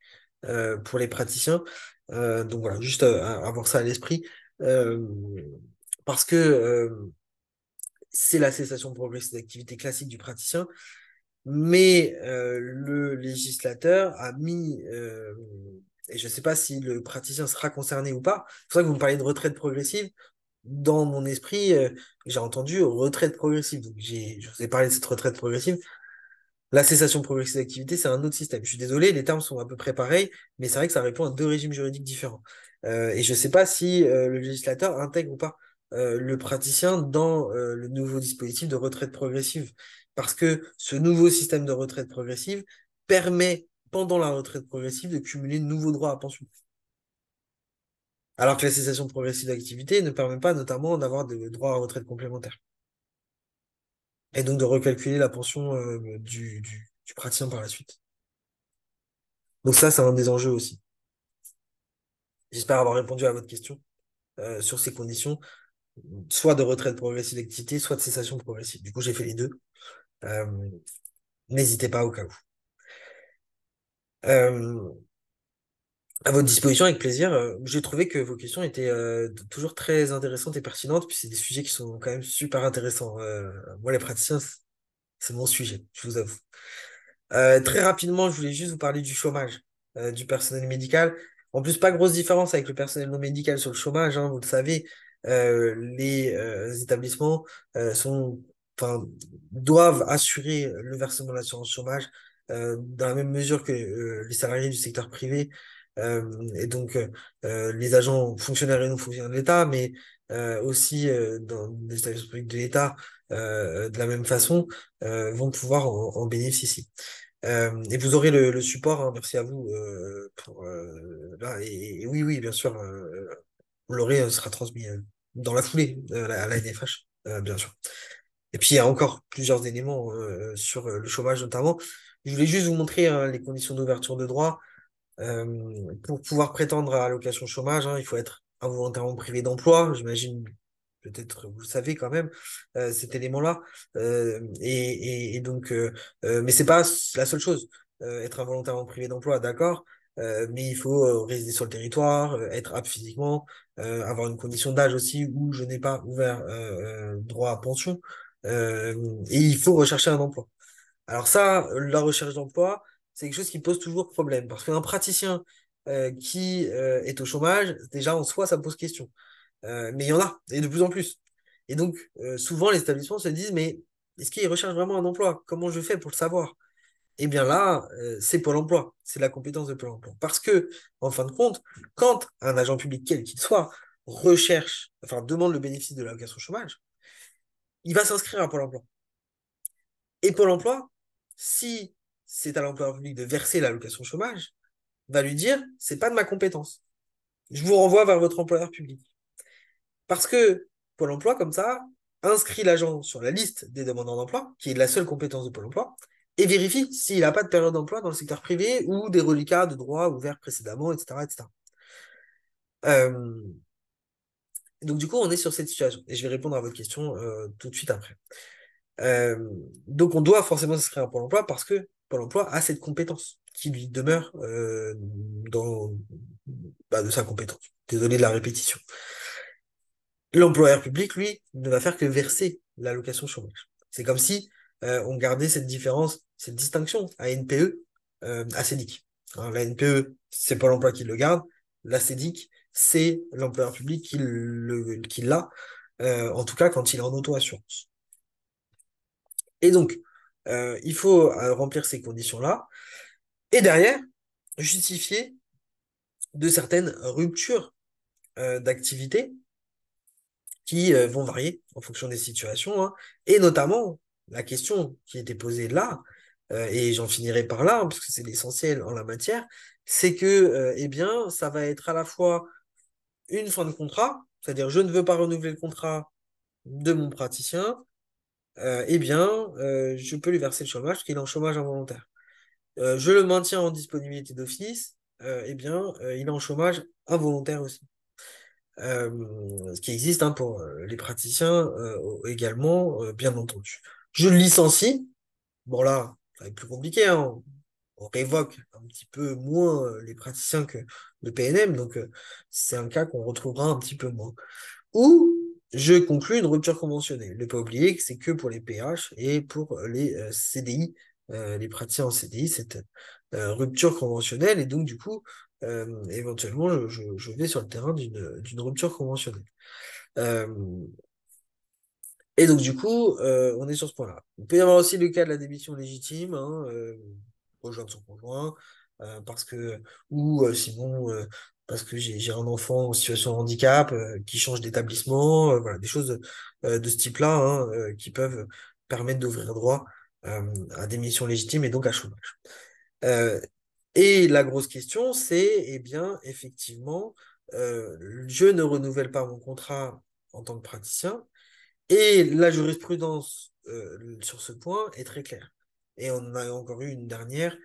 pour les praticiens. Donc voilà, juste avoir ça à l'esprit. Euh, parce que c'est la cessation progressive d'activité classique du praticien, mais le législateur a mis, et je ne sais pas si le praticien sera concerné ou pas, c'est pour ça que vous me parlez de retraite progressive. Dans mon esprit, j'ai entendu retraite progressive. Donc je vous ai parlé de cette retraite progressive. La cessation progressive d'activité, c'est un autre système. Je suis désolé, les termes sont à peu près pareils, mais c'est vrai que ça répond à deux régimes juridiques différents. Et je ne sais pas si le législateur intègre ou pas le praticien dans le nouveau dispositif de retraite progressive. Parce que ce nouveau système de retraite progressive permet, pendant la retraite progressive, de cumuler de nouveaux droits à pension. Alors que la cessation progressive d'activité ne permet pas notamment d'avoir des droits à retraite complémentaire. Et donc de recalculer la pension du praticien par la suite. Donc ça, c'est un des enjeux aussi. J'espère avoir répondu à votre question sur ces conditions, soit de retraite progressive d'activité, soit de cessation progressive. Du coup, j'ai fait les deux. Euh, N'hésitez pas au cas où. Euh, À votre disposition, avec plaisir. J'ai trouvé que vos questions étaient toujours très intéressantes et pertinentes, puis c'est des sujets qui sont quand même super intéressants. Moi, les praticiens, c'est mon sujet, je vous avoue. Très rapidement, je voulais juste vous parler du chômage du personnel médical. En plus, pas grosse différence avec le personnel non médical sur le chômage, hein, vous le savez. Les établissements sont, enfin, doivent assurer le versement de l'assurance chômage dans la même mesure que les salariés du secteur privé et donc les agents fonctionnaires et non fonctionnaires de l'État, mais aussi dans les établissements publics de l'État de la même façon vont pouvoir en bénéficier. Et vous aurez le support, hein, merci à vous pour là, et oui, oui, bien sûr, vous l'aurez, sera transmis dans la foulée à la NFH, bien sûr. Et puis il y a encore plusieurs éléments sur le chômage notamment. Je voulais juste vous montrer les conditions d'ouverture de droit. Pour pouvoir prétendre à l'allocation chômage, hein, il faut être involontairement privé d'emploi. J'imagine, peut-être vous le savez quand même, cet élément-là. Et donc, mais c'est pas la seule chose. Être involontairement privé d'emploi, d'accord, mais il faut résider sur le territoire, être apte physiquement, avoir une condition d'âge aussi où je n'ai pas ouvert droit à pension. Et il faut rechercher un emploi. Alors ça, la recherche d'emploi, c'est quelque chose qui pose toujours problème, parce qu'un praticien qui est au chômage, déjà en soi, ça pose question. Mais il y en a, et de plus en plus. Et donc, souvent, les établissements se disent, mais est-ce qu'ils recherchent vraiment un emploi? Comment je fais pour le savoir? Eh bien là, c'est Pôle emploi, c'est la compétence de Pôle emploi. Parce que, en fin de compte, quand un agent public, quel qu'il soit, recherche, enfin demande le bénéfice de l'allocation chômage, il va s'inscrire à Pôle emploi. Et Pôle emploi, si c'est à l'employeur public de verser l'allocation chômage, va lui dire, c'est pas de ma compétence. Je vous renvoie vers votre employeur public. Parce que Pôle emploi, comme ça, inscrit l'agent sur la liste des demandeurs d'emploi, qui est la seule compétence de Pôle emploi, et vérifie s'il n'a pas de période d'emploi dans le secteur privé ou des reliquats de droits ouverts précédemment, etc., etc. Euh, donc, du coup, on est sur cette situation. Et je vais répondre à votre question tout de suite après. Euh, donc, on doit forcément s'inscrire à Pôle emploi parce que Pôle emploi a cette compétence qui lui demeure dans de sa compétence. Désolé de la répétition. L'employeur public, lui, ne va faire que verser l'allocation chômage. C'est comme si on gardait cette différence, cette distinction à NPE, à CEDIC. Hein, la NPE, c'est pas l'emploi qui le garde. La CEDIC, c'est l'employeur public qui l'a, en tout cas quand il est en auto-assurance. Et donc, il faut remplir ces conditions-là. Et derrière, justifier de certaines ruptures d'activité qui vont varier en fonction des situations, hein. Et notamment, la question qui était posée là, et j'en finirai par là, hein, parce que c'est l'essentiel en la matière, c'est que, eh bien, ça va être à la fois une fin de contrat, c'est-à-dire je ne veux pas renouveler le contrat de mon praticien, eh bien, je peux lui verser le chômage parce qu'il est en chômage involontaire. Je le maintiens en disponibilité d'office, eh bien, il est en chômage involontaire aussi. Ce qui existe hein, pour les praticiens également, bien entendu. Je le licencie. Bon là, ça va être plus compliqué, hein. On révoque un petit peu moins les praticiens que le PNM, donc c'est un cas qu'on retrouvera un petit peu moins. Ou je conclus une rupture conventionnelle. Ne pas oublier que c'est que pour les PH et pour les CDI, les praticiens en CDI, cette rupture conventionnelle. Et donc, du coup, éventuellement, je vais sur le terrain d'une rupture conventionnelle. Euh, et donc, du coup, on est sur ce point-là. Il peut y avoir aussi le cas de la démission légitime, hein, rejoindre son conjoint, parce que, ou sinon, parce que j'ai un enfant en situation de handicap qui change d'établissement, voilà, des choses de ce type-là, hein, qui peuvent permettre d'ouvrir droit à démission légitime et donc à chômage. Euh, et la grosse question, c'est, eh bien, effectivement, je ne renouvelle pas mon contrat en tant que praticien et la jurisprudence sur ce point est très claire. Et on en a encore eu une dernière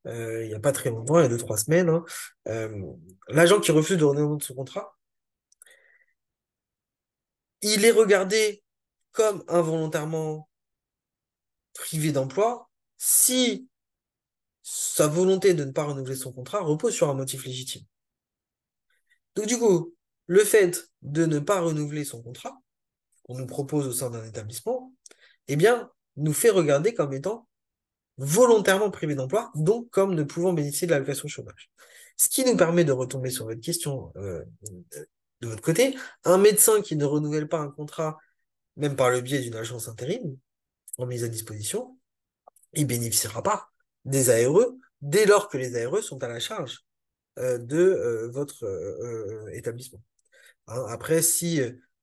il n'y a pas très longtemps, il y a 2, 3 semaines, hein. Euh, L'agent qui refuse de renouveler son contrat, il est regardé comme involontairement privé d'emploi si sa volonté de ne pas renouveler son contrat repose sur un motif légitime. Donc du coup, le fait de ne pas renouveler son contrat, qu'on nous propose au sein d'un établissement, eh bien, nous fait regarder comme étant volontairement privé d'emploi, donc comme ne pouvant bénéficier de l'allocation chômage. Ce qui nous permet de retomber sur votre question de votre côté. Un médecin qui ne renouvelle pas un contrat, même par le biais d'une agence intérim, en mise à disposition, il bénéficiera pas des ARE dès lors que les ARE sont à la charge de votre établissement. Hein, après, si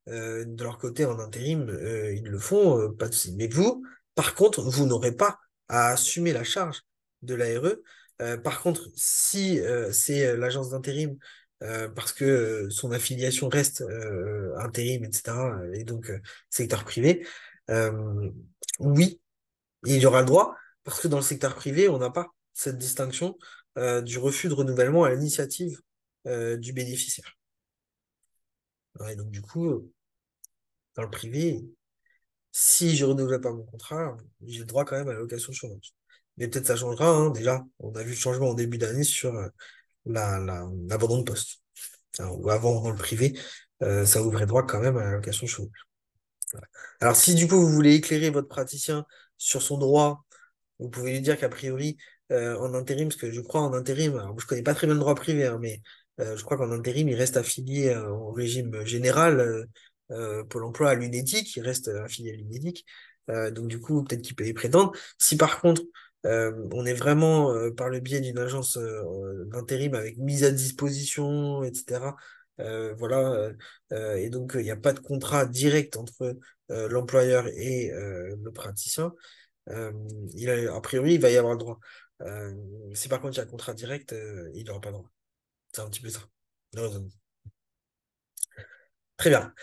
de leur côté, en intérim, ils le font, pas de souci. Mais vous, par contre, vous n'aurez pas à assumer la charge de l'ARE. Par contre, si c'est l'agence d'intérim, parce que son affiliation reste intérim, etc., et donc secteur privé, euh, oui, il y aura le droit, parce que dans le secteur privé, on n'a pas cette distinction du refus de renouvellement à l'initiative du bénéficiaire. Ouais, donc du coup, dans le privé, si je renouvelle pas mon contrat, j'ai le droit quand même à l'allocation chômage. Mais peut-être ça changera, hein, déjà. On a vu le changement en début d'année sur l'abandon de poste. Alors, ou avant, dans le privé, ça ouvrait droit quand même à l'allocation chômage. Voilà. Alors, si du coup, vous voulez éclairer votre praticien sur son droit, vous pouvez lui dire qu'a priori, en intérim, parce que je crois en intérim, alors je connais pas très bien le droit privé, hein, mais je crois qu'en intérim, il reste affilié au régime général, Pôle emploi à l'UNEDIC, il reste affilié à l'UNEDIC. Donc du coup, peut-être qu'il peut y prétendre. Si par contre, on est vraiment par le biais d'une agence d'intérim avec mise à disposition, etc. Voilà, et donc il n'y a pas de contrat direct entre l'employeur et le praticien. Euh, a priori, il va y avoir le droit. Euh, si par contre il y a un contrat direct, il n'aura pas le droit. C'est un petit peu ça. Le raisonnement. Très bien.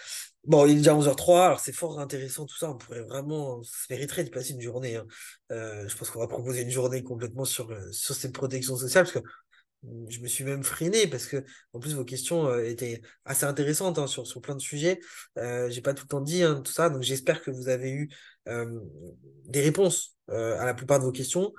Bon, il est déjà 11h03, alors c'est fort intéressant tout ça. On pourrait vraiment, ça mériterait de passer une journée, hein. Je pense qu'on va proposer une journée complètement sur cette protection sociale, parce que je me suis même freiné parce que, en plus, vos questions étaient assez intéressantes, hein, sur plein de sujets. J'ai pas tout le temps dit, hein, tout ça, donc j'espère que vous avez eu des réponses à la plupart de vos questions.